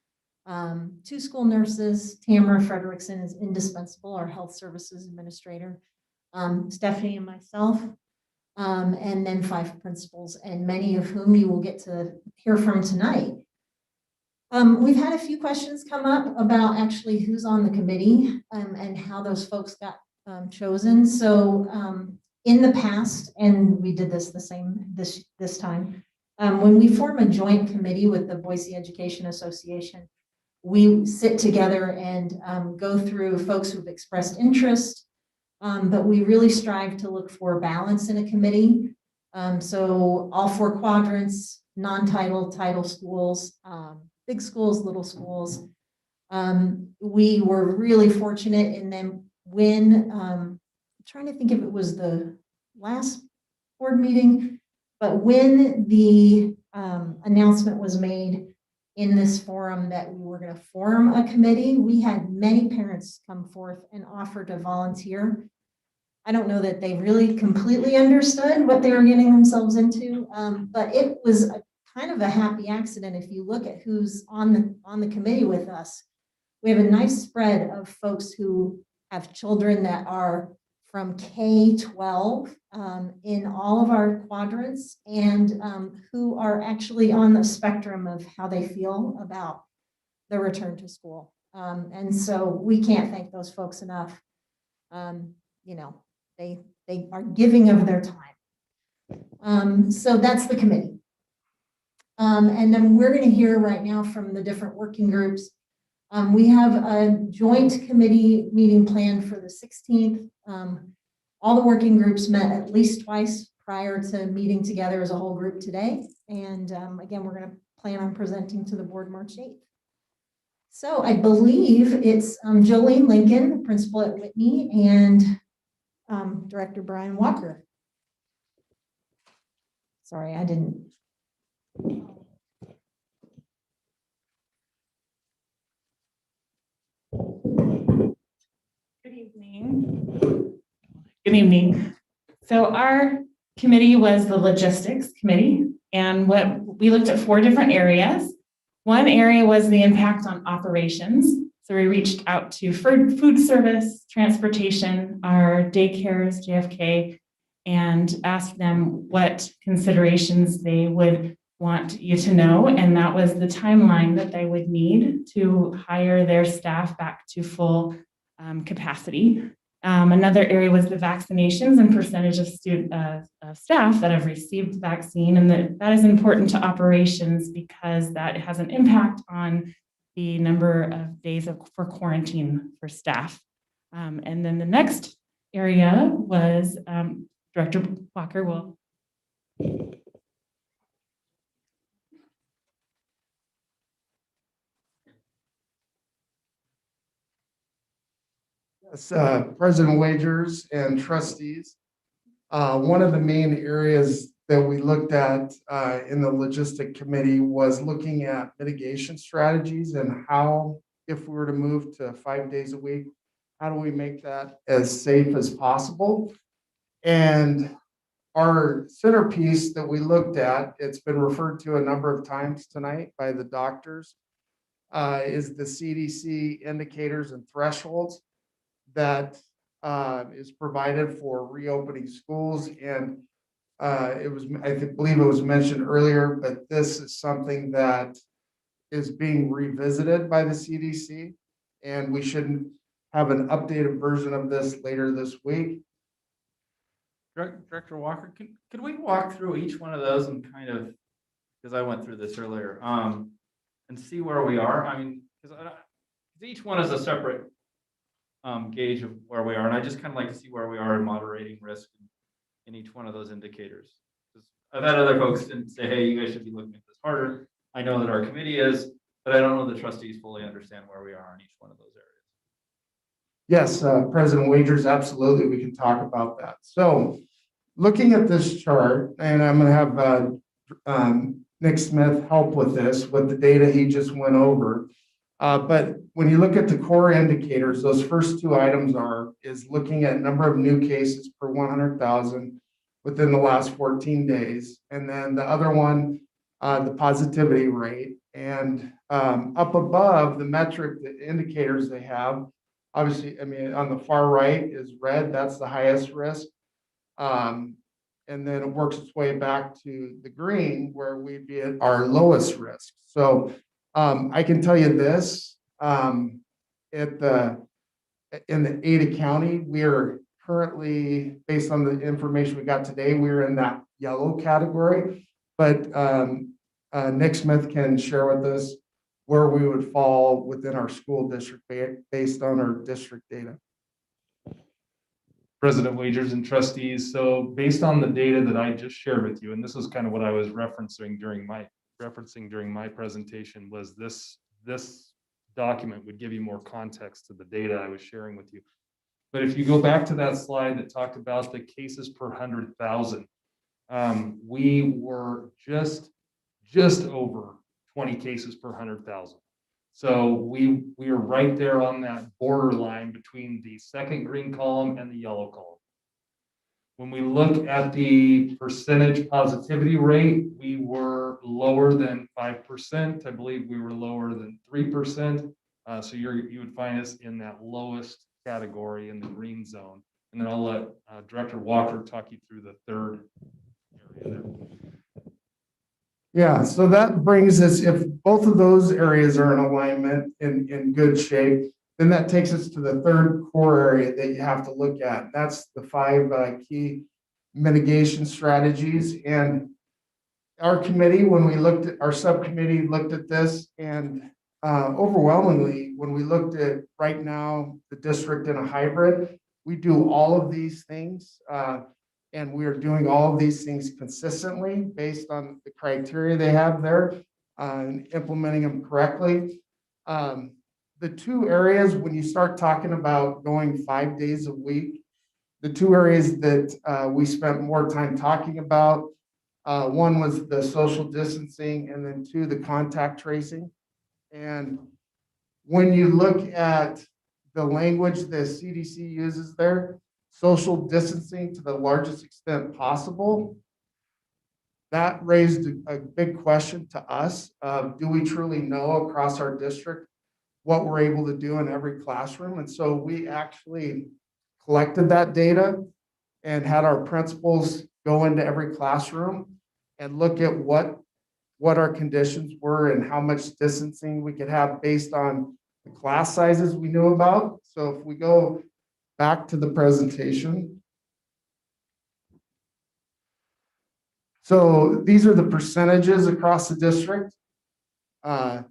Q: 2 school nurses. Tamara Frederickson is indispensable, our health services administrator. Stephanie and myself, and then 5 principals, and many of whom you will get to hear from tonight. We've had a few questions come up about actually who's on the committee and how those folks got chosen. So in the past, and we did this the same this time, when we form a joint committee with the Boise Education Association, we sit together and go through folks who've expressed interest, but we really strive to look for balance in a committee. So all 4 quadrants, non-title, title schools, big schools, little schools. We were really fortunate in them when, I'm trying to think if it was the last board meeting, but when the announcement was made in this forum that we were going to form a committee, we had many parents come forth and offer to volunteer. I don't know that they really completely understood what they were getting themselves into, but it was kind of a happy accident. If you look at who's on the committee with us, we have a nice spread of folks who have children that are from K-12 in all of our quadrants, and who are actually on the spectrum of how they feel about the return to school. And so we can't thank those folks enough. You know, they are giving of their time. So that's the committee. And then we're going to hear right now from the different working groups. We have a joint committee meeting planned for the 16th. All the working groups met at least twice prior to meeting together as a whole group today. And again, we're going to plan on presenting to the board March 8th. So I believe it's Jolene Lincoln, principal at Whitney, and Director Brian Walker. Sorry, I didn't.
S: Good evening. Good evening. So our committee was the logistics committee, and what we looked at 4 different areas. One area was the impact on operations. So we reached out to food service, transportation, our daycares, JFK, and asked them what considerations they would want you to know. And that was the timeline that they would need to hire their staff back to full capacity. Another area was the vaccinations and percentage of staff that have received the vaccine. And that is important to operations because that has an impact on the number of days for quarantine for staff. And then the next area was Director Walker will.
T: Yes, President Wagers and trustees. One of the main areas that we looked at in the logistic committee was looking at mitigation strategies and how, if we were to move to 5 days a week, how do we make that as safe as possible? And our centerpiece that we looked at, it's been referred to a number of times tonight by the doctors, is the CDC indicators and thresholds that is provided for reopening schools. And it was, I believe it was mentioned earlier, but this is something that is being revisited by the CDC, and we should have an updated version of this later this week.
A: Director Walker, could we walk through each one of those and kind of, because I went through this earlier, and see where we are? I mean, because each one is a separate gauge of where we are, and I just kind of like to see where we are in moderating risk in each one of those indicators. Because I've had other folks say, hey, you guys should be looking at this harder. I know that our committee is, but I don't know the trustees fully understand where we are in each one of those areas.
T: Yes, President Wagers, absolutely. We can talk about that. So looking at this chart, and I'm going to have Nick Smith help with this, with the data he just went over. But when you look at the core indicators, those first two items is looking at number of new cases per 100,000 within the last 14 days. And then the other one, the positivity rate. And up above the metric, the indicators they have, obviously, I mean, on the far right is red, that's the highest risk. And then it works its way back to the green where we'd be at our lowest risk. So I can tell you this, in the Ada County, we're currently, based on the information we got today, we're in that yellow category. But Nick Smith can share with us where we would fall within our school district based on our district data.
M: President Wagers and trustees. So based on the data that I just shared with you, and this is kind of what I was referencing during my presentation, was this document would give you more context to the data I was sharing with you. But if you go back to that slide that talked about the cases per 100,000, we were just over 20 cases per 100,000. So we are right there on that borderline between the second green column and the yellow column. When we look at the percentage positivity rate, we were lower than 5%. I believe we were lower than 3%. So you would find us in that lowest category in the green zone. And then I'll let Director Walker talk you through the third area there.
T: Yeah, so that brings us, if both of those areas are in alignment in good shape, then that takes us to the third core area that you have to look at. That's the 5 key mitigation strategies. And our committee, when we looked at, our subcommittee looked at this, and overwhelmingly, when we looked at right now, the district in a hybrid, we do all of these things. And we are doing all of these things consistently based on the criteria they have there and implementing them correctly. The two areas, when you start talking about going 5 days a week, the two areas that we spent more time talking about, one was the social distancing, and then 2, the contact tracing. And when you look at the language the CDC uses there, social distancing to the largest extent possible, that raised a big question to us of, do we truly know across our district what we're able to do in every classroom? And so we actually collected that data and had our principals go into every classroom and look at what our conditions were and how much distancing we could have based on the class sizes we knew about. So if we go back to the presentation. So these are the percentages across the district. 31%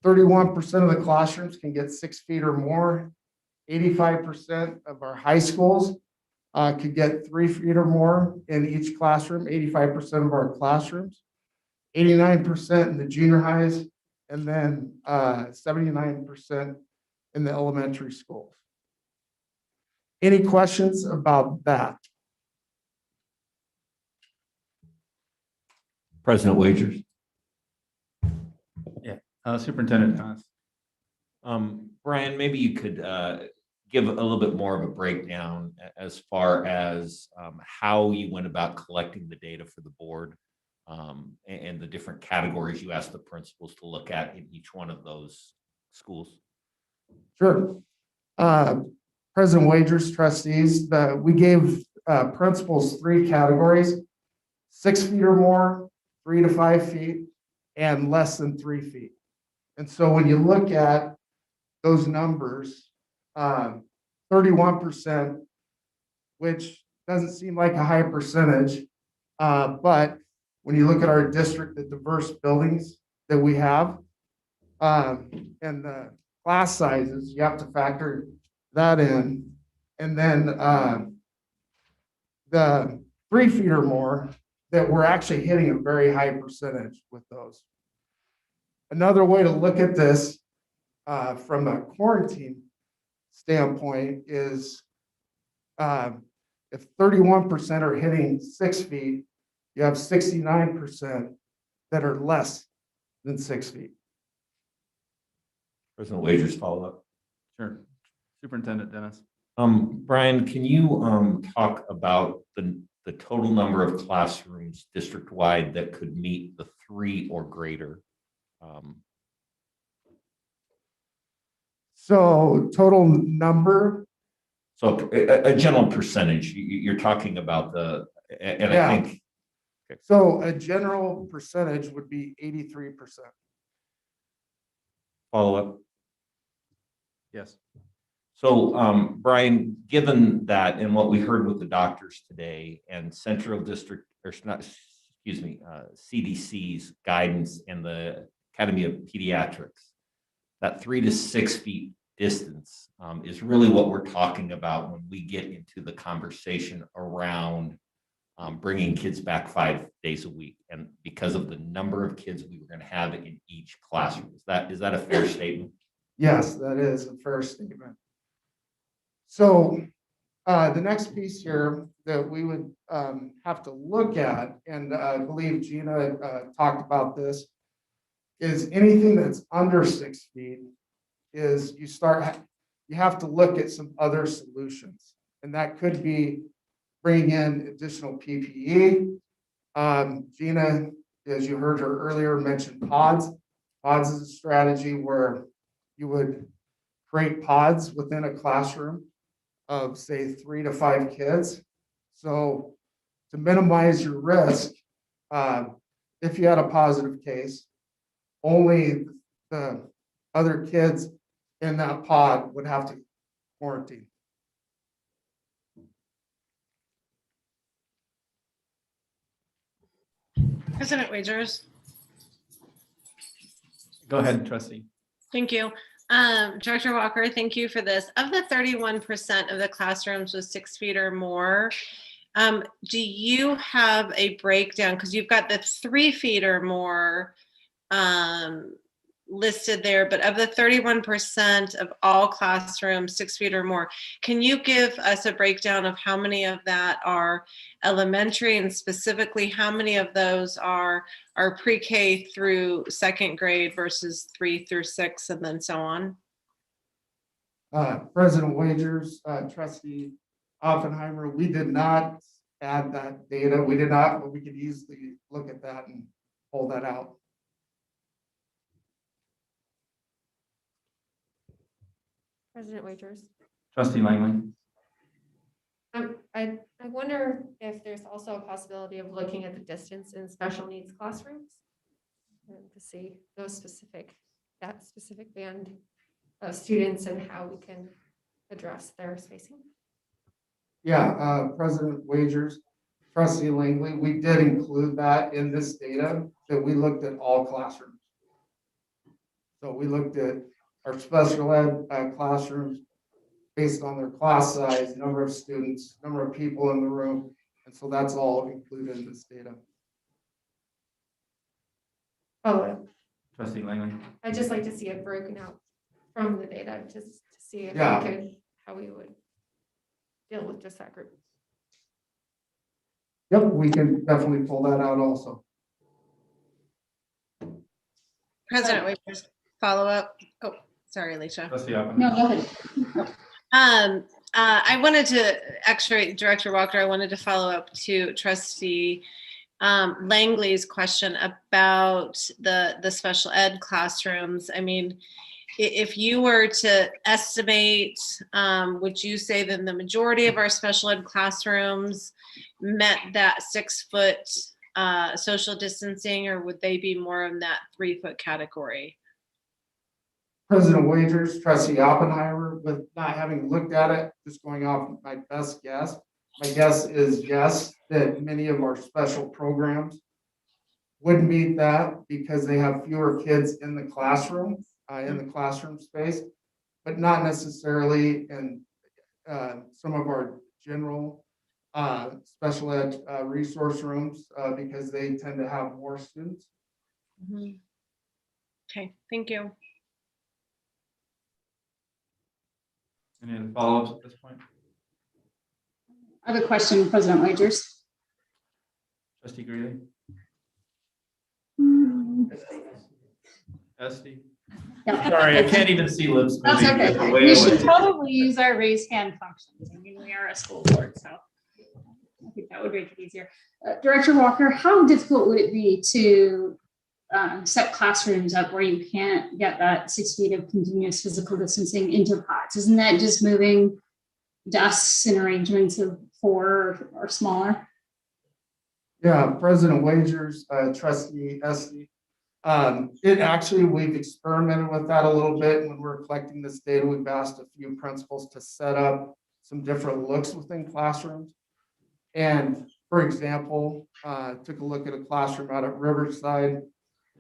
T: of the classrooms can get 6 feet or more. 85% of our high schools could get 3 feet or more in each classroom, 85% of our classrooms, 89% in the junior highs, and then 79% in the elementary schools. Any questions about that?
U: President Wagers.
V: Yeah, Superintendent Thomas.
U: Brian, maybe you could give a little bit more of a breakdown as far as how you went about collecting the data for the board and the different categories you asked the principals to look at in each one of those schools.
T: Sure. President Wagers, trustees, we gave principals 3 categories: 6 feet or more, 3 to 5 feet, and less than 3 feet. And so when you look at those numbers, 31%, which doesn't seem like a high percentage, but when you look at our district, the diverse buildings that we have, and the class sizes, you have to factor that in. And then the 3 feet or more, that we're actually hitting a very high percentage with those. Another way to look at this from a quarantine standpoint is if 31% are hitting 6 feet, you have 69% that are less than 6 feet.
U: President Wagers follow up.
A: Sure. Superintendent Dennis.
U: Brian, can you talk about the total number of classrooms district-wide that could meet the 3 or greater?
T: So total number.
U: So a general percentage, you're talking about and
T: Yeah.
U: I think. Okay.
T: So a general percentage would be 83%.
U: Follow up.
A: Yes.
U: So, Brian, given that and what we heard with the doctors today and Central District, or not, excuse me, CDC's guidance and the Academy of Pediatrics, that 3 to 6 feet distance is really what we're talking about when we get into the conversation around bringing kids back 5 days a week, and because of the number of kids we were going to have in each classroom. Is that a fair statement?
T: Yes, that is a fair statement. So the next piece here that we would have to look at, and I believe Gina talked about this, is anything that's under 6 feet is you have to look at some other solutions. And that could be bringing in additional PPE. Gina, as you heard her earlier, mentioned pods. Pods is a strategy where you would create pods within a classroom of say 3 to 5 kids. So to minimize your risk, if you had a positive case, only the other kids in that pod would have to quarantine.
K: President Wagers.
A: Go ahead, trustee.
K: Thank you. Director Walker, thank you for this. Of the 31% of the classrooms with 6 feet or more, do you have a breakdown? Because you've got the 3 feet or more listed there, but of the 31% of all classrooms 6 feet or more, can you give us a breakdown of how many of that are elementary, and specifically how many of those are pre-K through 2nd grade versus 3 through 6 and then so on?
T: President Wagers, trustee Oppenheimer, we did not add that data. We did not, but we could easily look at that and pull that out.
L: President Wagers.
A: Trustee Langley.
L: I wonder if there's also a possibility of looking at the distance in special needs classrooms to see that specific band of students and how we can address their spacing.
T: Yeah, President Wagers, trustee Langley, we did include that in this data that we looked at all classrooms. So we looked at our special ed classrooms based on their class size, number of students, number of people in the room. And so that's all included in this data.
L: Oh,
A: Trustee Langley.
L: I'd just like to see it broken out from the data to see if
T: Yeah.
L: we could, how we would deal with just that group.
T: Yep, we can definitely pull that out also.
K: President Wagers, follow up. Oh, sorry, Alicia.
A: Trustee Oppenheimer.
P: No, go ahead.
K: I wanted to, actually, Director Walker, I wanted to follow up to Trustee Langley's question about the special ed classrooms. I mean, if you were to estimate, would you say that the majority of our special ed classrooms met that 6 foot social distancing, or would they be more in that 3 foot category?
T: President Wagers, trustee Oppenheimer, with not having looked at it, just going off my best guess. My guess is yes, that many of our special programs would meet that because they have fewer kids in the classroom, space, but not necessarily in some of our general special ed resource rooms because they tend to have more students.
K: Mm-hmm. Okay, thank you.
A: Any other follow-ups at this point?
P: I have a question, President Wagers.
A: Trustee Greeley? Esty?
P: Yeah.
A: Sorry, I can't even see lips
P: That's
A: moving.
P: okay.
A: Just the way
P: We
A: I
P: should
A: went.
P: probably use our raise hand functions. I mean, we are a school board, so I think that would make it easier. Director Walker, how difficult would it be to set classrooms up where you can't get that 6 feet of continuous physical distancing into pods? Isn't that just moving desks in arrangements of 4 or smaller?
T: Yeah, President Wagers, Trustee Esty. It actually, we've experimented with that a little bit when we're collecting this data. We've asked a few principals to set up some different looks within classrooms. And for example, took a look at a classroom out at Riverside,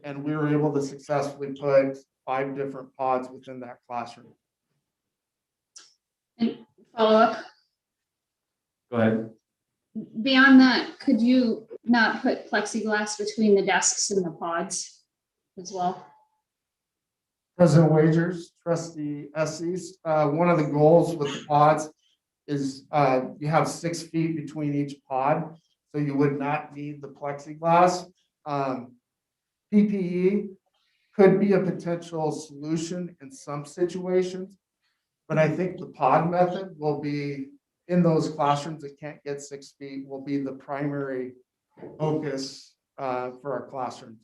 T: and we were able to successfully put 5 different pods within that classroom.
P: And follow up.
A: Go ahead.
P: Beyond that, could you not put plexiglass between the desks and the pods as well?
T: President Wagers, Trustee Estes, one of the goals with the pods is you have 6 feet between each pod, so you would not need the plexiglass. PPE could be a potential solution in some situations, but I think the pod method will be in those classrooms that can't get 6 feet will be the primary focus for our classrooms.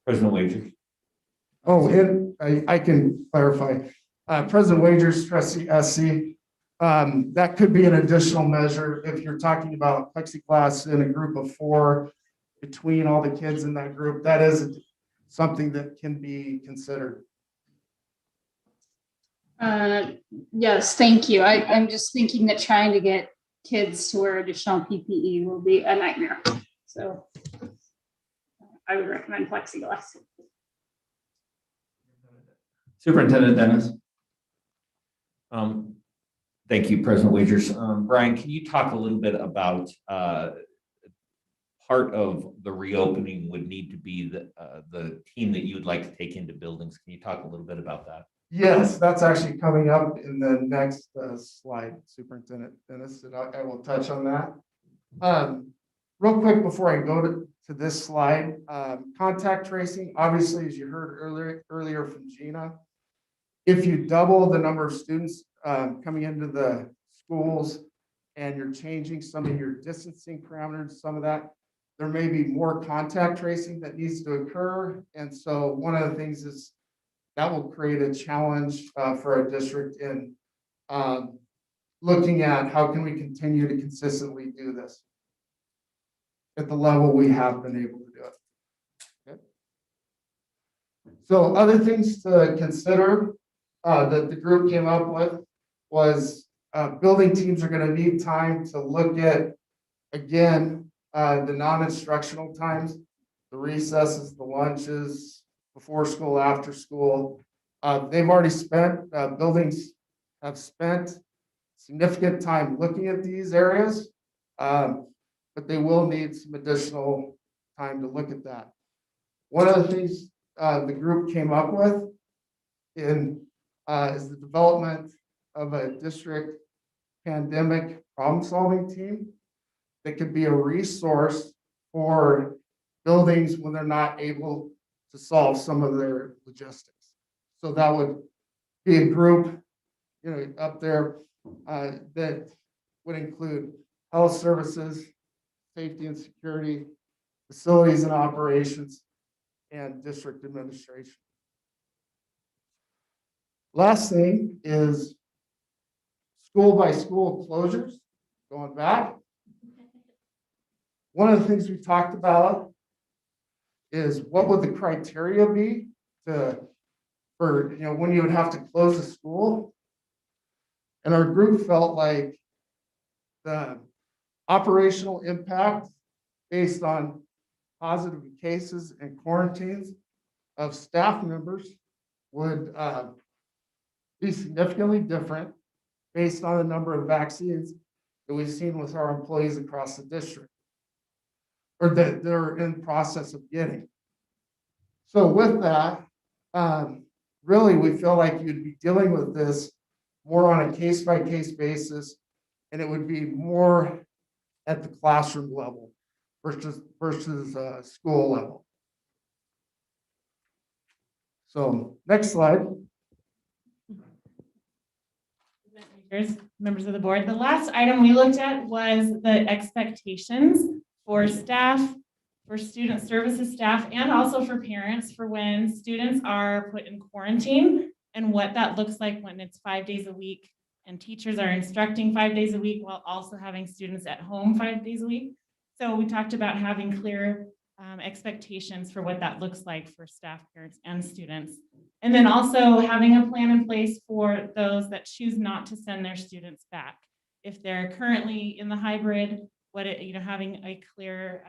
U: President Wagers.
T: Oh, and I can clarify. President Wagers, Trustee SC, that could be an additional measure if you're talking about plexiglass in a group of 4 between all the kids in that group. That is something that can be considered.
P: Yes, thank you. I'm just thinking that trying to get kids to wear additional PPE will be a nightmare. So I would recommend plexiglass.
U: Superintendent Dennis. Thank you, President Wagers. Brian, can you talk a little bit about part of the reopening would need to be the team that you would like to take into buildings? Can you talk a little bit about that?
T: Yes, that's actually coming up in the next slide, Superintendent Dennis, and I will touch on that. Real quick before I go to this slide, contact tracing, obviously, as you heard earlier from Gina, if you double the number of students coming into the schools and you're changing some of your distancing parameters, some of that, there may be more contact tracing that needs to occur. And so one of the things is that will create a challenge for our district in looking at how can we continue to consistently do this at the level we have been able to do it. Okay. So other things to consider that the group came up with was building teams are going to need time to look at, again, the non-instructional times, the recesses, the lunches, before school, after school. They've already spent, buildings have spent significant time looking at these areas, but they will need some additional time to look at that. One of the things the group came up with is the development of a district pandemic problem-solving team that could be a resource for buildings when they're not able to solve some of their logistics. So that would be a group, up there that would include health services, safety and security, facilities and operations, and district administration. Last thing is school by school closures, going back. One of the things we talked about is what would the criteria be for when you would have to close a school. And our group felt like the operational impact based on positive cases and quarantines of staff members would be significantly different based on the number of vaccines that we've seen with our employees across the district, or that they're in process of getting. So with that, really, we feel like you'd be dealing with this more on a case-by-case basis, and it would be more at the classroom level versus school level. So next slide.
S: Members of the board, the last item we looked at was the expectations for staff, for student services staff, and also for parents for when students are put in quarantine and what that looks like when it's 5 days a week and teachers are instructing 5 days a week while also having students at home 5 days a week. So we talked about having clear expectations for what that looks like for staff, parents, and students. And then also having a plan in place for those that choose not to send their students back. If they're currently in the hybrid, having a clear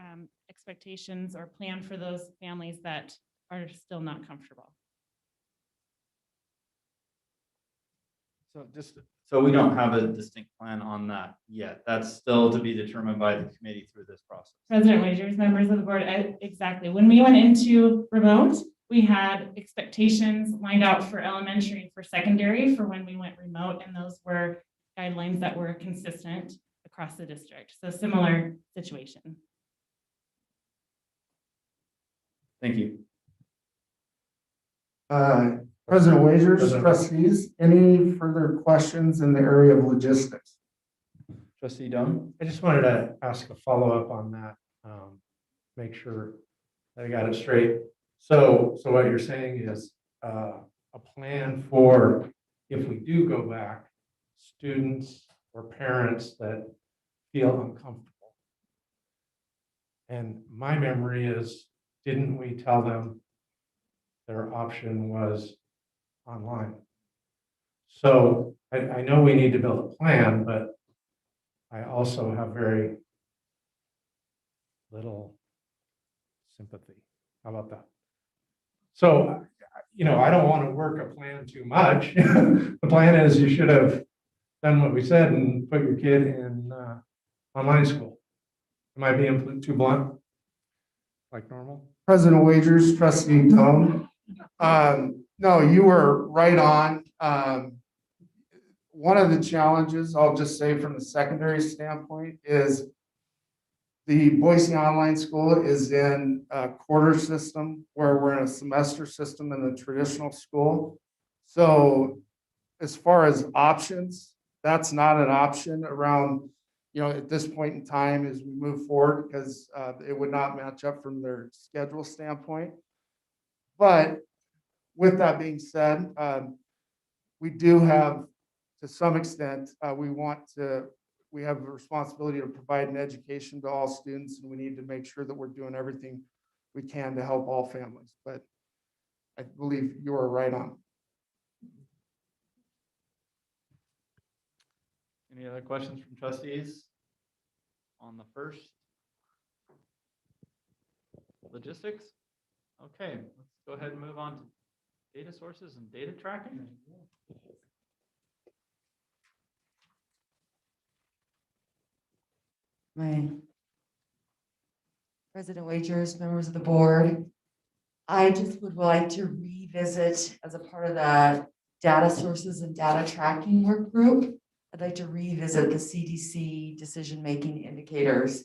S: expectations or plan for those families that are still not comfortable.
A: So we don't have a distinct plan on that yet. That's still to be determined by the committee through this process.
S: President Wagers, members of the board, exactly. When we went into remote, we had expectations lined out for elementary and for secondary for when we went remote, and those were guidelines that were consistent across the district. So similar situation.
A: Thank you.
T: President Wagers, trustees, any further questions in the area of logistics?
A: Trustee Dunn?
N: I just wanted to ask a follow-up on that, make sure that I got it straight. So what you're saying is a plan for if we do go back, students or parents that feel uncomfortable. And my memory is, didn't we tell them their option was online? So I know we need to build a plan, but I also have very little sympathy. How about that? So, I don't want to work a plan too much. The plan is you should have done what we said and put your kid in online school. Am I being too blunt? Like normal?
T: President Wagers, trustee Doan. No, you were right on. One of the challenges, I'll just say from the secondary standpoint, is the Boise online school is in a quarter system where we're in a semester system in the traditional school. So as far as options, that's not an option around, at this point in time as we move forward, because it would not match up from their schedule standpoint. But with that being said, we do have, to some extent, we have a responsibility to provide an education to all students, and we need to make sure that we're doing everything we can to help all families. But I believe you are right on.
A: Any other questions from trustees on the first logistics? Okay, let's go ahead and move on to data sources and data tracking.
B: President Wagers, members of the board, I just would like to revisit as a part of the data sources and data tracking work group. I'd like to revisit the CDC decision-making indicators.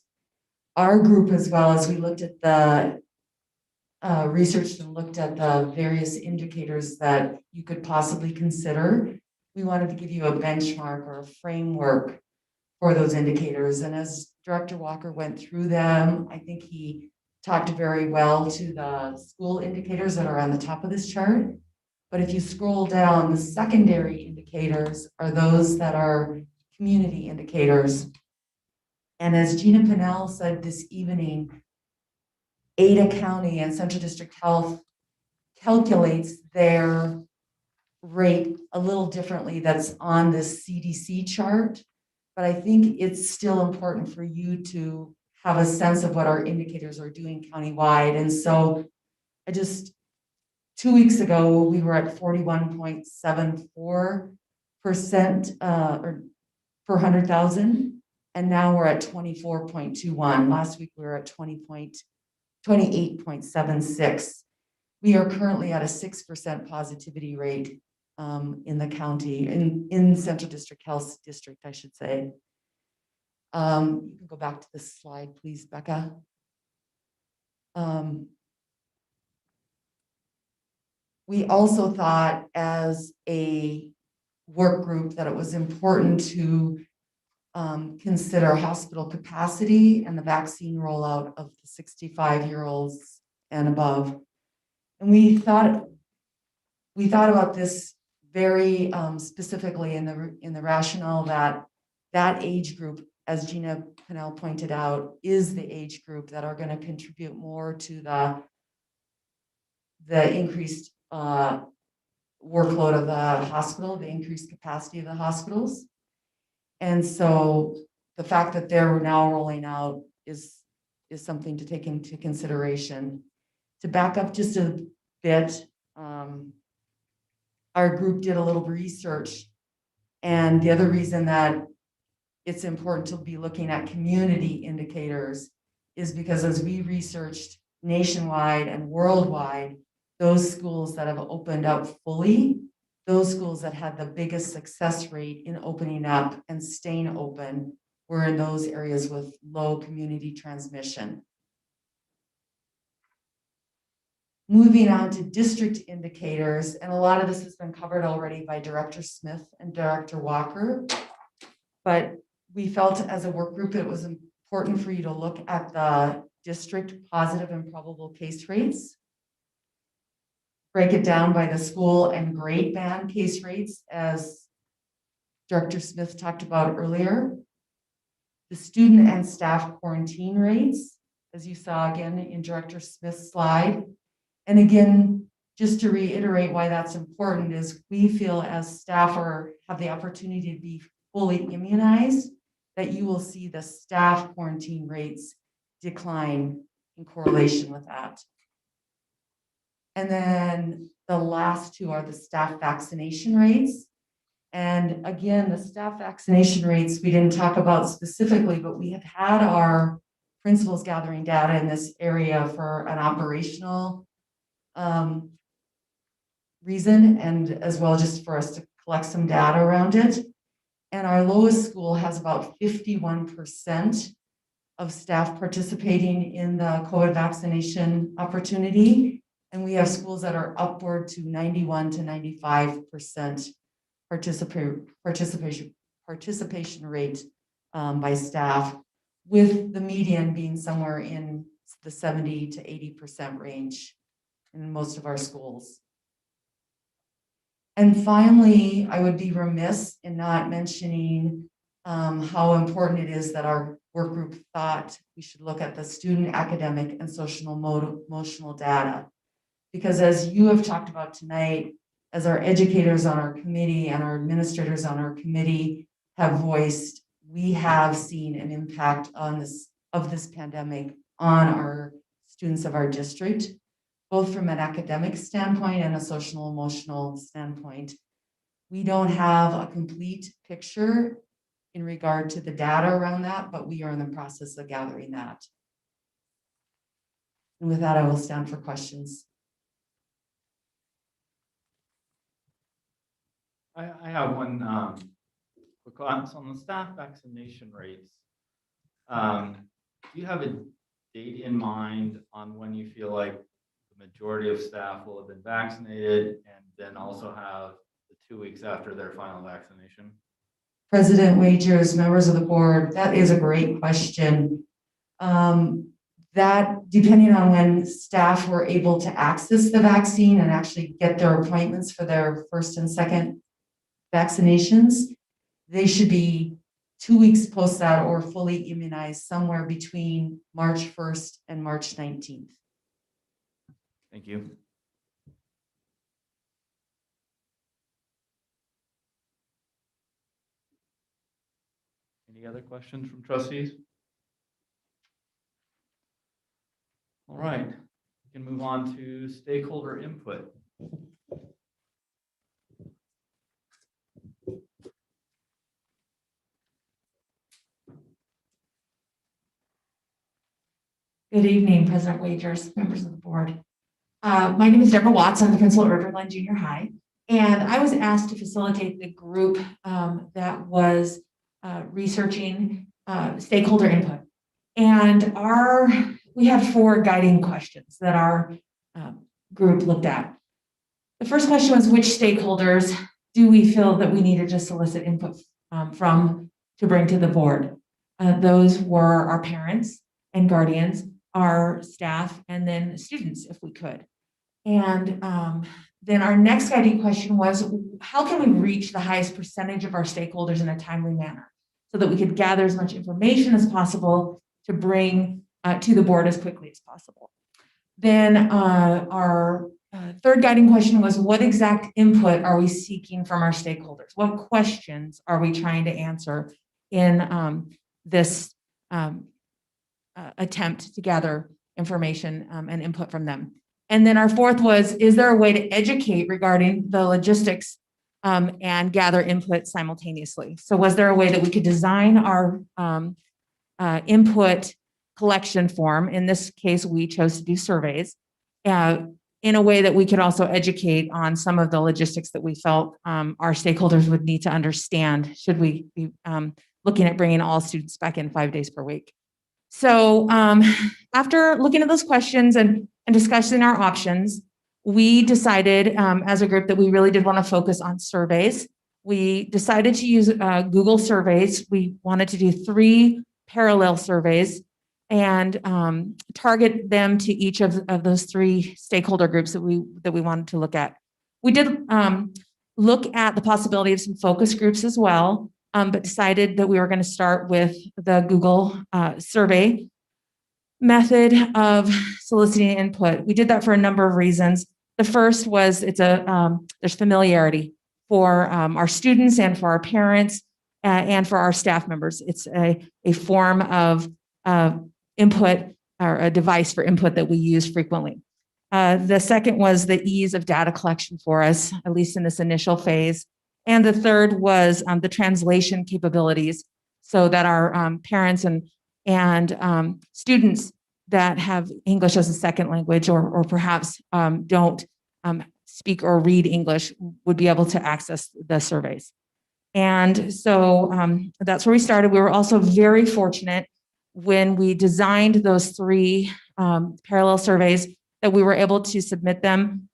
B: Our group, as well as we looked at the researched and looked at the various indicators that you could possibly consider. We wanted to give you a benchmark or a framework for those indicators. And as Director Walker went through them, I think he talked very well to the school indicators that are on the top of this chart. But if you scroll down, the secondary indicators are those that are community indicators. And as Gina Pinnell said this evening, Ada County and Central District Health calculates their rate a little differently that's on this CDC chart. But I think it's still important for you to have a sense of what our indicators are doing countywide. And so 2 weeks ago, we were at 41.74% or per 100,000. And now we're at 24.21. Last week, we were at 28.76. We are currently at a 6% positivity rate in the county, in Central District Health District, I should say. You can go back to this slide, please, Becca. We also thought as a work group that it was important to consider hospital capacity and the vaccine rollout of the 65-year-olds and above. And we thought about this very specifically in the rationale that that age group, as Gina Pinnell pointed out, is the age group that are going to contribute more to the increased workload of the hospital, the increased capacity of the hospitals. And so the fact that they're now rolling out is something to take into consideration. To back up just a bit, our group did a little research, and the other reason that it's important to be looking at community indicators is because as we researched nationwide and worldwide, those schools that have opened up fully, those schools that had the biggest success rate in opening up and staying open were in those areas with low community transmission. Moving on to district indicators, and a lot of this has been covered already by Director Smith and Director Walker, but we felt as a work group it was important for you to look at the district positive and probable case rates, break it down by the school and grade band case rates, as Director Smith talked about earlier, the student and staff quarantine rates, as you saw again in Director Smith's slide. And again, just to reiterate why that's important is we feel as staff have the opportunity to be fully immunized, that you will see the staff quarantine rates decline in correlation with that. And then the last two are the staff vaccination rates. And again, the staff vaccination rates, we didn't talk about specifically, but we have had our principals gathering data in this area for an operational reason, and as well just for us to collect some data around it. And our lowest school has about 51% of staff participating in the COVID vaccination opportunity. And we have schools that are upward to 91 to 95% participation rate by staff, with the median being somewhere in the 70 to 80% range in most of our schools. And finally, I would be remiss in not mentioning how important it is that our work group thought we should look at the student academic and social emotional data. Because as you have talked about tonight, as our educators on our committee and our administrators on our committee have voiced, we have seen an impact of this pandemic on our students of our district, both from an academic standpoint and a social emotional standpoint. We don't have a complete picture in regard to the data around that, but we are in the process of gathering that. And with that, I will stand for questions.
A: I have one quick one. So on the staff vaccination rates, do you have a date in mind on when you feel like the majority of staff will have been vaccinated, and then also have the 2 weeks after their final vaccination?
B: President Wagers, members of the board, that is a great question. That, depending on when staff were able to access the vaccine and actually get their appointments for their first and second vaccinations, they should be 2 weeks post that or fully immunized somewhere between March 1st and March 19th.
A: Thank you. Any other questions from trustees? All right, we can move on to stakeholder input.
R: Good evening, President Wagers, members of the board.
B: My name is Deborah Watts. I'm the principal at Riverland Junior High. And I was asked to facilitate the group that was researching stakeholder input. And we had 4 guiding questions that our group looked at. The first question was, which stakeholders do we feel that we needed to solicit input from to bring to the board? Those were our parents and guardians, our staff, and then students, if we could. And then our next guiding question was, how can we reach the highest percentage of our stakeholders in a timely manner so that we could gather as much information as possible to bring to the board as quickly as possible? Then our third guiding question was, what exact input are we seeking from our stakeholders? What questions are we trying to answer in this attempt to gather information and input from them? And then our fourth was, is there a way to educate regarding the logistics and gather input simultaneously? So was there a way that we could design our input collection form? In this case, we chose to do surveys in a way that we could also educate on some of the logistics that we felt our stakeholders would need to understand should we be looking at bringing all students back in 5 days per week. So after looking at those questions and discussing our options, we decided as a group that we really did want to focus on surveys. We decided to use Google surveys. We wanted to do 3 parallel surveys and target them to each of those 3 stakeholder groups that we wanted to look at. We did look at the possibility of some focus groups as well, but decided that we were going to start with the Google survey method of soliciting input. We did that for a number of reasons. The first was there's familiarity for our students and for our parents and for our staff members. It's a form of input or a device for input that we use frequently. The second was the ease of data collection for us, at least in this initial phase. And the third was the translation capabilities so that our parents and students that have English as a second language or perhaps don't speak or read English would be able to access the surveys. And so that's where we started. We were also very fortunate when we designed those 3 parallel surveys that we were able to submit them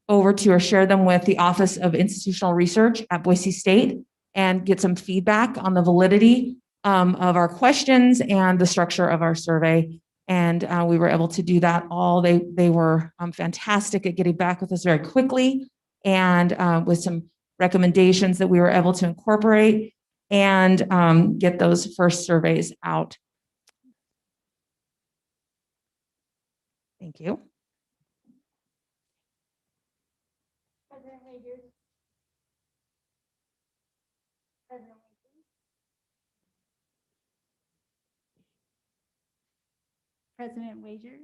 B: over to or share them with the Office of Institutional Research at Boise State and get some feedback on the validity of our questions and the structure of our survey. And we were able to do that all. They were fantastic at getting back with us very quickly and with some recommendations that we were able to incorporate and get those first surveys out. Thank you.
D: President Wagers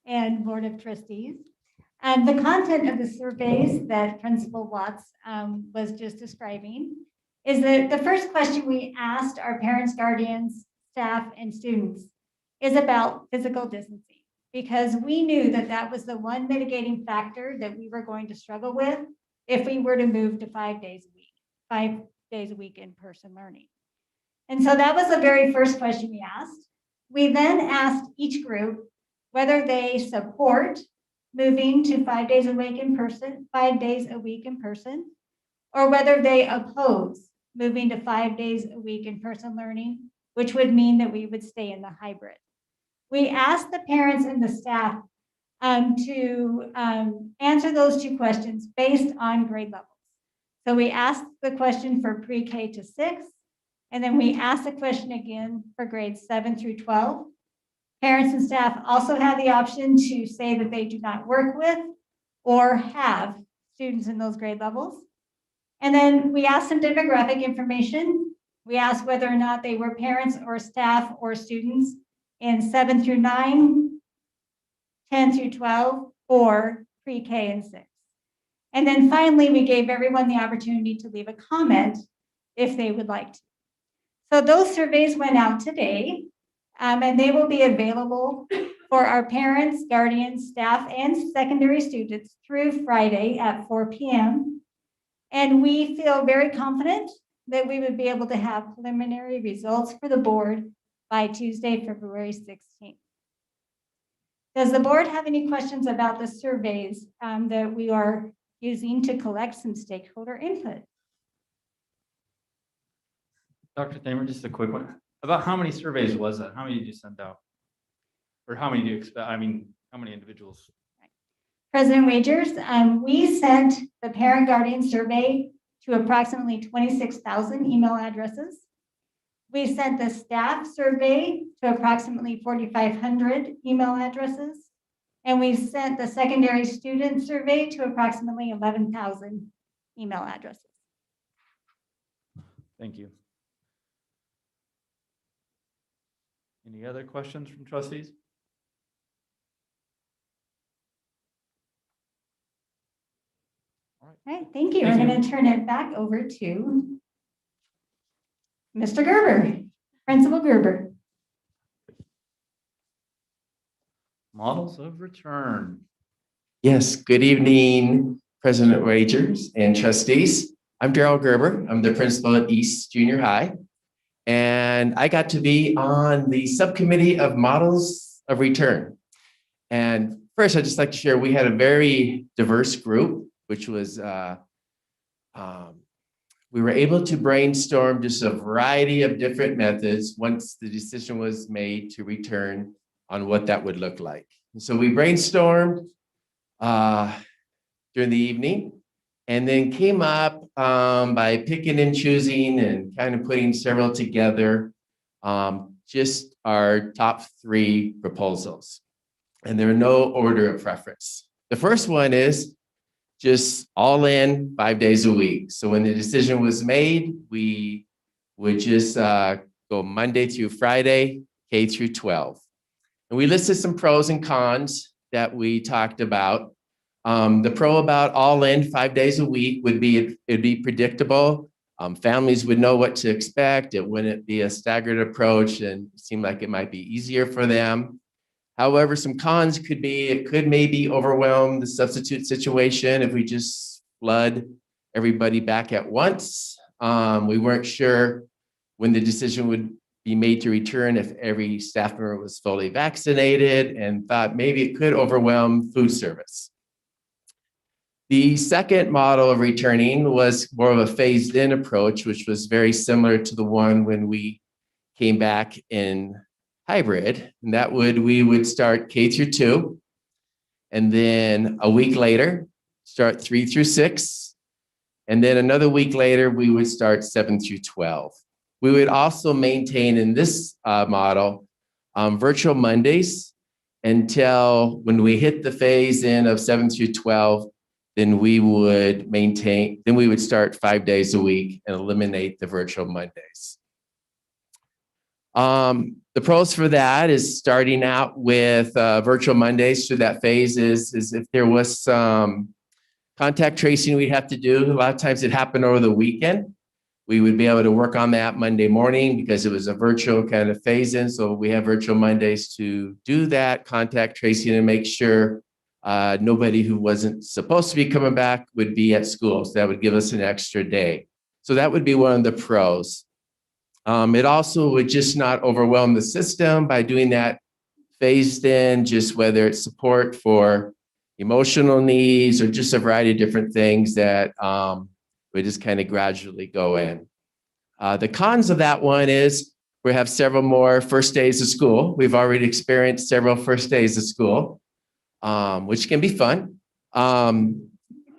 D: and Board of Trustees. And the content of the surveys that Principal Watts was just describing is that the first question we asked our parents, guardians, staff, and students is about physical distancing, because we knew that that was the one mitigating factor that we were going to struggle with if we were to move to 5 days a week in-person learning. And so that was the very first question we asked. We then asked each group whether they support moving to 5 days a week in person, 5 days a week in person, or whether they oppose moving to 5 days a week in person learning, which would mean that we would stay in the hybrid. We asked the parents and the staff to answer those 2 questions based on grade levels. So we asked the question for pre-K to 6, and then we asked the question again for grades 7 through 12. Parents and staff also have the option to say that they do not work with or have students in those grade levels. And then we asked some demographic information. We asked whether or not they were parents or staff or students in 7 through 9, 10 through 12, or pre-K and 6. And then finally, we gave everyone the opportunity to leave a comment if they would like to. So those surveys went out today, and they will be available for our parents, guardians, staff, and secondary students through Friday at 4 p.m. And we feel very confident that we would be able to have preliminary results for the board by Tuesday, February 16th. Does the board have any questions about the surveys that we are using to collect some stakeholder input?
A: Dr. Thamer, just a quick one. About how many surveys was that? How many did you send out? Or how many do you expect? I mean, how many individuals?
D: President Wagers, we sent the parent guardian survey to approximately 26,000 email addresses. We sent the staff survey to approximately 4,500 email addresses. And we sent the secondary student survey to approximately 11,000 email addresses.
A: Thank you. Any other questions from trustees?
D: All right, thank you. We're going to turn it back over to Mr. Gerber, Principal Gerber.
A: Models of return.
F: Yes, good evening, President Wagers and trustees. I'm Daryl Gerber. I'm the principal at East Junior High. And I got to be on the subcommittee of models of return. And first, I'd just like to share, we had a very diverse group, which was, we were able to brainstorm just a variety of different methods once the decision was made to return on what that would look like. And so we brainstormed during the evening and then came up by picking and choosing and kind of putting several together, just our top 3 proposals. And there are no order of preference. The first one is just all in 5 days a week. So when the decision was made, we would just go Monday through Friday, K through 12. And we listed some pros and cons that we talked about. The pro about all in 5 days a week would be, it'd be predictable. Families would know what to expect. It wouldn't be a staggered approach and seem like it might be easier for them. However, some cons could be, it could maybe overwhelm the substitute situation if we just flood everybody back at once. We weren't sure when the decision would be made to return if every staff member was fully vaccinated, and thought maybe it could overwhelm food service. The second model of returning was more of a phased in approach, which was very similar to the one when we came back in hybrid. And that we would start K through 2, and then a week later, start 3 through 6. And then another week later, we would start 7 through 12. We would also maintain in this model virtual Mondays until when we hit the phase in of 7 through 12, then we would start 5 days a week and eliminate the virtual Mondays. The pros for that is starting out with virtual Mondays through that phase is if there was some contact tracing we'd have to do, a lot of times it happened over the weekend. We would be able to work on that Monday morning because it was a virtual kind of phase in. So we have virtual Mondays to do that contact tracing and make sure nobody who wasn't supposed to be coming back would be at school. So that would give us an extra day. So that would be one of the pros. It also would just not overwhelm the system by doing that phased in, just whether it's support for emotional needs or just a variety of different things that we just kind of gradually go in. The cons of that one is we have several more first days of school. We've already experienced several first days of school, which can be fun.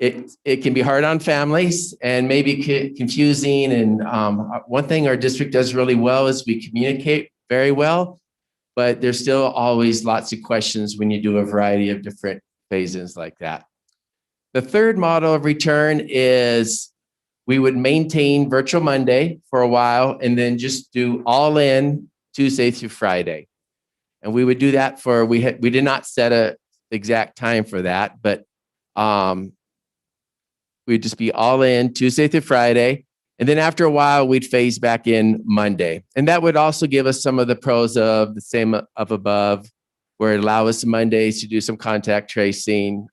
F: It can be hard on families and maybe confusing. And one thing our district does really well is we communicate very well, but there's still always lots of questions when you do a variety of different phases like that. The third model of return is we would maintain virtual Monday for a while and then just do all in Tuesday through Friday. And we would do that for, we did not set a exact time for that, but we'd just be all in Tuesday through Friday. And then after a while, we'd phase back in Monday. And that would also give us some of the pros of the same of above, where it allow us Mondays to do some contact tracing,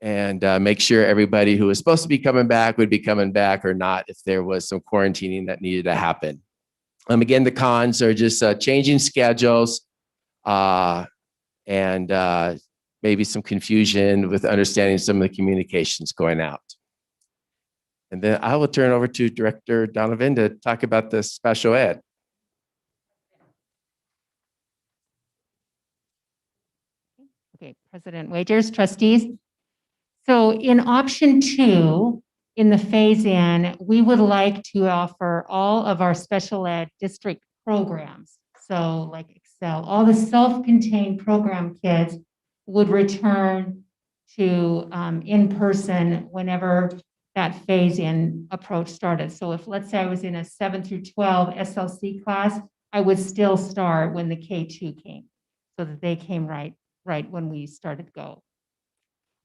F: and make sure everybody who was supposed to be coming back would be coming back or not if there was some quarantining that needed to happen. Again, the cons are just changing schedules and maybe some confusion with understanding some of the communications going out. And then I will turn over to Director Donovan to talk about the special ed.
E: Okay, President Wagers, trustees. So in option 2, in the phase-in, we would like to offer all of our special ed district programs. So like Excel, all the self-contained program kids would return to in-person whenever that phase-in approach started. So if, let's say I was in a 7 through 12 SLC class, I would still start when the K2 came, so that they came right when we started go.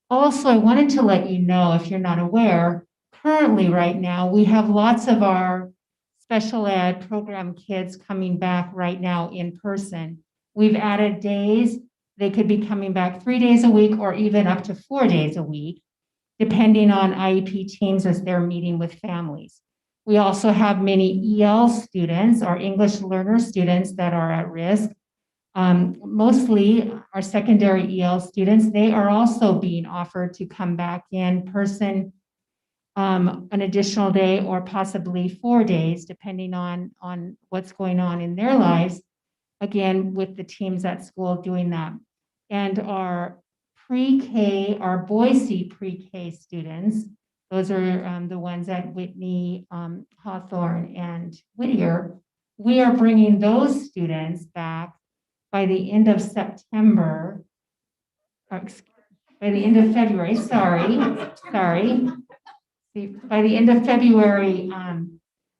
E: Also, I wanted to let you know, if you're not aware, currently right now, we have lots of our special ed program kids coming back right now in person. We've added days. They could be coming back 3 days a week or even up to 4 days a week, depending on IEP teams as they're meeting with families. We also have many EL students, or English learner students, that are at risk. Mostly our secondary EL students, they are also being offered to come back in person an additional day or possibly 4 days, depending on what's going on in their lives, again, with the teams at school doing that. And our pre-K, our Boise pre-K students, those are the ones at Whitney, Hawthorne, and Whittier. We are bringing those students back by the end of September, or by the end of February, sorry. By the end of February,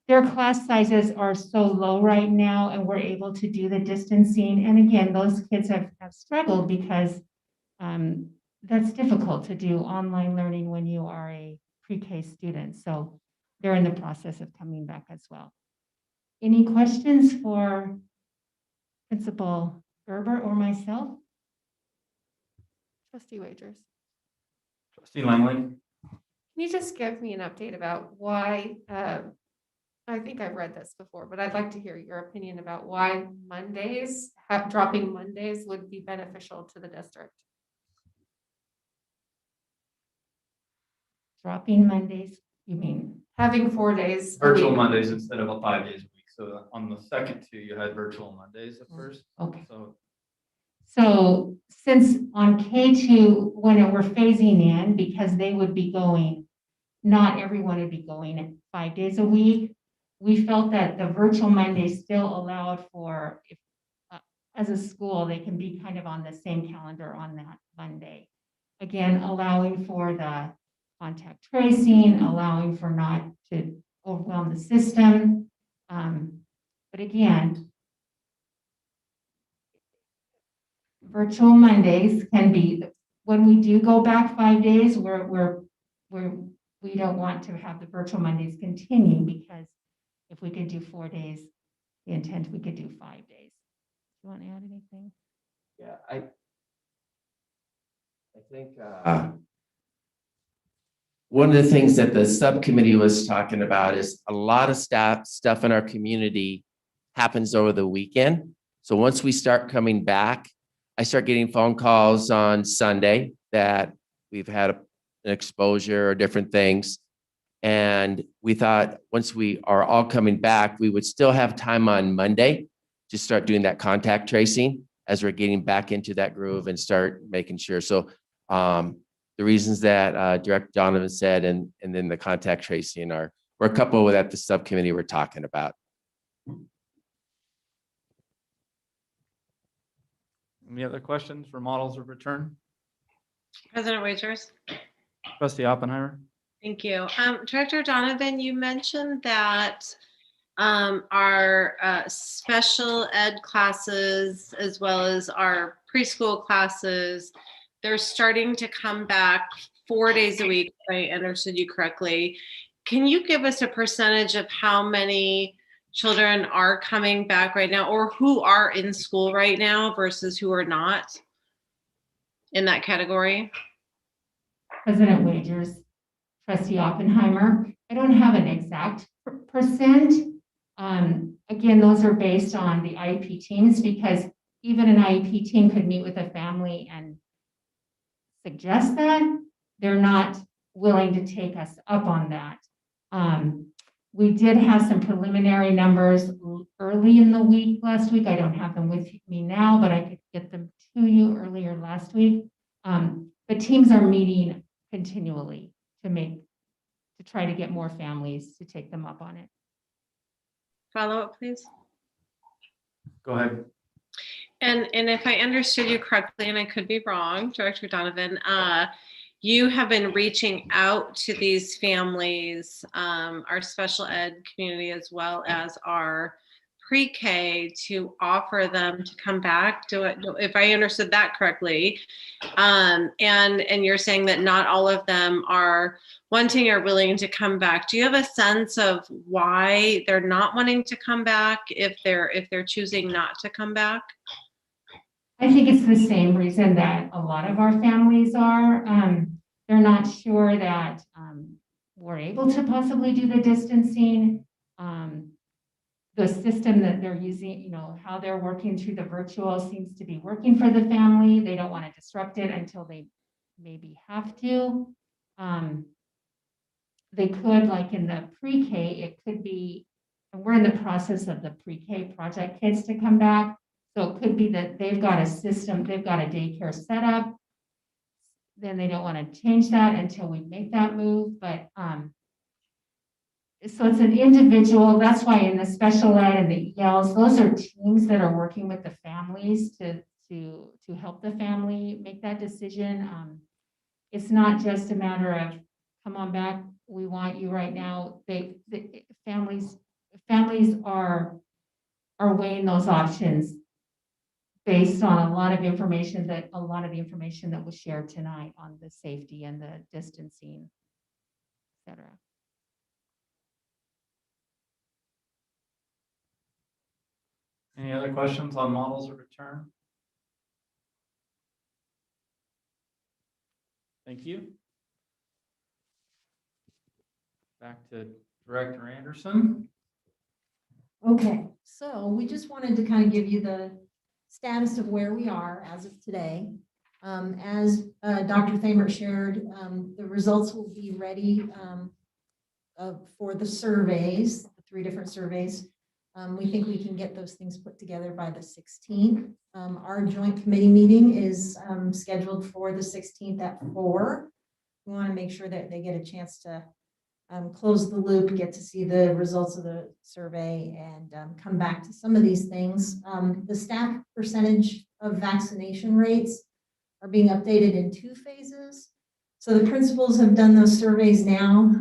E: their class sizes are so low right now, and we're able to do the distancing. And again, those kids have struggled because that's difficult to do online learning when you are a pre-K student. So they're in the process of coming back as well. Any questions for Principal Gerber or myself?
L: Trustee Wagers.
A: Trustee Langley.
L: Can you just give me an update about why, I think I've read this before, but I'd like to hear your opinion about why Mondays, dropping Mondays would be beneficial to the district.
E: Dropping Mondays, you mean?
L: Having 4 days.
A: Virtual Mondays instead of 5 days a week. So on the second 2, you had virtual Mondays at first.
E: Okay.
A: So
E: since on K2, when we're phasing in, because they would be going, not everyone would be going 5 days a week, we felt that the virtual Mondays still allowed for, if, as a school, they can be kind of on the same calendar on that Monday. Again, allowing for the contact tracing, allowing for not to overwhelm the system. But again, virtual Mondays can be, when we do go back 5 days, we don't want to have the virtual Mondays continue, because if we could do 4 days, the intent we could do 5 days. Do you want to add anything?
F: Yeah, I think one of the things that the subcommittee was talking about is a lot of stuff in our community happens over the weekend. So once we start coming back, I start getting phone calls on Sunday that we've had an exposure or different things. And we thought once we are all coming back, we would still have time on Monday to start doing that contact tracing as we're getting back into that groove and start making sure. So the reasons that Director Donovan said, and then the contact tracing were a couple that the subcommittee were talking about.
A: any other questions for models of return?
K: President Wagers.
A: Trustee Oppenheimer.
K: Thank you. Director Donovan, you mentioned that our special ed classes, as well as our preschool classes, they're starting to come back 4 days a week, if I understood you correctly. Can you give us a percentage of how many children are coming back right now, or who are in school right now versus who are not in that category?
E: President Wagers, Trustee Oppenheimer, I don't have an exact percent. Again, those are based on the IEP teams, because even an IEP team could meet with a family and suggest that. They're not willing to take us up on that. We did have some preliminary numbers early in the week last week. I don't have them with me now, but I could get them to you earlier last week. But teams are meeting continually to try to get more families to take them up on it.
K: Follow up, please.
A: Go ahead.
K: And if I understood you correctly, and I could be wrong, Director Donovan, you have been reaching out to these families, our special ed community, as well as our pre-K, to offer them to come back to it, if I understood that correctly. And you're saying that not all of them are wanting or willing to come back. Do you have a sense of why they're not wanting to come back, if they're choosing not to come back?
E: I think it's the same reason that a lot of our families are. They're not sure that we're able to possibly do the distancing. The system that they're using, how they're working through the virtual seems to be working for the family. They don't want to disrupt it until they maybe have to. They could, like in the pre-K, it could be, and we're in the process of the pre-K project kids to come back. So it could be that they've got a system, they've got a daycare set up. Then they don't want to change that until we make that move. But so it's an individual. That's why in the special ed and the ELs, those are teams that are working with the families to help the family make that decision. It's not just a matter of come on back, we want you right now. The families are weighing those options based on a lot of the information that was shared tonight on the safety and the distancing, et cetera.
A: Any other questions on models of return? Thank you. Back to Director Anderson.
Q: Okay, so we just wanted to kind of give you the status of where we are as of today. As Dr. Thamer shared, the results will be ready for the surveys, the 3 different surveys. We think we can get those things put together by the 16th. Our joint committee meeting is scheduled for the 16th at 4. We want to make sure that they get a chance to close the loop, get to see the results of the survey, and come back to some of these things. The staff percentage of vaccination rates are being updated in 2 phases. So the principals have done those surveys now.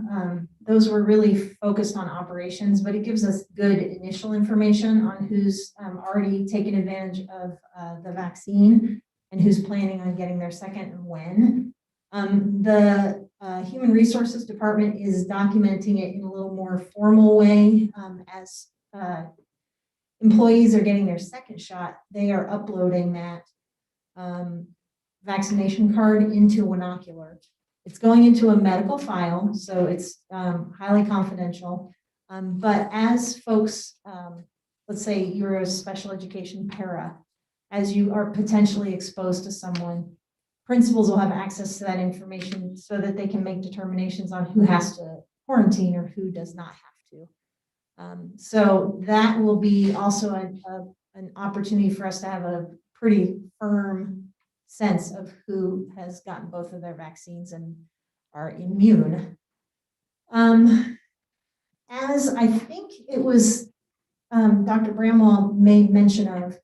Q: Those were really focused on operations, but it gives us good initial information on who's already taken advantage of the vaccine and who's planning on getting their second and when. The Human Resources Department is documenting it in a little more formal way. As employees are getting their second shot, they are uploading that vaccination card into Winocular. It's going into a medical file, so it's highly confidential. But as folks, let's say you're a special education para, as you are potentially exposed to someone, principals will have access to that information so that they can make determinations on who has to quarantine or who does not have to. So that will be also an opportunity for us to have a pretty firm sense of who has gotten both of their vaccines and are immune. As I think it was Dr. Bramwell made mention of,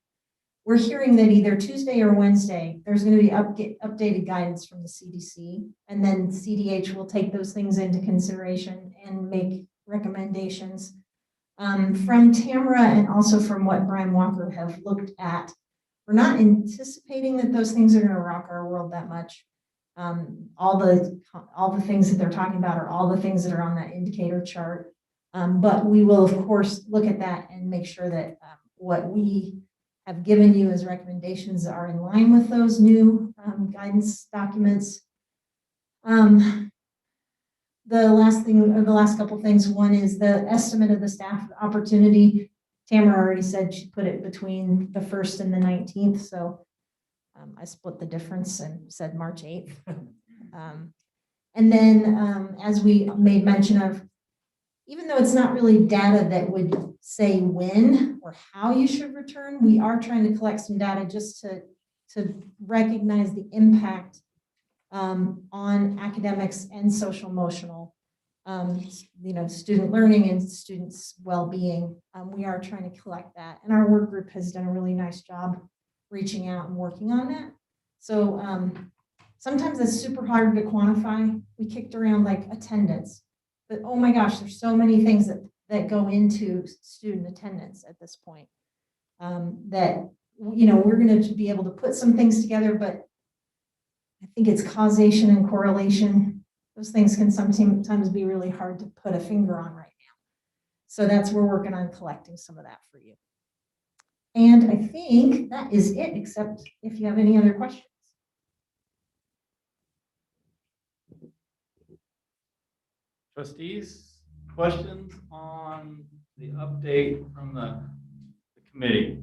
Q: we're hearing that either Tuesday or Wednesday, there's going to be updated guidance from the CDC, and then CDH will take those things into consideration and make recommendations. From Tamara and also from what Brian Walker have looked at, we're not anticipating that those things are going to rock our world that much. All the things that they're talking about are all the things that are on that indicator chart. But we will, of course, look at that and make sure that what we have given you as recommendations are in line with those new guidance documents. The last thing, or the last couple things, one is the estimate of the staff opportunity. Tamara already said she put it between the 1st and the 19th, so I split the difference and said March 8th. And then as we made mention of, even though it's not really data that would say when or how you should return, we are trying to collect some data just to recognize the impact on academics and social emotional, student learning and students' well-being. We are trying to collect that, and our work group has done a really nice job reaching out and working on that. So sometimes it's super hard to quantify. We kicked around like attendance, but oh my gosh, there's so many things that go into student attendance at this point that we're going to be able to put some things together, but I think it's causation and correlation. Those things can sometimes be really hard to put a finger on right now. So that's we're working on collecting some of that for you. And I think that is it, except if you have any other questions.
A: Trustees, questions on the update from the committee?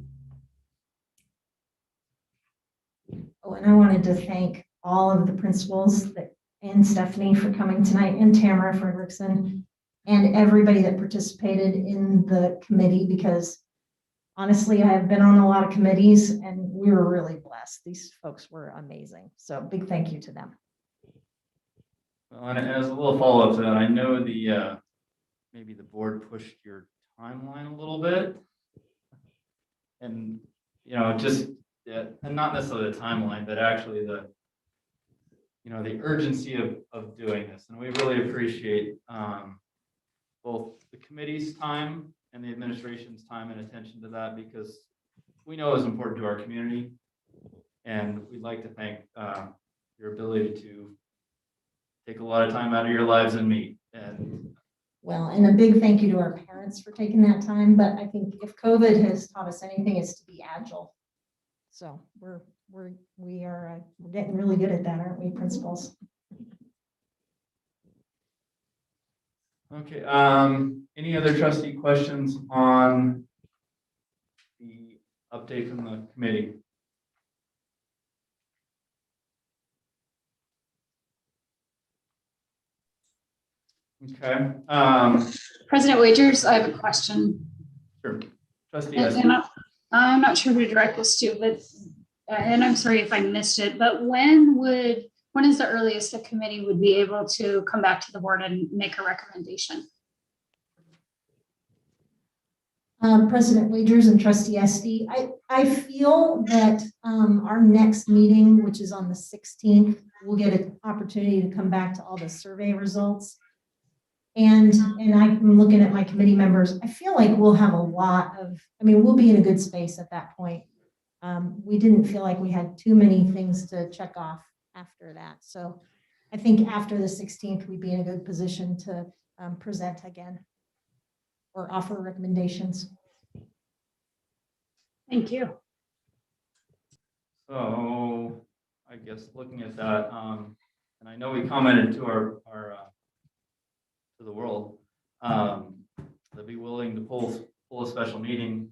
Q: Oh, and I wanted to thank all of the principals and Stephanie for coming tonight, and Tamara Fredrickson, and everybody that participated in the committee, because honestly, I have been on a lot of committees and we were really blessed. These folks were amazing. So big thank you to them.
A: Well, and as a little follow-up to that, I know maybe the board pushed your timeline a little bit, and and not necessarily the timeline, but actually the urgency of doing this. And we really appreciate both the committee's time and the administration's time and attention to that, because we know it's important to our community, and we'd like to thank your ability to take a lot of time out of your lives and meet. And
Q: a big thank you to our parents for taking that time. But I think if COVID has taught us anything, it's to be agile. So we're getting really good at that, aren't we, principals?
A: okay. Any other trustee questions on the update from the committee? Okay.
P: President Wagers, I have a question.
A: Sure. Trustee
P: And I'm not sure who to direct this to, but and I'm sorry if I missed it, but when is the earliest the committee would be able to come back to the board and make a recommendation?
Q: President Wagers and Trustee Esty, I feel that our next meeting, which is on the 16th, we'll get an opportunity to come back to all the survey results. And I'm looking at my committee members. I feel like we'll have a lot of, we'll be in a good space at that point. We didn't feel like we had too many things to check off after that. So I think after the 16th, we'd be in a good position to present again or offer recommendations.
P: Thank you.
A: So I guess looking at that, and I know we commented to our to the world, they'll be willing to pull a special meeting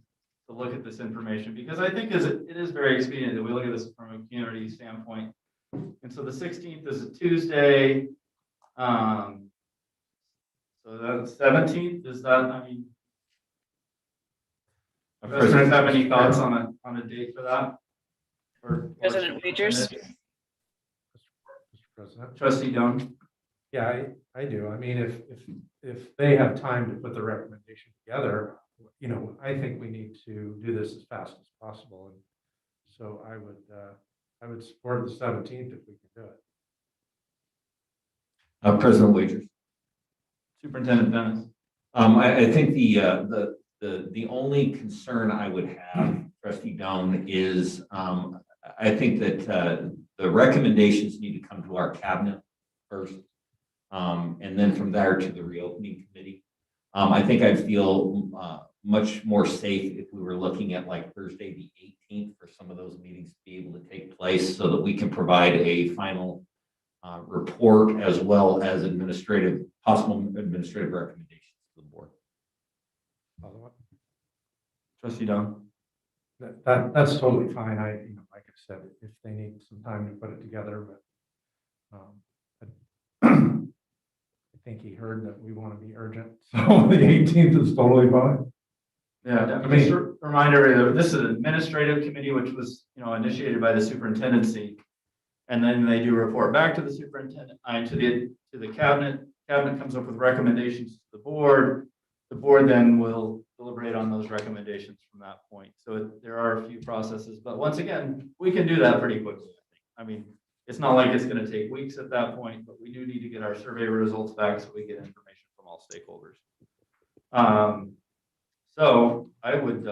A: to look at this information, because I think it is very expedient that we look at this from a community standpoint. And so the 16th is a Tuesday. So the 17th is that, President, have any thoughts on a date for that?
O: President Wagers?
N: Mr. President.
A: Trustee Doan?
N: Yeah, I do. If they have time to put the recommendation together, I think we need to do this as fast as possible. And so I would support the 17th if we can do it.
U: President Wagers.
A: Superintendent Dennis.
U: I think the only concern I would have, Trustee Doan, is I think that the recommendations need to come to our cabinet first, and then from there to the reopening committee. I think I'd feel much more safe if we were looking at like Thursday, the 18th, for some of those meetings to be able to take place so that we can provide a final report as well as possible administrative recommendations to the board.
A: Trustee Dunn.
N: That's totally fine. Like I said, if they need some time to put it together, but I think he heard that we want to be urgent. So the 18th is totally fine.
A: Yeah, just a reminder, this is an administrative committee, which was, initiated by the superintendency. And then they do report back to the superintendent, to the cabinet. Cabinet comes up with recommendations to the board. The board then will deliberate on those recommendations from that point. So there are a few processes, but once again, we can do that pretty quickly. I mean, it's not like it's going to take weeks at that point, but we do need to get our survey results back so we get information from all stakeholders. So I would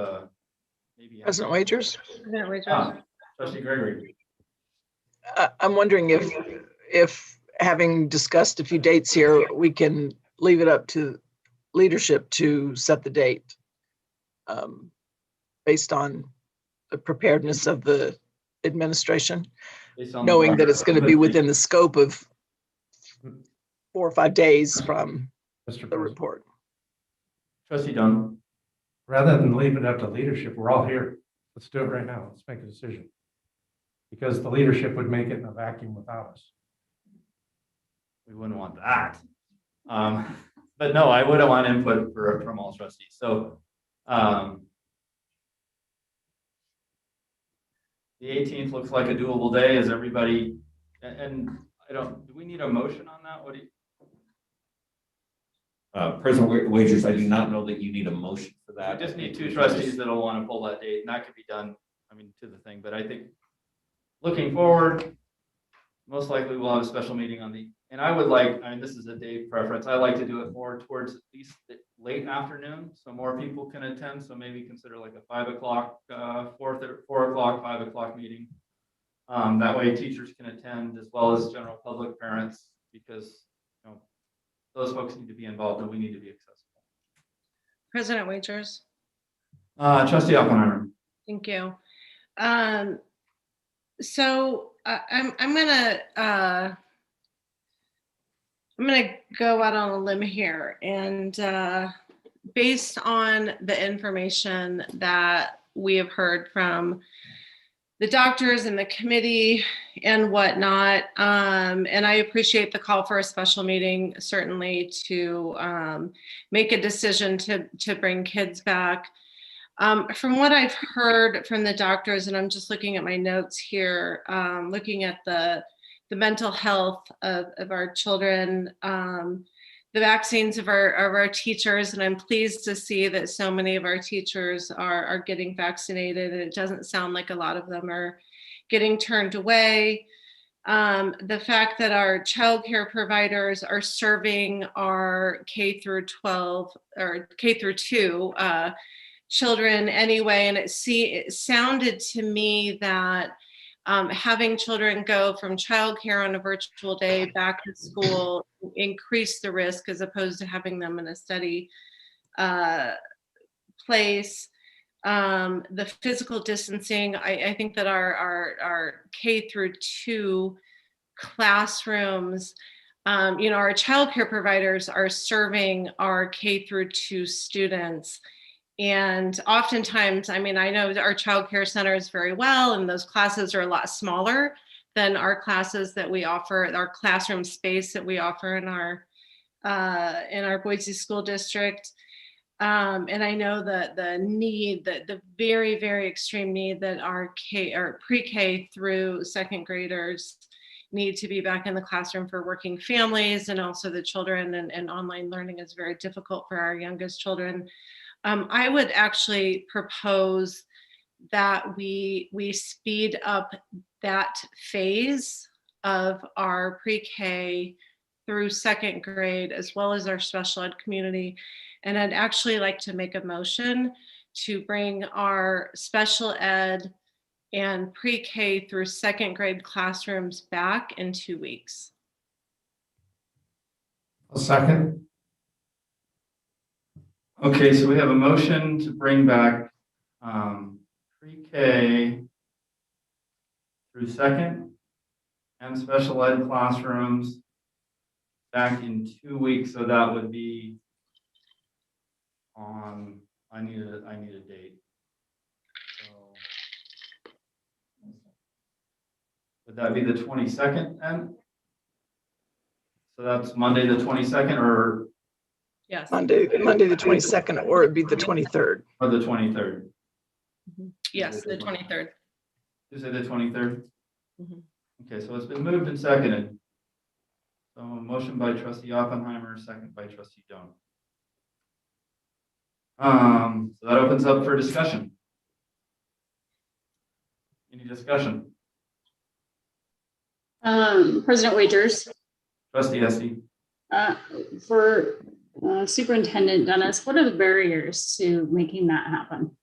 A: maybe.
C: President Wagers?
A: Trustee Gregory.
C: I'm wondering if having discussed a few dates here, we can leave it up to leadership to set the date based on the preparedness of the administration, knowing that it's going to be within the scope of 4 or 5 days from the report.
A: Trustee Dunn.
N: Rather than leave it up to leadership, we're all here. Let's do it right now. Let's make a decision. Because the leadership would make it in a vacuum without us.
A: We wouldn't want that. But no, I wouldn't want input from all trustees. So the 18th looks like a doable day. Is everybody, and do we need a motion on that? What do you?
U: President Wagers, I do not know that you need a motion for that.
A: We just need 2 trustees that'll want to pull that date, and that could be done, to the thing. But I think looking forward, most likely we'll have a special meeting on and I would like, this is a day preference. I like to do it more towards at least the late afternoon, so more people can attend. So maybe consider like a 5 o'clock, 4 o'clock, 5 o'clock meeting. That way teachers can attend as well as general public, parents, because those folks need to be involved and we need to be accessible.
J: President Wagers.
A: Trustee Oppenheimer.
J: Thank you. So I'm gonna go out on a limb here, and based on the information that we have heard from the doctors and the committee and whatnot, and I appreciate the call for a special meeting, certainly to make a decision to bring kids back. From what I've heard from the doctors, and I'm just looking at my notes here, looking at the mental health of our children, the vaccines of our teachers, and I'm pleased to see that so many of our teachers are getting vaccinated, and it doesn't sound like a lot of them are getting turned away. The fact that our childcare providers are serving our K through 12 or K through 2 children anyway, and it sounded to me that having children go from childcare on a virtual day back to school increase the risk as opposed to having them in a steady place. The physical distancing, I think that our K through 2 classrooms, our childcare providers are serving our K through 2 students. And oftentimes, I know our child care centers very well, and those classes are a lot smaller than our classes that we offer, our classroom space that we offer in our Boise school district. And I know that the need, the very, very extreme need that our pre-K through 2nd graders need to be back in the classroom for working families, and also the children, and online learning is very difficult for our youngest children. I would actually propose that we speed up that phase of our pre-K through 2nd grade, as well as our special ed community. And I'd actually like to make a motion to bring our special ed and pre-K through 2nd grade classrooms back in 2 weeks.
N: A second.
A: Okay, so we have a motion to bring back pre-K through second and special ed classrooms back in 2 weeks. So that would be on, I need a date. So would that be the 22nd then? So that's Monday, the 22nd, or?
J: Yes.
C: Monday the 22nd, or it'd be the 23rd.
A: Or the 23rd.
J: Yes, the 23rd.
A: You say the 23rd?
J: Mhm.
A: Okay, so it's been moved and seconded. So a motion by trustee Oppenheimer, second by trustee Doan. So that opens up for discussion. Any discussion?
P: President Wagers,
A: Trustee Esty?
P: for Superintendent Dennis, what are the barriers to making that happen?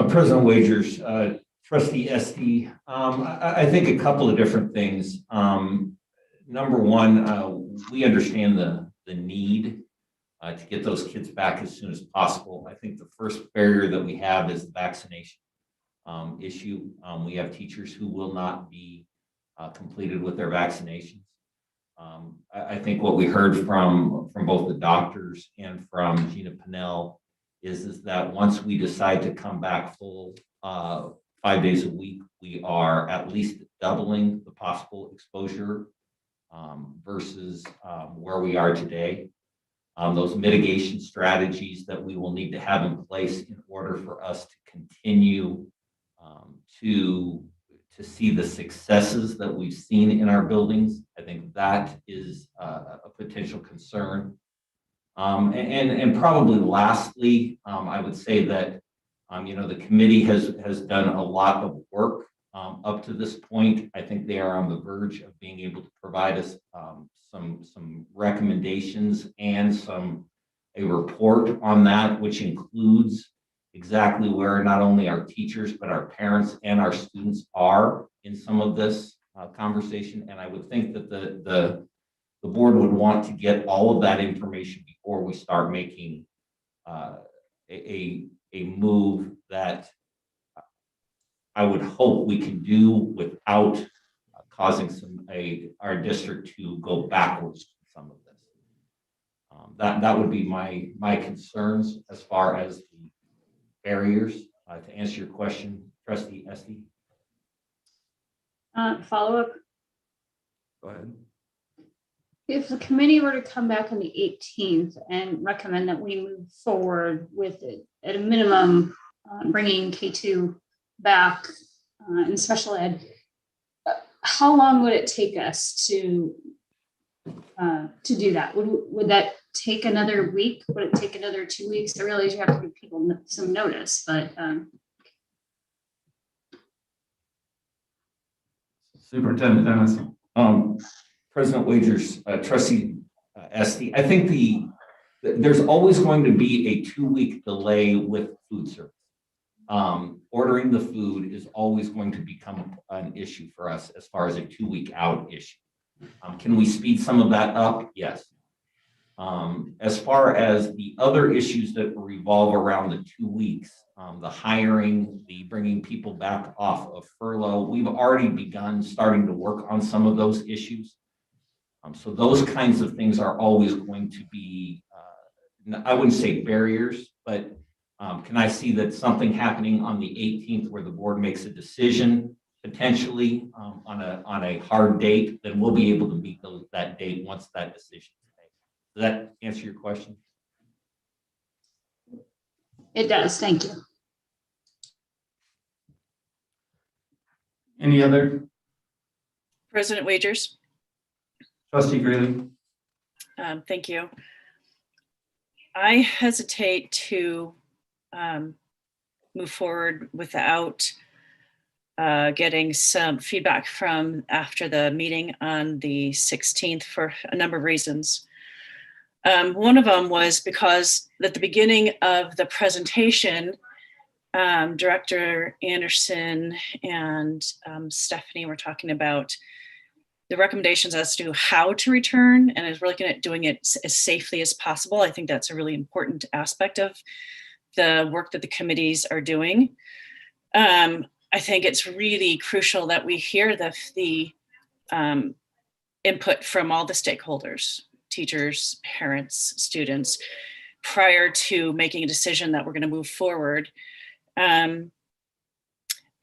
U: President Wagers, trustee Esty, I think a couple of different things. Number one, we understand the need to get those kids back as soon as possible. I think the first barrier that we have is the vaccination issue. We have teachers who will not be completed with their vaccinations. I think what we heard from both the doctors and from Gina Pinnell is that once we decide to come back full 5 days a week, we are at least doubling the possible exposure versus where we are today. Those mitigation strategies that we will need to have in place in order for us to continue to see the successes that we've seen in our buildings. I think that is a potential concern. And probably lastly, I would say that the committee has done a lot of work up to this point. I think they are on the verge of being able to provide us some recommendations and a report on that, which includes exactly where not only our teachers, but our parents and our students are in some of this conversation. And I would think that the board would want to get all of that information before we start making a move that I would hope we can do without causing our district to go backwards in some of this. That would be my concerns as far as the barriers. To answer your question, trustee Esty.
P: Follow-up.
U: Go ahead.
P: If the committee were to come back on the 18th and recommend that we move forward with it, at a minimum, bringing K2 back in special ed, how long would it take us to do that? Would that take another week? Would it take another 2 weeks? I realize you have to give people some notice, but
A: Superintendent Dennis.
U: President Wagers, trustee Esty, I think there's always going to be a 2-week delay with food service. Ordering the food is always going to become an issue for us as far as a 2-week out issue. Can we speed some of that up? Yes. As far as the other issues that revolve around the 2 weeks, the hiring, the bringing people back off of furlough, we've already begun starting to work on some of those issues. So those kinds of things are always going to be, I wouldn't say barriers, but can I see that something happening on the 18th where the board makes a decision potentially on a hard date, then we'll be able to meet that date once that decision is made. Does that answer your question?
P: it does. Thank you.
A: Any other?
O: President Wagers.
A: Trustee Greeley.
O: Thank you. I hesitate to move forward without getting some feedback from after the meeting on the 16th for a number of reasons. One of them was because at the beginning of the presentation, Director Anderson and Stephanie were talking about the recommendations as to how to return and is looking at doing it as safely as possible. I think that's a really important aspect of the work that the committees are doing. I think it's really crucial that we hear the input from all the stakeholders, teachers, parents, students, prior to making a decision that we're going to move forward.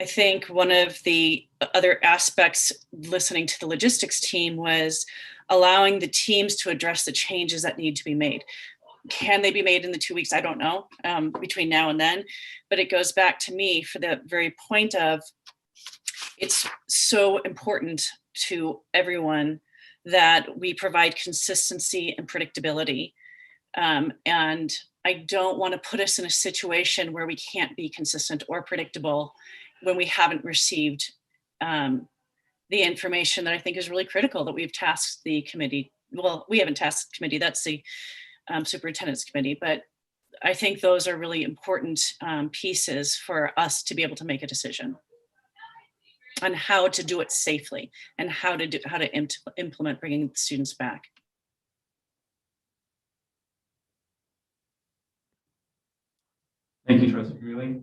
O: I think one of the other aspects listening to the logistics team was allowing the teams to address the changes that need to be made. Can they be made in the 2 weeks? I don't know, between now and then, but it goes back to me for the very point of it's so important to everyone that we provide consistency and predictability. And I don't want to put us in a situation where we can't be consistent or predictable when we haven't received the information that I think is really critical that we've tasked the committee. Well, we haven't tasked the committee, that's the superintendent's committee, but I think those are really important pieces for us to be able to make a decision on how to do it safely and how to implement bringing students back.
A: Thank you, Trustee Greeley.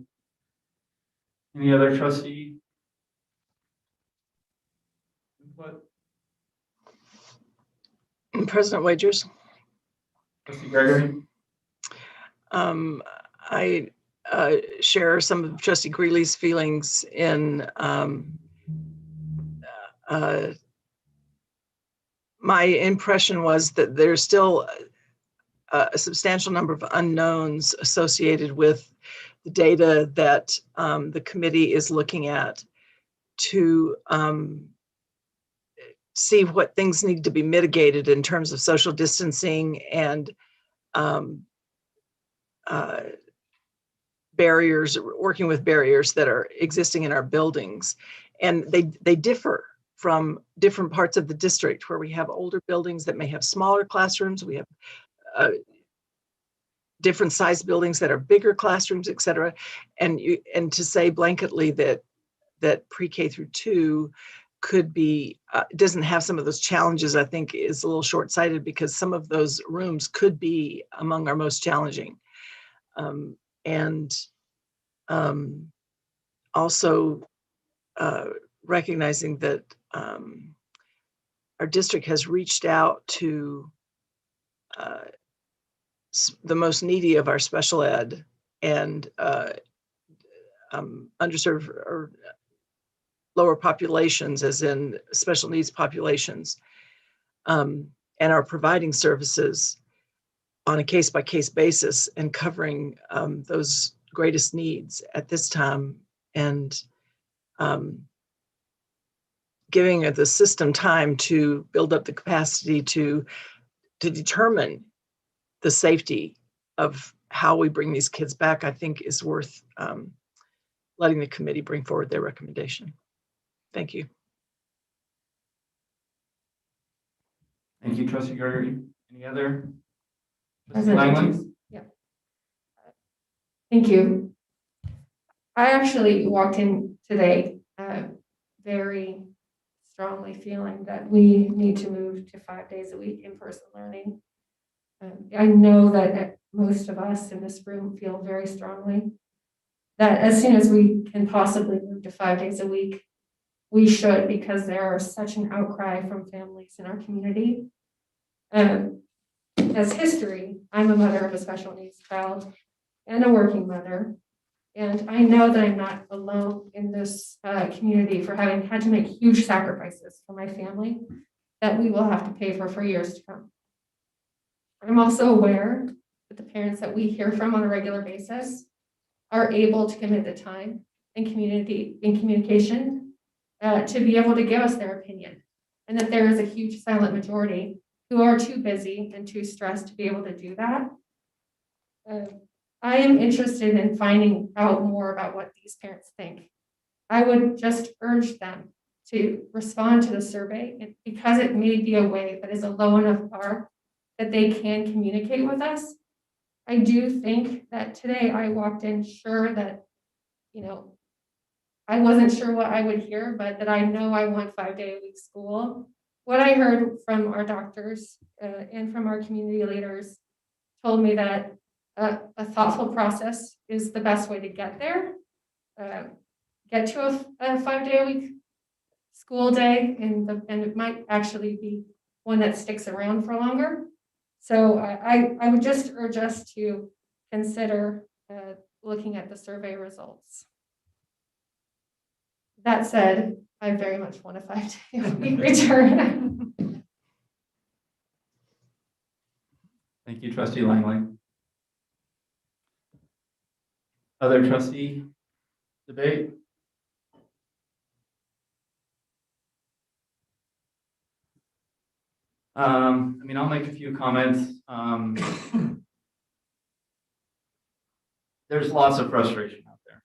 A: Any other trustee input?
C: President Wagers.
A: Trustee Gregory.
C: I share some of Trustee Greeley's feelings in my impression was that there's still a substantial number of unknowns associated with the data that the committee is looking at to see what things need to be mitigated in terms of social distancing and barriers, working with barriers that are existing in our buildings. And they differ from different parts of the district, where we have older buildings that may have smaller classrooms. We have different size buildings that are bigger classrooms, et cetera. And to say blanketly that pre-K through 2 could be, doesn't have some of those challenges, I think is a little short-sighted, because some of those rooms could be among our most challenging. Also recognizing that our district has reached out to the most needy of our special ed and underserved or lower populations, as in special needs populations, and are providing services on a case-by-case basis and covering those greatest needs at this time, and giving the system time to build up the capacity to determine the safety of how we bring these kids back, I think is worth letting the committee bring forward their recommendation. Thank you.
A: Thank you, Trustee Gregory. Any other?
L: Yeah. Thank you. I actually walked in today very strongly feeling that we need to move to 5 days a week in-person learning. I know that most of us in this room feel very strongly that as soon as we can possibly move to 5 days a week, we should, because there is such an outcry from families in our community. As history, I'm a mother of a special needs child and a working mother. And I know that I'm not alone in this community for having had to make huge sacrifices for my family that we will have to pay for years to come. I'm also aware that the parents that we hear from on a regular basis are able to commit the time and communication to be able to give us their opinion, and that there is a huge silent majority who are too busy and too stressed to be able to do that. I am interested in finding out more about what these parents think. I would just urge them to respond to the survey, because it may be a way that is a low enough bar that they can communicate with us. I do think that today I walked in sure that, I wasn't sure what I would hear, but that I know I want 5 day a week school. what I heard from our doctors and from our community leaders told me that a thoughtful process is the best way to get there. Get to a 5-day-a-week school day, and it might actually be one that sticks around for longer. So I would just urge us to consider looking at the survey results. That said, I very much want a 5-day-a-week return.
A: Thank you, Trustee Langley. Other trustee debate? I mean, I'll make a few comments. There's lots of frustration out there.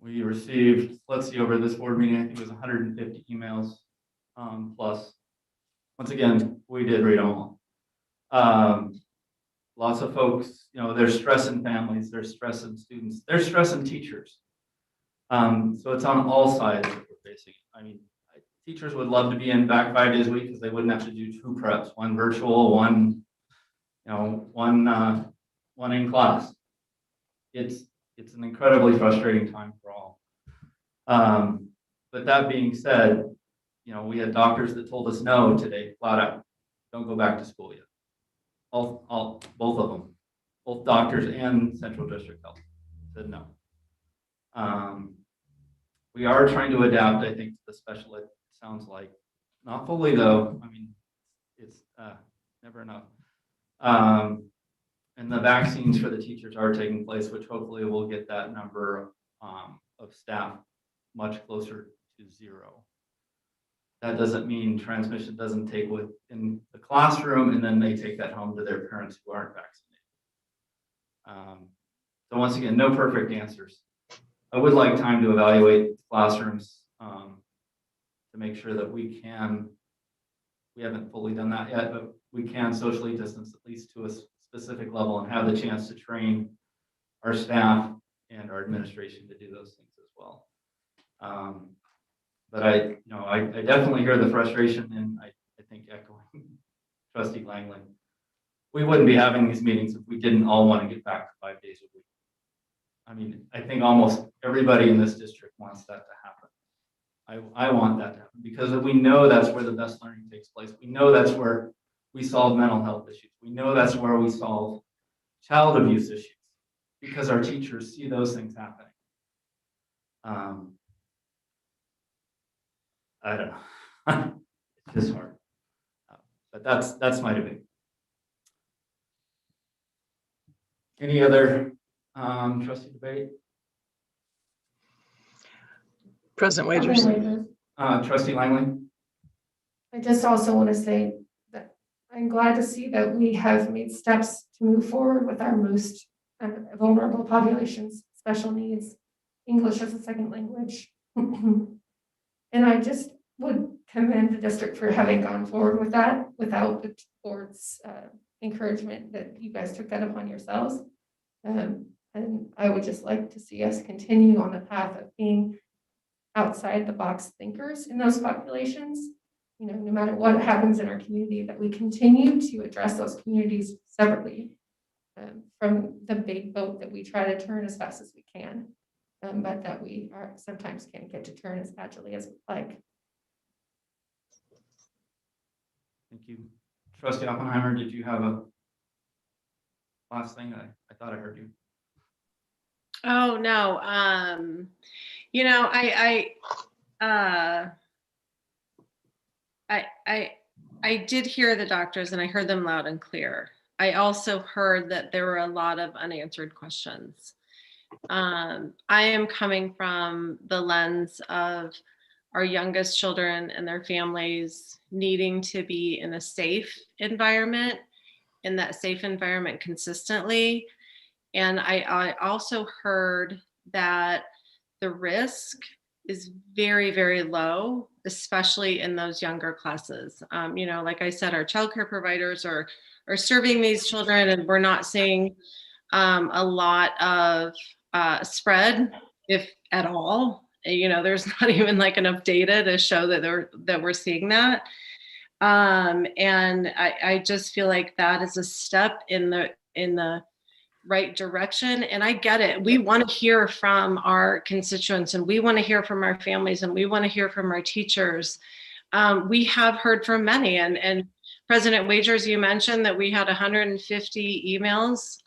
A: We received, let's see, over this board meeting, I think it was 150 emails plus. Once again, we did read them all. Lots of folks, you know, there's stress in families, there's stress in students, there's stress in teachers. So it's on all sides that we're facing. I mean, teachers would love to be in back 5 days a week because they wouldn't have to do 2 preps, one virtual, one, you know, one in class. It's an incredibly frustrating time for all. But that being said, you know, we had doctors that told us no today, flat out, don't go back to school yet. Both of them, both doctors and Central District Health said no. We are trying to adapt, I think, to the special ed, sounds like. Not fully though, I mean, it's never enough. And the vaccines for the teachers are taking place, which hopefully will get that number of staff much closer to 0. That doesn't mean transmission doesn't take within the classroom and then they take that home to their parents who aren't vaccinated. So once again, no perfect answers. I would like time to evaluate classrooms to make sure that we haven't fully done that yet, but we can socially distance at least to a specific level and have the chance to train our staff and our administration to do those things as well. But I definitely hear the frustration, and I think echoing Trustee Langley, we wouldn't be having these meetings if we didn't all want to get back to 5 days a week. I mean, I think almost everybody in this district wants that to happen. I want that to happen because we know that's where the best learning takes place. We know that's where we solve mental health issues. We know that's where we solve child abuse issues because our teachers see those things happening. I don't know. It's just hard. But that's my debate. Any other trustee debate?
C: President Wagers.
L: Trustee Langley. I just also want to say that I'm glad to see that we have made steps to move forward with our most vulnerable populations, special needs, English as a second language. And I just would commend the district for having gone forward with that without the board's encouragement that you guys took that upon yourselves. And I would just like to see us continue on the path of being outside the box thinkers in those populations. You know, no matter what happens in our community, that we continue to address those communities separately from the big boat that we try to turn as fast as we can, but that we sometimes can't get to turn as agilely as we'd like.
A: Thank you. Trustee Oppenheimer, did you have a last thing? I thought I heard you.
K: Oh, no. You know, I did hear the doctors and I heard them loud and clear. I also heard that there were a lot of unanswered questions. I am coming from the lens of our youngest children and their families needing to be in a safe environment, in that safe environment consistently. And I also heard that the risk is very, very low, especially in those younger classes. You know, like I said, our childcare providers are serving these children, and we're not seeing a lot of spread, if at all,
J: there's not even like enough data to show that we're seeing that. And I just feel like that is a step in the right direction. And I get it. We want to hear from our constituents, and we want to hear from our families, and we want to hear from our teachers. We have heard from many, and President Wagers, you mentioned that we had 150 emails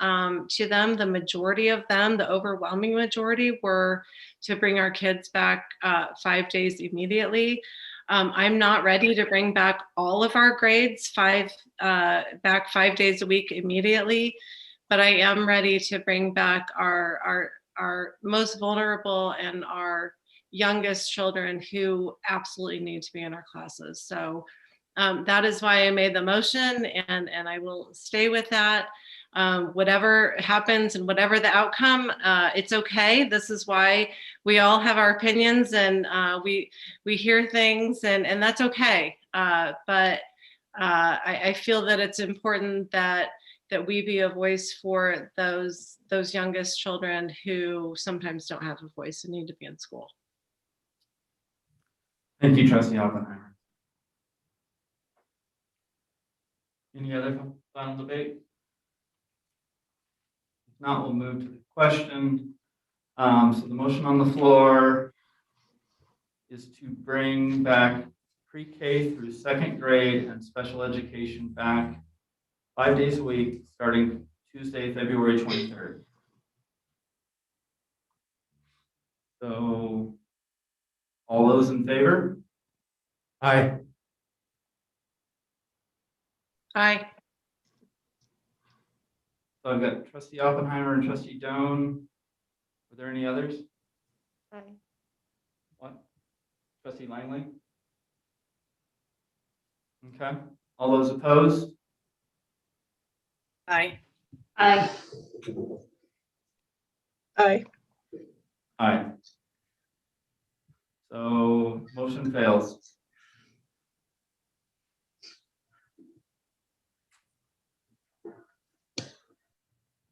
J: to them. The majority of them, the overwhelming majority, were to bring our kids back 5 days immediately. I'm not ready to bring back all of our grades back 5 days a week immediately, but I am ready to bring back our most vulnerable and our youngest children who absolutely need to be in our classes. So that is why I made the motion, and I will stay with that. Whatever happens and whatever the outcome, it's okay. This is why we all have our opinions, and we hear things, and that's okay. But I feel that it's important that we be a voice for those youngest children who sometimes don't have a voice and need to be in school.
A: Thank you, Trustee Oppenheimer. Any other final debate? If not, we'll move to the question. So the motion on the floor is to bring back pre-K through 2nd grade and special education back 5 days a week, starting Tuesday, February 23rd. So all those in favor?
N: Aye.
J: Aye.
A: So I've got Trustee Oppenheimer and Trustee Doan. Are there any others?
L: Aye.
A: What? Trustee Langley? Okay. All those opposed?
O: Aye.
P: Aye.
C: Aye.
A: Aye. So motion fails.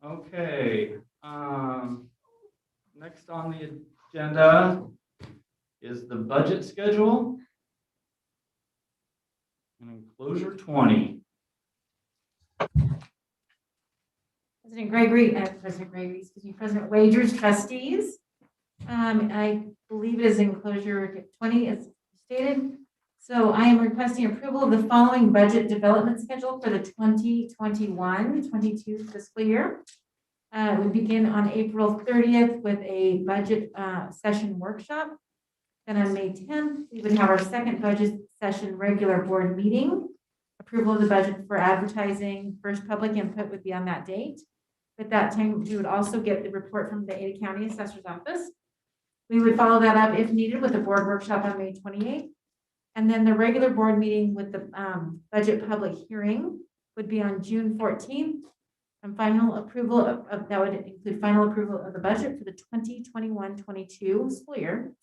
A: Okay. Next on the agenda is the budget schedule and enclosure 20.
Q: President Wagers, trustees. I believe it is enclosure 20 as stated. So I am requesting approval of the following budget development schedule for the 2021-22 fiscal year. We begin on April 30th with a budget session workshop. Then on May 10th, we would have our second budget session regular board meeting. Approval of the budget for advertising, first public input would be on that date. At that time, we would also get the report from the Ada County Assessor's Office. We would follow that up if needed with a board workshop on May 28th. And then the regular board meeting with the budget public hearing would be on June 14th. And final approval of that would include final approval of the budget for the 2021-22 school year.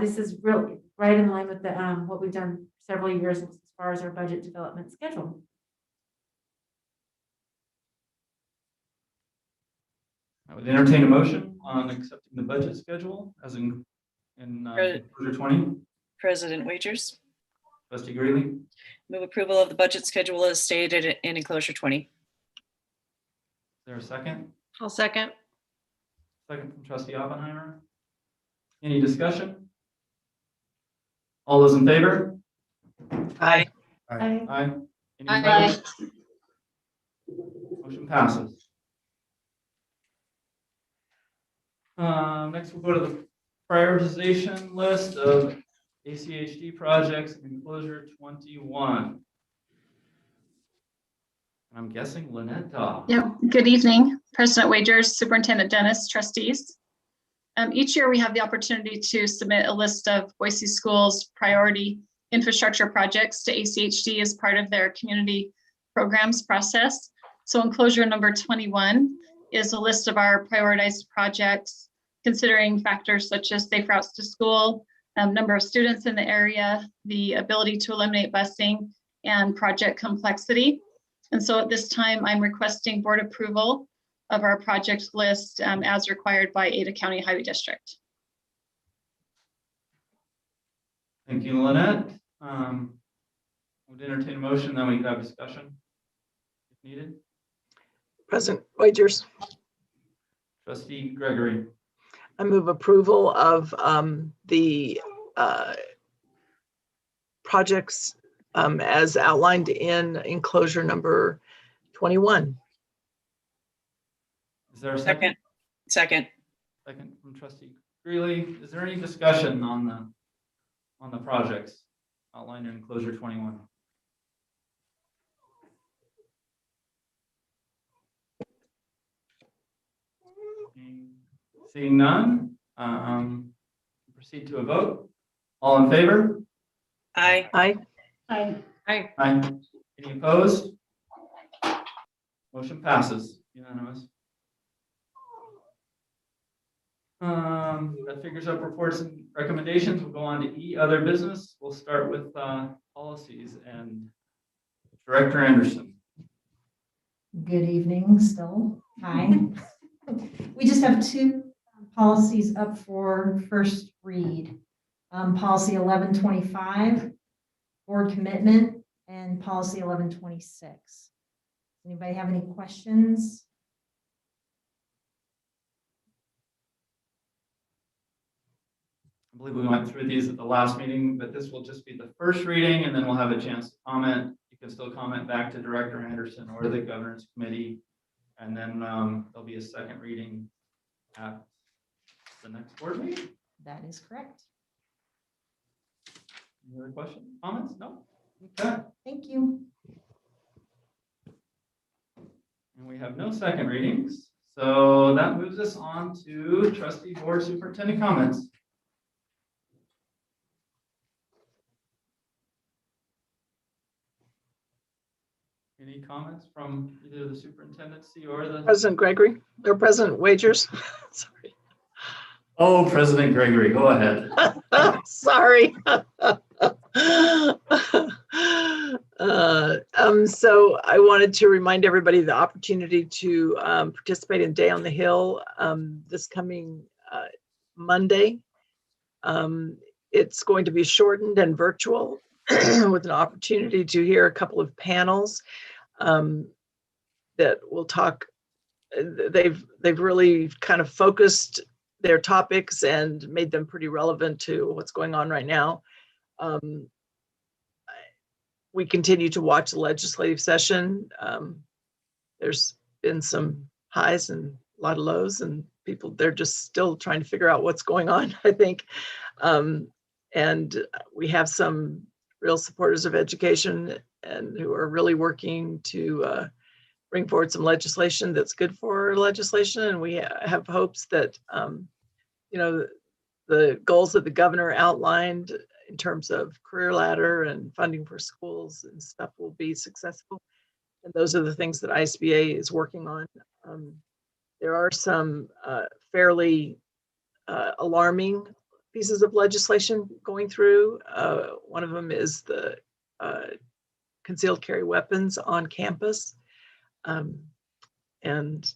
Q: This is really right in line with the what we've done several years as far as our budget development schedule.
A: I would entertain a motion on accepting the budget schedule as in enclosure 20.
O: President Wagers,
A: Trustee Greeley.
O: move approval of the budget schedule as stated in enclosure 20.
A: Is there a second?
J: I'll second.
A: Second from Trustee Oppenheimer. Any discussion? All those in favor?
C: Aye.
A: Aye. Aye. Any
P: Aye.
A: opposed? Motion passes. Next, we'll go to the prioritization list of ACHD projects in enclosure 21. I'm guessing Lynette Daw.
G: Yep. Good evening, President Wagers, Superintendent Dennis, trustees. Each year we have the opportunity to submit a list of Boise schools' priority infrastructure projects to ACHD as part of their community programs process. So enclosure number 21 is a list of our prioritized projects, considering factors such as safe routes to school, number of students in the area, the ability to eliminate busing, and project complexity. And so at this time, I'm requesting board approval of our project list as required by Ada County Highway District.
A: Thank you, Lynette. Would entertain a motion, then we can have discussion if needed.
C: President Wagers,
A: Trustee Gregory.
C: I move approval of the projects as outlined in enclosure number 21.
A: Is there a second?
O: Second.
A: Second from Trustee Greeley. Is there any discussion on the projects outlined in enclosure 21? Seeing none, proceed to a vote. All in favor?
O: Aye.
C: Aye.
P: Aye.
O: Aye.
A: Aye. Any opposed? Motion passes. Unanimous. That figures up reports and recommendations. We'll go on to E, other business. We'll start with policies and Director Anderson.
Q: Good evening still. Hi. We just have two policies up for first read. Policy 1125, board commitment, and policy 1126. Anybody have any questions?
A: I believe we went through these at the last meeting, but this will just be the first reading, and then we'll have a chance to comment. You can still comment back to Director Anderson or the Governance Committee, and then there'll be a second reading at the next board meeting.
Q: That is correct.
A: Any other questions, comments? No? Okay.
Q: Thank you.
A: And we have no second readings, so that moves us on to Trustee Board Superintendent comments. Any comments from either the superintendency or the
C: President Gregory or President Wagers? Sorry.
A: Oh, President Gregory, go ahead.
C: Sorry. So I wanted to remind everybody the opportunity to participate in Day on the Hill this coming Monday. It's going to be shortened and virtual with an opportunity to hear a couple of panels that will talk. They've really kind of focused their topics and made them pretty relevant to what's going on right now. We continue to watch the legislative session. There's been some highs and a lot of lows, and people, they're just still trying to figure out what's going on, I think. And we have some real supporters of education and who are really working to bring forward some legislation that's good for legislation. And we have hopes that, you know, the goals that the governor outlined in terms of career ladder and funding for schools and stuff will be successful. And those are the things that ISBA is working on. There are some fairly alarming pieces of legislation going through. One of them is the concealed carry weapons on campus. And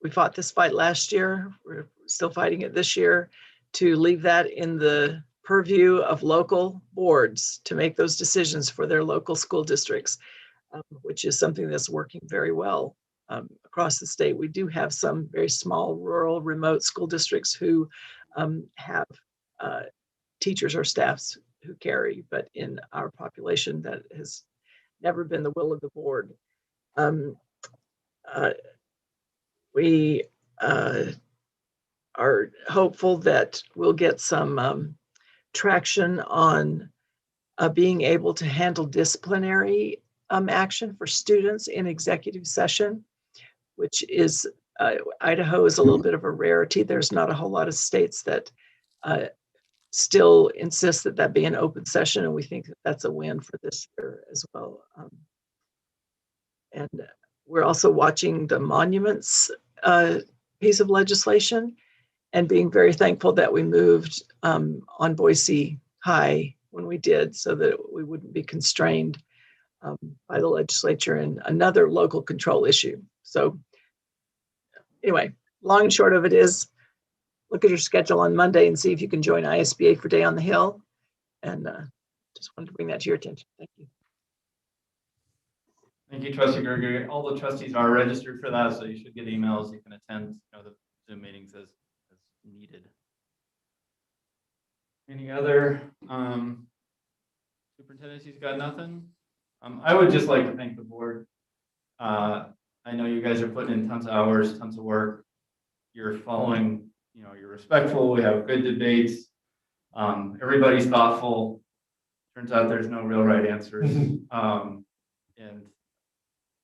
C: we fought this fight last year. We're still fighting it this year to leave that in the purview of local boards to make those decisions for their local school districts, which is something that's working very well across the state. We do have some very small, rural, remote school districts who have teachers or staffs who carry, but in our population, that has never been the will of the board. We are hopeful that we'll get some traction on being able to handle disciplinary action for students in executive session, which is, Idaho is a little bit of a rarity. There's not a whole lot of states that still insist that that be an open session, and we think that that's a win for this year as well. And we're also watching the monuments piece of legislation and being very thankful that we moved on Boise High when we did, so that we wouldn't be constrained by the legislature in another local control issue. So anyway, long and short of it is, look at your schedule on Monday and see if you can join ISBA for Day on the Hill. And just wanted to bring that to your attention. Thank you.
A: Thank you, Trustee Gregory. All the trustees are registered for that, so you should get emails. You can attend, the Zoom meetings as needed. Any other superintendents? He's got nothing. I would just like to thank the board. I know you guys are putting in tons of hours, tons of work. You're following, you're respectful. We have good debates. Everybody's thoughtful. Turns out there's no real right answers. And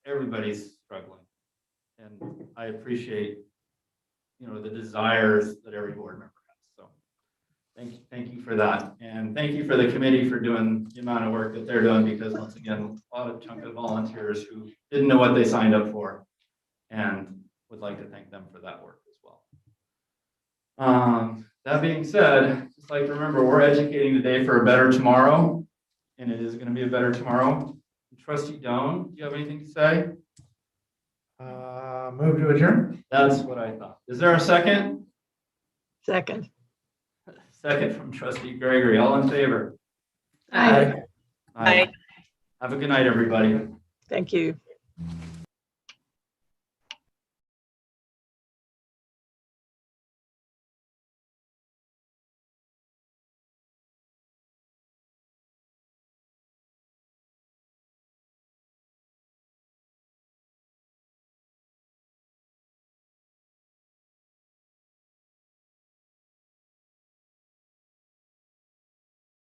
A: everybody's struggling. And I appreciate, the desires that every board member has. So thank you for that. And thank you for the committee for doing the amount of work that they're doing, because once again, a lot of chunk of volunteers who didn't know what they signed up for, and would like to thank them for that work as well. That being said, just like to remember, we're educating today for a better tomorrow, and it is going to be a better tomorrow. Trustee Doan, do you have anything to say?
N: Move to adjourn.
A: That's what I thought. Is there a second?
C: Second.
A: Second from Trustee Gregory. All in favor?
C: Aye.
A: Aye. Have a good night, everybody.
C: Thank you.